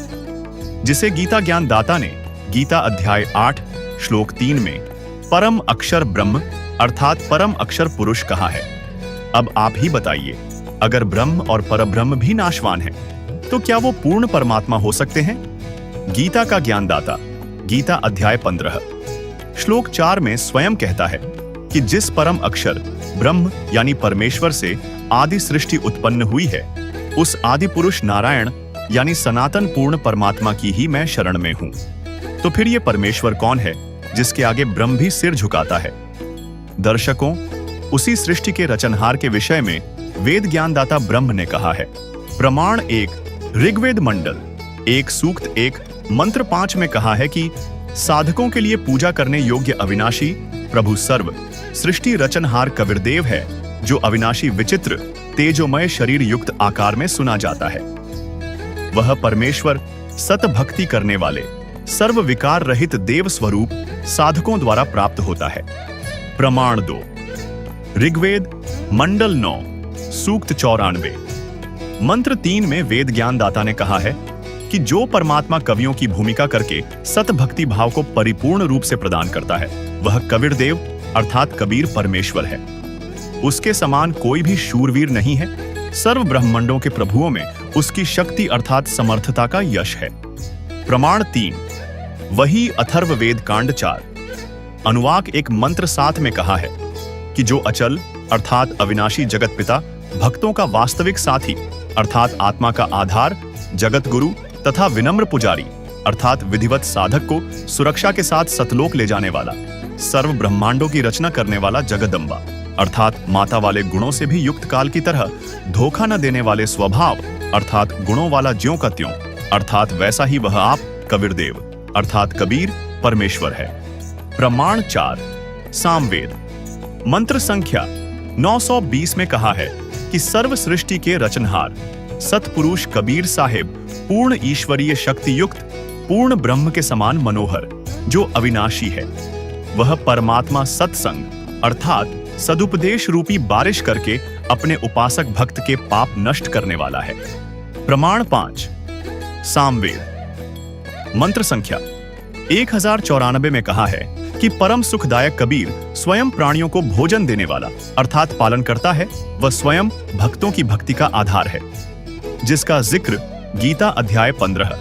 जिसे गीता ज्ञान दाता ने गीता अध्याय 8 श्लोक 3 में परम अक्षर ब्रह्म अर्थात परम अक्षर पुरुष कहा है। अब आप ही बताइए, अगर ब्रह्म और परब्रह्म भी नाशवान है, तो क्या वो पूर्ण परमात्मा हो सकते हैं? गीता का ज्ञानदाता गीता अध्याय 15 श्लोक 4 में स्वयं कहता है कि जिस परम अक्षर ब्रह्म यानी परमेश्वर से आदि सृष्टि उत्पन्न हुई है, उस आदि पुरुष नारायण यानी सनातन पूर्ण परमात्मा की ही मैं शरण में हूं। तो फिर ये परमेश्वर कौन है जिसके आगे ब्रह्म भी सिर झुकाता है? दर्शकों, उसी सृष्टि के रचनहार के विषय में वेद ज्ञानदाता ब्रह्म ने कहा है। प्रमाण 1 ऋग्वेद मंडल 1 सूक्त 1 मंत्र 5 में कहा है कि साधकों के लिए पूजा करने योग्य अविनाशी प्रभु सर्व सृष्टि रचनहार कबीरदेव है, जो अविनाशी विचित्र तेजोमय शरीर युक्त आकार में सुना जाता है। वह परमेश्वर सत भक्ति करने वाले सर्व विकार रहित देव स्वरूप साधकों द्वारा प्राप्त होता है। प्रमाण 2 ऋग्वेद मंडल 9 सूक्त 94 मंत्र 3 में वेद ज्ञानदाता ने कहा है कि जो परमात्मा कवियों की भूमिका करके सत भक्ति भाव को परिपूर्ण रूप से प्रदान करता है, वह कबीरदेव अर्थात कबीर परमेश्वर है। उसके समान कोई भी शूरवीर नहीं है। सर्व ब्रह्मांडों के प्रभुओं में उसकी शक्ति अर्थात समर्थता का यश है। प्रमाण 3 वही अथर्ववेद कांड 4 अनुवाक 1 मंत्र 7 में कहा है कि जो अचल अर्थात अविनाशी जगत पिता भक्तों का वास्तविक साथी अर्थात आत्मा का आधार जगत गुरु तथा विनम्र पुजारी अर्थात विधिवत साधक को सुरक्षा के साथ सतलोक ले जाने वाला सर्व ब्रह्मांडों की रचना करने वाला जगदम्बा अर्थात माता वाले गुणों से भी युक्त काल की तरह धोखा न देने वाले स्वभाव अर्थात गुणों वाला ज्यों का त्यों अर्थात वैसा ही वह आप कबीरदेव अर्थात कबीर परमेश्वर है। प्रमाण 4 सामवेद मंत्र संख्या 920 में कहा है कि सर्व सृष्टि के रचनहार सतपुरुष कबीर साहिब पूर्ण ईश्वरीय शक्ति युक्त पूर्ण ब्रह्म के समान मनोहर जो अविनाशी है, वह परमात्मा सत्संग अर्थात सदुपदेश रूपी बारिश करके अपने उपासक भक्त के पाप नष्ट करने वाला है। प्रमाण 5 सामवेद मंत्र संख्या 1094 में कहा है कि परम सुखदायक कबीर स्वयं प्राणियों को भोजन देने वाला अर्थात पालन करता है, वह स्वयं भक्तों की भक्ति का आधार है, जिसका जिक्र गीता अध्याय 15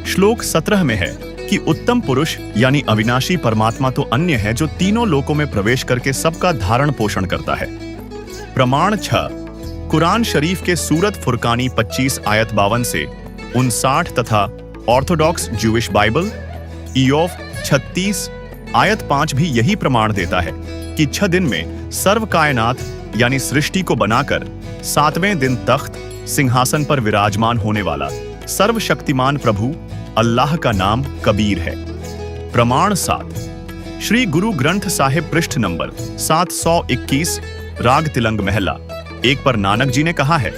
श्लोक 17 में है कि उत्तम पुरुष यानी अविनाशी परमात्मा तो अन्य है जो तीनों लोकों में प्रवेश करके सबका धारण पोषण करता है। प्रमाण 6 कुरान शरीफ के सूरत फुरकानी 25 आयत 52 से 59 तथा ऑर्थोडॉक्स ज्यूइश बाइबल इयोब 36 आयत 5 भी यही प्रमाण देता है कि 6 दिन में सर्व कायनात यानी सृष्टि को बनाकर 7वें दिन तख्त सिंहासन पर विराजमान होने वाला सर्वशक्तिमान प्रभु अल्लाह का नाम कबीर है। प्रमाण 7 श्री गुरु ग्रंथ साहिब पृष्ठ नंबर 721 राग तिलंग महला 1 पर नानक जी ने कहा है,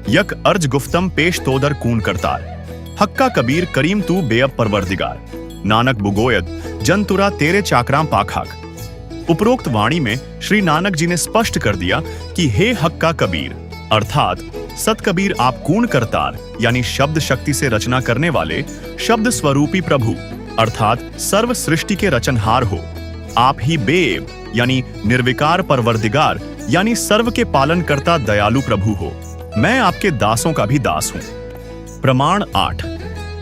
यक अर्ज गुफ्तम पेश तोदर कून करतार हक्का कबीर करीम तू बेअब परवरदिगार नानक बुगोयद जंतुरा तेरे चाकराम पाखाक। उपरोक्त वाणी में श्री नानक जी ने स्पष्ट कर दिया कि हे हक्का कबीर अर्थात सत कबीर आप कूण करतार यानी शब्द शक्ति से रचना करने वाले शब्द स्वरूपी प्रभु अर्थात सर्व सृष्टि के रचनहार हो। आप ही बेब यानी निर्विकार परवरदिगार यानी सर्व के पालन करता दयालु प्रभु हो। मैं आपके दासों का भी दास हूं। प्रमाण 8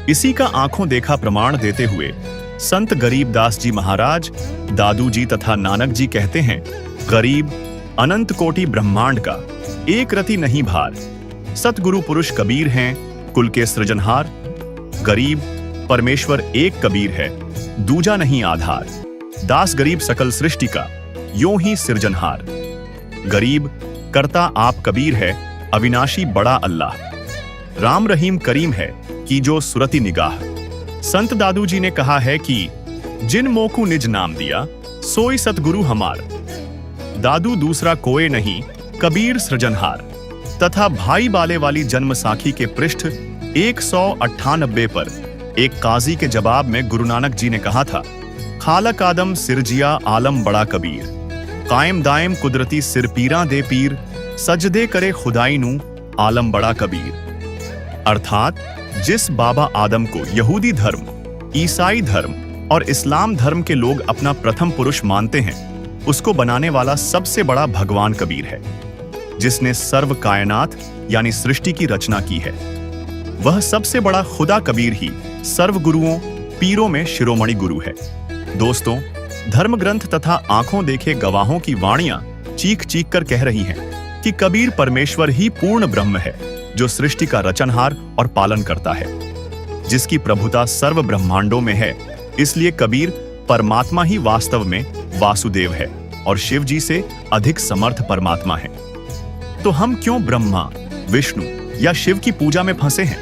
इसी का आंखों देखा प्रमाण देते हुए संत गरीब दास जी महाराज दादू जी तथा नानक जी कहते हैं, गरीब अनंत कोटि ब्रह्मांड का एक रति नहीं भार, सतगुरु पुरुष कबीर हैं कुल के सृजनहार। गरीब परमेश्वर एक कबीर है दूजा नहीं आधार, दास गरीब सकल सृष्टि का यों ही सृजनहार। गरीब करता आप कबीर है अविनाशी बड़ा अल्लाह, राम रहीम करीम है की जो सुरति निगाह। संत दादू जी ने कहा है कि जिन मोकू निज नाम दिया सोई सतगुरु हमार, दादू दूसरा कोई नहीं कबीर सृजनहार। तथा भाई बाले वाली जन्म साखी के पृष्ठ 198 पर एक काजी के जवाब में गुरु नानक जी ने कहा था, खालक आदम सिरजिया आलम बड़ा कबीर, कायम दायम कुदरती सिरपीरा दे पीर, सजदे करे खुदाई नू आलम बड़ा कबीर। अर्थात जिस बाबा आदम को यहूदी धर्म, ईसाई धर्म और इस्लाम धर्म के लोग अपना प्रथम पुरुष मानते हैं, उसको बनाने वाला सबसे बड़ा भगवान कबीर है, जिसने सर्व कायनात यानी सृष्टि की रचना की है। वह सबसे बड़ा खुदा कबीर ही सर्व गुरुओं, पीरों में शिरोमणि गुरु है। दोस्तों, धर्म ग्रंथ तथा आंखों देखे गवाहों की वाणियां चीख चीख कर कह रही हैं कि कबीर परमेश्वर ही पूर्ण ब्रह्म है, जो सृष्टि का रचनहार और पालन करता है, जिसकी प्रभुता सर्व ब्रह्मांडों में है। इसलिए कबीर परमात्मा ही वास्तव में वासुदेव है और शिव जी से अधिक समर्थ परमात्मा है। तो हम क्यों ब्रह्मा, विष्णु या शिव की पूजा में फंसे हैं?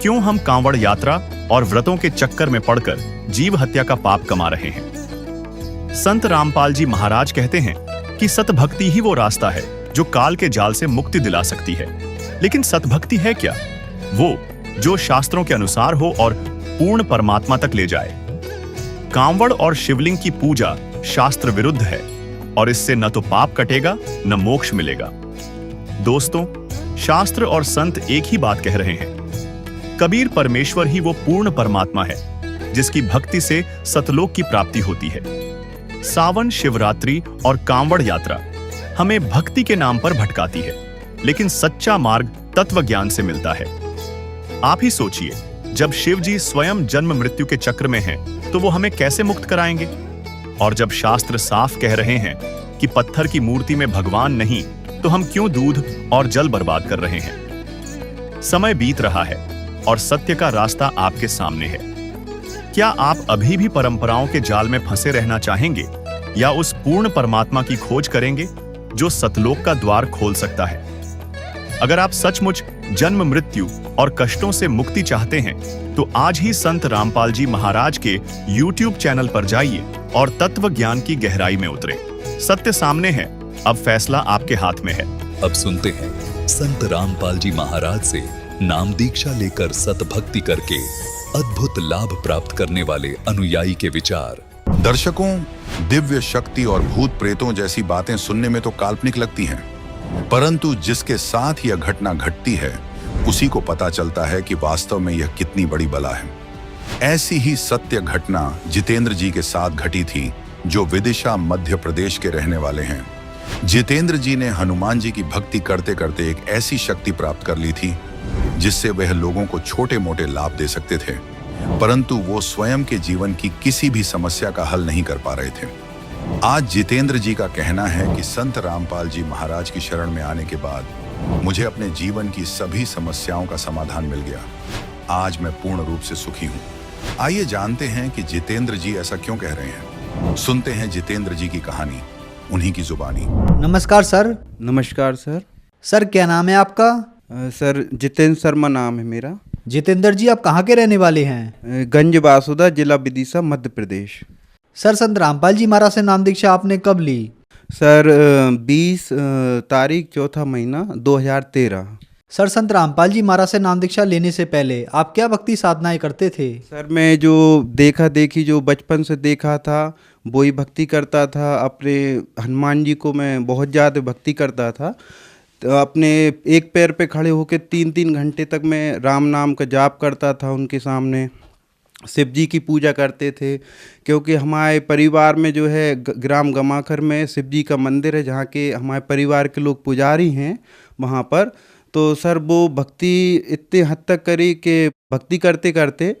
क्यों हम कांवड़ यात्रा और व्रतों के चक्कर में पड़कर जीव हत्या का पाप कमा रहे हैं? संत रामपाल जी महाराज कहते हैं कि सतभक्ति ही वो रास्ता है जो काल के जाल से मुक्ति दिला सकती है। लेकिन सतभक्ति है क्या? वो जो शास्त्रों के अनुसार हो और पूर्ण परमात्मा तक ले जाए। कांवड़ और शिवलिंग की पूजा शास्त्र विरुद्ध है और इससे न तो पाप कटेगा न मोक्ष मिलेगा। दोस्तों, शास्त्र और संत एक ही बात कह रहे हैं। कबीर परमेश्वर ही वो पूर्ण परमात्मा है जिसकी भक्ति से सतलोक की प्राप्ति होती है। सावन, शिवरात्रि और कांवड़ यात्रा हमें भक्ति के नाम पर भटकाती है, लेकिन सच्चा मार्ग तत्व ज्ञान से मिलता है। आप ही सोचिए, जब शिव जी स्वयं जन्म मृत्यु के चक्र में हैं, तो वो हमें कैसे मुक्त कराएंगे? और जब शास्त्र साफ कह रहे हैं कि पत्थर की मूर्ति में भगवान नहीं, तो हम क्यों दूध और जल बर्बाद कर रहे हैं? समय बीत रहा है और सत्य का रास्ता आपके सामने है। क्या आप अभी भी परंपराओं के जाल में फंसे रहना चाहेंगे या उस पूर्ण परमात्मा की खोज करेंगे जो सतलोक का द्वार खोल सकता है? अगर आप सचमुच जन्म मृत्यु और कष्टों से मुक्ति चाहते हैं, तो आज ही संत रामपाल जी महाराज के YouTube चैनल पर जाइए और तत्व ज्ञान की गहराई में उतरे। सत्य सामने है, अब फैसला आपके हाथ में है।
अब सुनते हैं संत रामपाल जी महाराज से नाम दीक्षा लेकर सतभक्ति करके अद्भुत लाभ प्राप्त करने वाले अनुयायी के विचार।
दर्शकों, दिव्य शक्ति और भूत प्रेतों जैसी बातें सुनने में तो काल्पनिक लगती हैं, परंतु जिसके साथ यह घटना घटती है उसी को पता चलता है कि वास्तव में यह कितनी बड़ी बला है। ऐसी ही सत्य घटना जितेंद्र जी के साथ घटी थी, जो विदिशा मध्य प्रदेश के रहने वाले हैं। जितेंद्र जी ने हनुमान जी की भक्ति करते करते एक ऐसी शक्ति प्राप्त कर ली थी जिससे वह लोगों को छोटे मोटे लाभ दे सकते थे, परंतु वो स्वयं के जीवन की किसी भी समस्या का हल नहीं कर पा रहे थे। आज जितेंद्र जी का कहना है कि संत रामपाल जी महाराज की शरण में आने के बाद मुझे अपने जीवन की सभी समस्याओं का समाधान मिल गया। आज मैं पूर्ण रूप से सुखी हूँ। आइए जानते हैं कि जितेंद्र जी ऐसा क्यों कह रहे हैं। सुनते हैं जितेंद्र जी की कहानी, उन्हीं की जुबानी।
नमस्कार सर।
नमस्कार सर।
सर क्या नाम है आपका?
सर जितेंद्र शर्मा नाम है मेरा।
जितेंद्र जी आप कहाँ के रहने वाले हैं?
गंज बासुदा, जिला विदिशा, मध्य प्रदेश।
सर संत रामपाल जी महाराज से नाम दीक्षा आपने कब ली?
सर 20 तारीख 4था महीना 2013।
सर संत रामपाल जी महाराज से नाम दीक्षा लेने से पहले आप क्या भक्ति साधनाएं करते थे?
सर मैं जो देखा देखी जो बचपन से देखा था वही भक्ति करता था। अपने हनुमान जी को मैं बहुत ज़्यादा भक्ति करता था। तो अपने एक पैर पे खड़े होकर 3-3 घंटे तक मैं राम नाम का जाप करता था उनके सामने। शिव जी की पूजा करते थे, क्योंकि हमारे परिवार में जो है ग्राम गमाखर में शिव जी का मंदिर है, जहाँ के हमारे परिवार के लोग पुजारी हैं वहाँ पर। तो सर वो भक्ति इतने हद तक करी कि भक्ति करते करते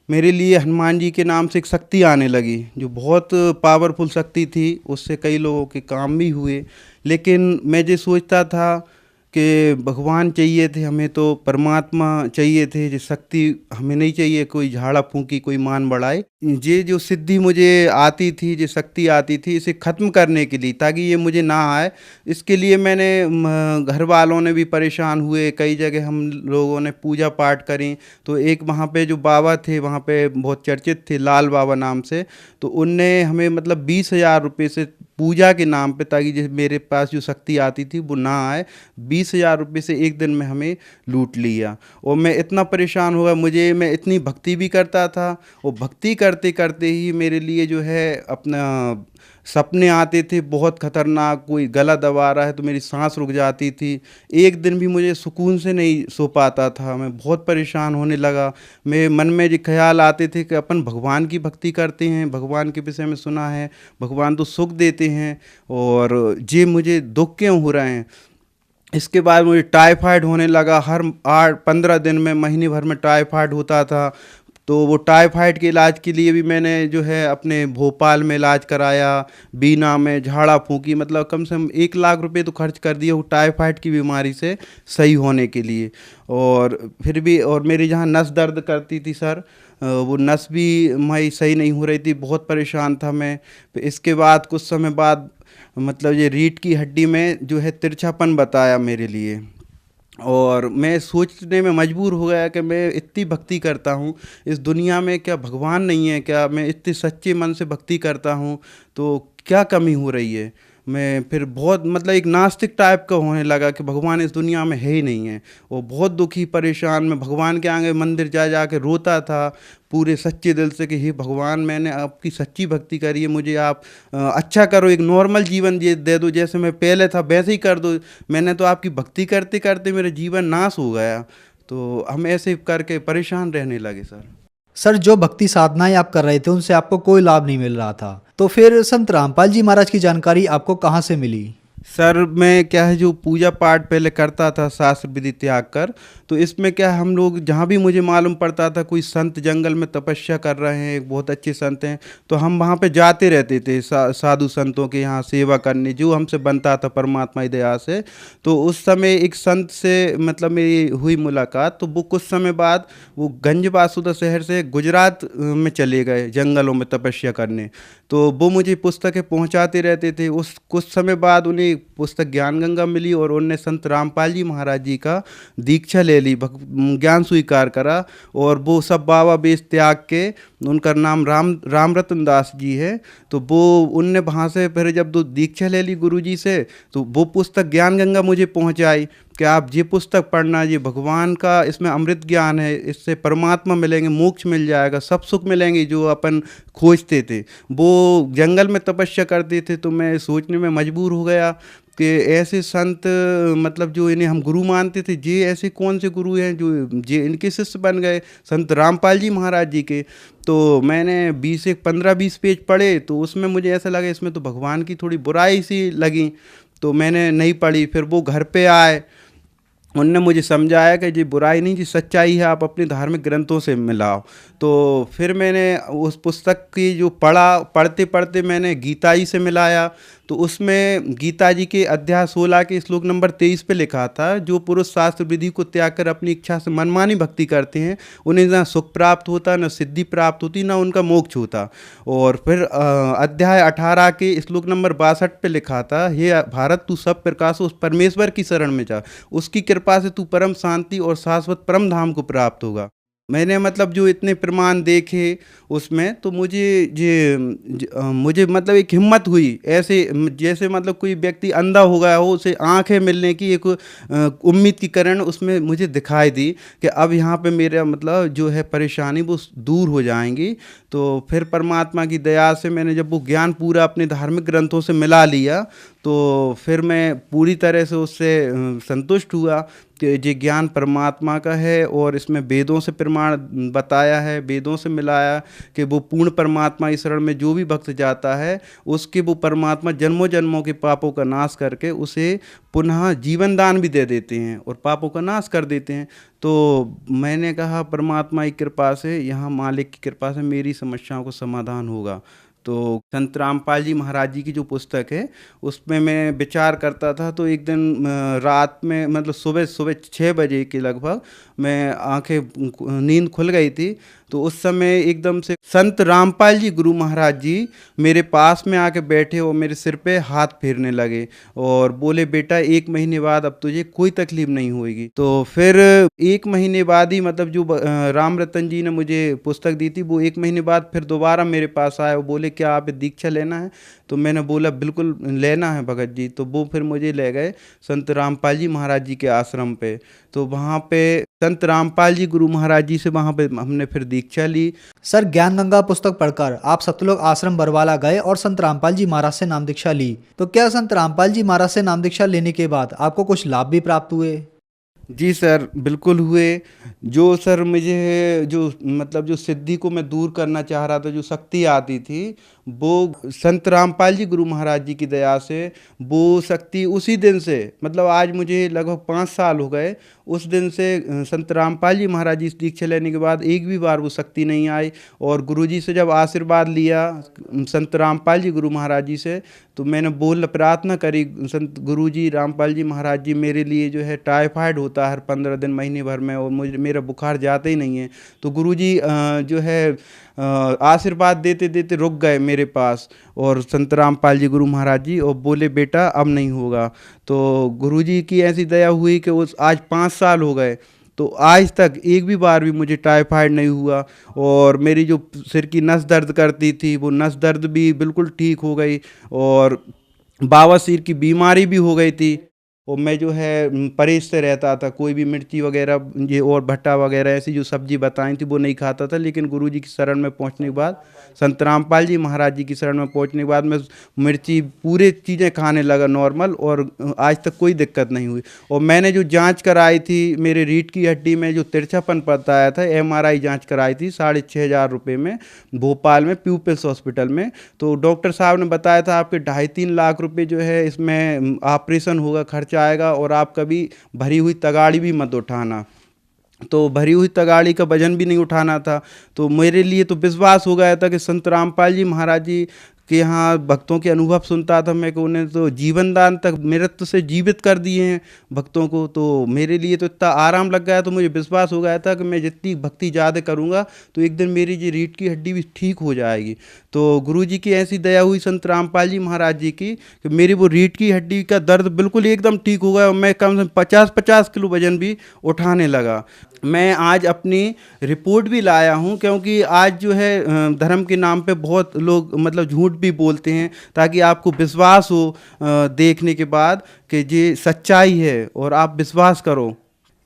मेरे लिए हनुमान जी के नाम से एक शक्ति आने लगी, जो बहुत पावरफुल शक्ति थी। उससे कई लोगों के काम भी हुए। लेकिन मैं जो सोचता था कि भगवान चाहिए थे हमें, तो परमात्मा चाहिए थे, जो शक्ति हमें नहीं चाहिए कोई झाड़ा फूंकी, कोई मान बढ़ाए। ये जो सिद्धि मुझे आती थी, जो शक्ति आती थी, इसे ख़त्म करने के लिए, ताकि ये मुझे ना आए, इसके लिए मैंने घर वालों ने भी परेशान हुए। कई जगह हम लोगों ने पूजा पाठ करी। तो एक वहाँ पे जो बाबा थे, वहाँ पे बहुत चर्चित थे, लाल बाबा नाम से, तो उनने हमें मतलब 20,000 रुपये से पूजा के नाम पे, ताकि जैसे मेरे पास जो शक्ति आती थी वो ना आए, 20,000 रुपये से एक दिन में हमें लूट लिया। और मैं इतना परेशान हो गया, मैं इतनी भक्ति भी करता था, और भक्ति करते करते ही मेरे लिए जो है अपना सपने आते थे बहुत खतरनाक, कोई गला दबा रहा है तो मेरी सांस रुक जाती थी। एक दिन भी मुझे सुकून से नहीं सो पाता था, मैं बहुत परेशान होने लगा। मेरे मन में जो ख्याल आते थे कि अपन भगवान की भक्ति करते हैं, भगवान के विषय में सुना है, भगवान तो सुख देते हैं, और ये मुझे दुख क्यों हो रहे हैं। इसके बाद मुझे टाइफाइड होने लगा, हर 8-15 दिन में, महीने भर में टाइफाइड होता था। तो वो टाइफाइड के इलाज के लिए भी मैंने जो है अपने भोपाल में इलाज कराया, बीना में झाड़ा फूंकी, मतलब कम से कम 1 लाख रुपए तो खर्च कर दिए वो टाइफाइड की बीमारी से सही होने के लिए। और फिर भी, और मेरी जहाँ नस दर्द करती थी सर, वो नस भी मैं सही नहीं हो रही थी, बहुत परेशान था मैं। इसके बाद कुछ समय बाद मतलब ये रीढ़ की हड्डी में जो है तिरछापन बताया मेरे लिए, और मैं सोचने में मजबूर हो गया कि मैं इतनी भक्ति करता हूँ इस दुनिया में, क्या भगवान नहीं है क्या? मैं इतने सच्चे मन से भक्ति करता हूँ तो क्या कमी हो रही है? मैं फिर बहुत मतलब एक नास्तिक टाइप का होने लगा कि भगवान इस दुनिया में है ही नहीं है, और बहुत दुखी परेशान मैं भगवान के आगे मंदिर जा के रोता था पूरे सच्चे दिल से कि हे भगवान, मैंने आपकी सच्ची भक्ति करी है, मुझे आप अच्छा करो, एक नॉर्मल जीवन ये दे दो, जैसे मैं पहले था वैसे ही कर दो। मैंने तो आपकी भक्ति करते करते मेरा जीवन नाश हो गया। तो हम ऐसे करके परेशान रहने लगे
सर, जो भक्ति साधनाएं आप कर रहे थे उनसे आपको कोई लाभ नहीं मिल रहा था, तो फिर संत रामपाल जी महाराज की जानकारी आपको कहाँ से मिली?
सर, मैं क्या है जो पूजा पाठ पहले करता था शास्त्र विधि त्याग कर, तो इसमें क्या है हम लोग जहाँ भी मुझे मालूम पड़ता था कोई संत जंगल में तपस्या कर रहे हैं, एक बहुत अच्छे संत हैं, तो हम वहाँ पे जाते रहते थे साधु संतों के यहाँ सेवा करने, जो हमसे बनता था परमात्मा की दया से। तो उस समय एक संत से मतलब मेरी हुई मुलाकात, तो वो कुछ समय बाद वो गंज बासुदा शहर से गुजरात में चले गए जंगलों में तपस्या करने। तो वो मुझे पुस्तकें पहुँचाते रहते थे। उस कुछ समय बाद उन्हें पुस्तक ज्ञान गंगा मिली, और उन्होंने संत रामपाल जी महाराज जी का दीक्षा ले ली, ज्ञान स्वीकार करा, और वो सब बाबा बेस त्याग के, उनका नाम राम रतन दास जी है। तो वो उनने वहाँ से फिर जब दीक्षा ले ली गुरुजी से, तो वो पुस्तक ज्ञान गंगा मुझे पहुँचाई कि आप ये पुस्तक पढ़ना, ये भगवान का इसमें अमृत ज्ञान है, इससे परमात्मा मिलेंगे, मोक्ष मिल जाएगा, सब सुख मिलेंगे जो अपन खोजते थे। वो जंगल में तपस्या करते थे, तो मैं सोचने में मजबूर हो गया कि ऐसे संत मतलब जो इन्हें हम गुरु मानते थे, ये ऐसे कौन से गुरु हैं जो ये इनके शिष्य बन गए संत रामपाल जी महाराज जी के। तो मैंने 15-20 पेज पढ़े, तो उसमें मुझे ऐसा लगा इसमें तो भगवान की थोड़ी बुराई सी लगी, तो मैंने नहीं पढ़ी। फिर वो घर पे आए, उनने मुझे समझाया कि ये बुराई नहीं, जी सच्चाई है, आप अपने धार्मिक ग्रंथों से मिलाओ। तो फिर मैंने उस पुस्तक की जो पढ़ते पढ़ते मैंने गीता जी से मिलाया, तो उसमें गीता जी के अध्याय 16 के श्लोक नंबर 23 पे लिखा था, जो पुरुष शास्त्र विधि को त्याग कर अपनी इच्छा से मनमानी भक्ति करते हैं, उन्हें ना सुख प्राप्त होता, ना सिद्धि प्राप्त होती, ना उनका मोक्ष होता। और फिर अध्याय 18 के श्लोक नंबर 62 पे लिखा था, हे भारत, तू सब प्रकाश उस परमेश्वर की शरण में जा, उसकी कृपा से तू परम शांति और शाश्वत परम धाम को प्राप्त होगा। मैंने मतलब जो इतने प्रमाण देखे उसमें, तो मुझे मतलब एक हिम्मत हुई, ऐसे जैसे मतलब कोई व्यक्ति अंधा हो गया हो, उसे आंखें मिलने की एक उम्मीद की किरण उसमें मुझे दिखाई दी कि अब यहाँ पे मेरा मतलब जो है परेशानी वो दूर हो जाएंगी। तो फिर परमात्मा की दया से मैंने जब वो ज्ञान पूरा अपने धार्मिक ग्रंथों से मिला लिया, तो फिर मैं पूरी तरह से उससे संतुष्ट हुआ कि ये ज्ञान परमात्मा का है, और इसमें वेदों से प्रमाण बताया है, वेदों से मिलाया कि वो पूर्ण परमात्मा की शरण में जो भी भक्त जाता है, उसके वो परमात्मा जन्मों जन्मों के पापों का नाश करके उसे पुनः जीवन दान भी दे देते हैं और पापों का नाश कर देते हैं। तो मैंने कहा परमात्मा की कृपा से, यहाँ मालिक की कृपा से मेरी समस्याओं को समाधान होगा। तो संत रामपाल जी महाराज जी की जो पुस्तक है उसमें मैं विचार करता था, तो एक दिन रात में मतलब सुबह 6 बजे के लगभग मैं नींद खुल गई थी, तो उस समय एकदम से संत रामपाल जी गुरु महाराज जी मेरे पास में आके बैठे और मेरे सिर पे हाथ फेरने लगे और बोले, बेटा 1 महीने बाद अब तुझे कोई तकलीफ नहीं होगी। तो फिर 1 महीने बाद ही मतलब जो राम रतन जी ने मुझे पुस्तक दी थी, वो 1 महीने बाद फिर दोबारा मेरे पास आए और बोले, क्या आप दीक्षा लेना है? तो मैंने बोला बिल्कुल लेना है भगत जी। तो वो फिर मुझे ले गए संत रामपाल जी महाराज जी के आश्रम पे। तो वहाँ पे संत रामपाल जी गुरु महाराज जी से वहाँ पे हमने फिर दीक्षा ली।
सर, ज्ञान गंगा पुस्तक पढ़कर आप सतलोक आश्रम बरवाला गए और संत रामपाल जी महाराज से नाम दीक्षा ली। तो क्या संत रामपाल जी महाराज से नाम दीक्षा लेने के बाद आपको कुछ लाभ भी प्राप्त हुए?
जी सर, बिल्कुल हुए। जो सर मुझे जो मतलब जो सिद्धि को मैं दूर करना चाह रहा था, जो शक्ति आती थी, वो संत रामपाल जी गुरु महाराज जी की दया से वो शक्ति उसी दिन से, मतलब आज मुझे लगभग 5 साल हो गए, उस दिन से संत रामपाल जी महाराज जी दीक्षा लेने के बाद एक भी बार वो शक्ति नहीं आई। और गुरुजी से जब आशीर्वाद लिया संत रामपाल जी गुरु महाराज जी से, तो मैंने प्रार्थना करी, संत गुरुजी रामपाल जी महाराज जी मेरे लिए जो है टाइफाइड होता है हर 15 दिन महीने भर में और मेरा बुखार जाता ही नहीं है। तो गुरुजी जो है आशीर्वाद देते देते रुक गए मेरे पास और संत रामपाल जी गुरु महाराज जी, और बोले, बेटा अब नहीं होगा। तो गुरुजी की ऐसी दया हुई कि उस आज 5 साल हो गए, तो आज तक एक भी बार भी मुझे टाइफाइड नहीं हुआ। और मेरी जो सिर की नस दर्द करती थी, वो नस दर्द भी बिल्कुल ठीक हो गई और बवासीर की बीमारी भी हो गई थी। और मैं जो है परहेज से रहता था, कोई भी मिर्ची वगैरह ये और भट्टा वगैरह ऐसी जो सब्जी बताई थी वो नहीं खाता था। लेकिन गुरुजी की शरण में पहुंचने के बाद, संत रामपाल जी महाराज जी की शरण में पहुंचने के बाद मैं मिर्ची पूरे चीज़ें खाने लगा नॉर्मल, और आज तक कोई दिक्कत नहीं हुई। और मैंने जो जांच कराई थी, मेरे रीढ़ की हड्डी में जो तिरछापन बताया था, MRI जाँच कराई थी 6,500 रुपये में भोपाल में प्यूपिल्स हॉस्पिटल में। तो डॉक्टर साहब ने बताया था आपके 2.5-3 लाख रुपये जो है इसमें ऑपरेशन होगा, खर्च आएगा, और आप कभी भरी हुई तगाड़ी भी मत उठाना। तो भरी हुई तगाड़ी का वजन भी नहीं उठाना था। तो मेरे लिए तो विश्वास हो गया था कि संत रामपाल जी महाराज जी के यहाँ भक्तों के अनुभव सुनता था मैं, कि उन्हें तो जीवन दान तक मृत्यु से जीवित कर दिए हैं भक्तों को। तो मेरे लिए तो इतना आराम लग गया, तो मुझे विश्वास हो गया था कि मैं जितनी भक्ति ज़्यादा करूँगा तो एक दिन मेरी जी रीढ़ की हड्डी भी ठीक हो जाएगी। तो गुरुजी की ऐसी दया हुई संत रामपाल जी महाराज जी की कि मेरी वो रीढ़ की हड्डी का दर्द बिल्कुल एकदम ठीक हो गया और मैं कम से कम 50-50 किलो वजन भी उठाने लगा। मैं आज अपनी रिपोर्ट भी लाया हूं, क्योंकि आज जो है धर्म के नाम पे बहुत लोग मतलब झूठ भी बोलते हैं, ताकि आपको विश्वास हो देखने के बाद कि ये सच्चाई है और आप विश्वास करो।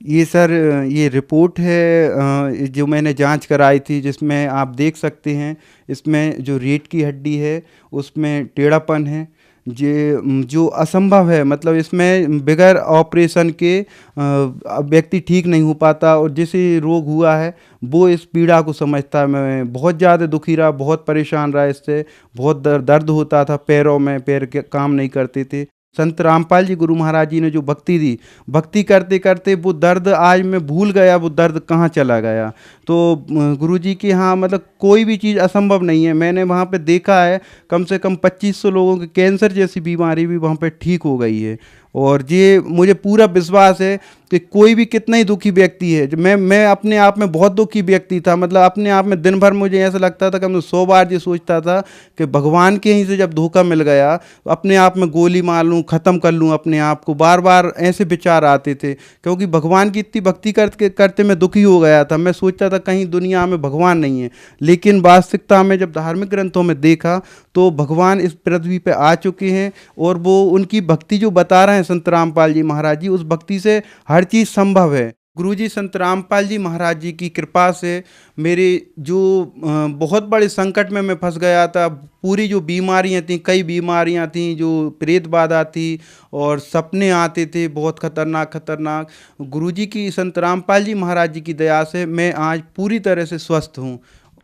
ये सर ये रिपोर्ट है जो मैंने जांच कराई थी, जिसमें आप देख सकते हैं इसमें जो रीढ़ की हड्डी है उसमें टेढ़ापन है, जो असंभव है, मतलब इसमें बगैर ऑपरेशन के व्यक्ति ठीक नहीं हो पाता। और जिसे रोग हुआ है वो इस पीड़ा को समझता है। मैं बहुत ज़्यादा दुखी रहा, बहुत परेशान रहा, इससे बहुत दर्द होता था पैरों में, पैर के काम नहीं करते थे। संत रामपाल जी गुरु महाराज जी ने जो भक्ति दी, भक्ति करते करते वो दर्द आज मैं भूल गया, वो दर्द कहाँ चला गया। तो गुरुजी के यहाँ मतलब कोई भी चीज़ असंभव नहीं है। मैंने वहाँ पे देखा है कम से कम 2500 लोगों के कैंसर जैसी बीमारी भी वहाँ पे ठीक हो गई है। और ये मुझे पूरा विश्वास है कि कोई भी कितना ही दुखी व्यक्ति है, मैं अपने आप में बहुत दुखी व्यक्ति था, मतलब अपने आप में दिन भर मुझे ऐसा लगता था कि मैं 100 बार ये सोचता था कि भगवान के यहीं से जब धोखा मिल गया तो अपने आप में गोली मार लूँ, ख़त्म कर लूँ अपने आप को, बार बार ऐसे विचार आते थे। क्योंकि भगवान की इतनी भक्ति करते मैं दुखी हो गया था। मैं सोचता था कहीं दुनिया में भगवान नहीं है, लेकिन वास्तविकता में जब धार्मिक ग्रंथों में देखा तो भगवान इस पृथ्वी पे आ चुके हैं, और वो उनकी भक्ति जो बता रहे हैं संत रामपाल जी महाराज जी, उस भक्ति से हर चीज़ संभव है। गुरुजी संत रामपाल जी महाराज जी की कृपा से मेरे जो बहुत बड़े संकट में मैं फंस गया था, पूरी जो बीमारियां थी, कई बीमारियां थी, जो प्रेत बाधा थी और सपने आते थे बहुत खतरनाक, गुरुजी की संत रामपाल जी महाराज जी की दया से मैं आज पूरी तरह से स्वस्थ हूँ।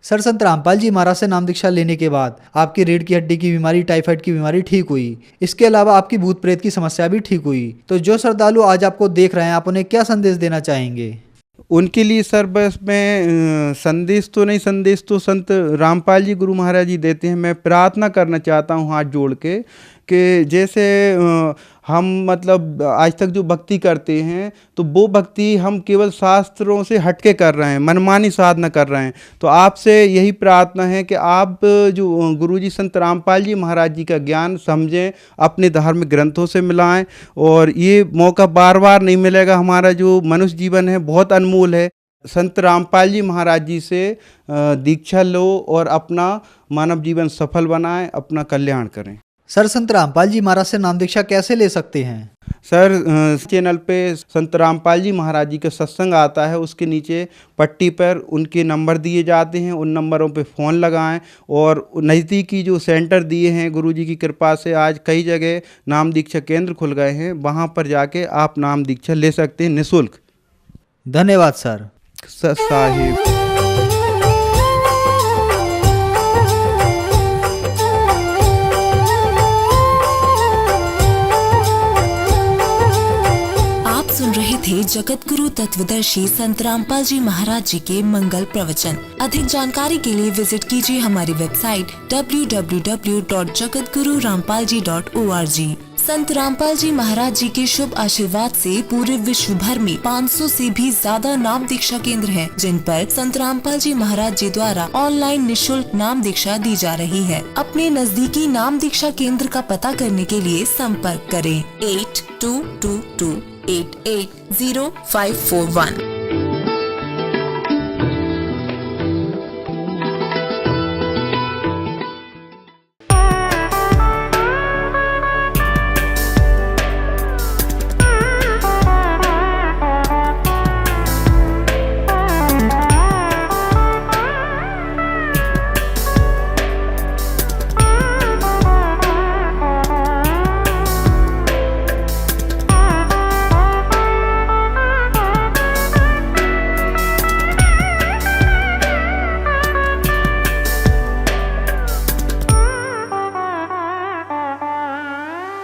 सर, संत रामपाल जी महाराज से नाम दीक्षा लेने के बाद आपकी रीढ़ की हड्डी की बीमारी, टाइफाइड की बीमारी ठीक हुई। इसके अलावा आपकी भूत प्रेत की समस्या भी ठीक हुई। तो जो श्रद्धालु आज आपको देख रहे हैं, आप उन्हें क्या संदेश देना चाहेंगे?
उनके लिए सर बस मैं संदेश तो संत रामपाल जी गुरु महाराज जी देते हैं। मैं प्रार्थना करना चाहता हूँ हाथ जोड़ के कि जैसे हम मतलब आज तक जो भक्ति करते हैं तो वो भक्ति हम केवल शास्त्रों से हटके कर रहे हैं, मनमानी साधना कर रहे हैं। तो आपसे यही प्रार्थना है कि आप जो गुरुजी संत रामपाल जी महाराज जी का ज्ञान समझें, अपने धार्मिक ग्रंथों से मिलाएं, और ये मौका बार बार नहीं मिलेगा। हमारा जो मनुष्य जीवन है बहुत अनमोल है। संत रामपाल जी महाराज जी से दीक्षा लो और अपना मानव जीवन सफल बनाएं, अपना कल्याण करें।
सर, संत रामपाल जी महाराज से नाम दीक्षा कैसे ले सकते हैं?
सर, चैनल पे संत रामपाल जी महाराज जी का सत्संग आता है, उसके नीचे पट्टी पर उनके नंबर दिए जाते हैं, उन नंबरों पे फ़ोन लगाएं। और नज़दीकी जो सेंटर दिए हैं गुरुजी की कृपा से आज कई जगह नाम दीक्षा केंद्र खुल गए हैं, वहाँ पर जाके आप नाम दीक्षा ले सकते हैं निःशुल्क।
धन्यवाद सर।
साहिब।
सुन रहे थे जगत गुरु तत्वदर्शी संत रामपाल जी महाराज जी के मंगल प्रवचन। अधिक जानकारी के लिए विजिट कीजिए हमारी वेबसाइट www.jagatgururampalji.org। संत रामपाल जी महाराज जी के शुभ आशीर्वाद से पूरे विश्व भर में 500 से भी ज्यादा नाम दीक्षा केंद्र हैं, जिन पर संत रामपाल जी महाराज जी द्वारा ऑनलाइन निःशुल्क नाम दीक्षा दी जा रही है। अपने नजदीकी नाम दीक्षा केंद्र का पता करने के लिए संपर्क करें 8222880541।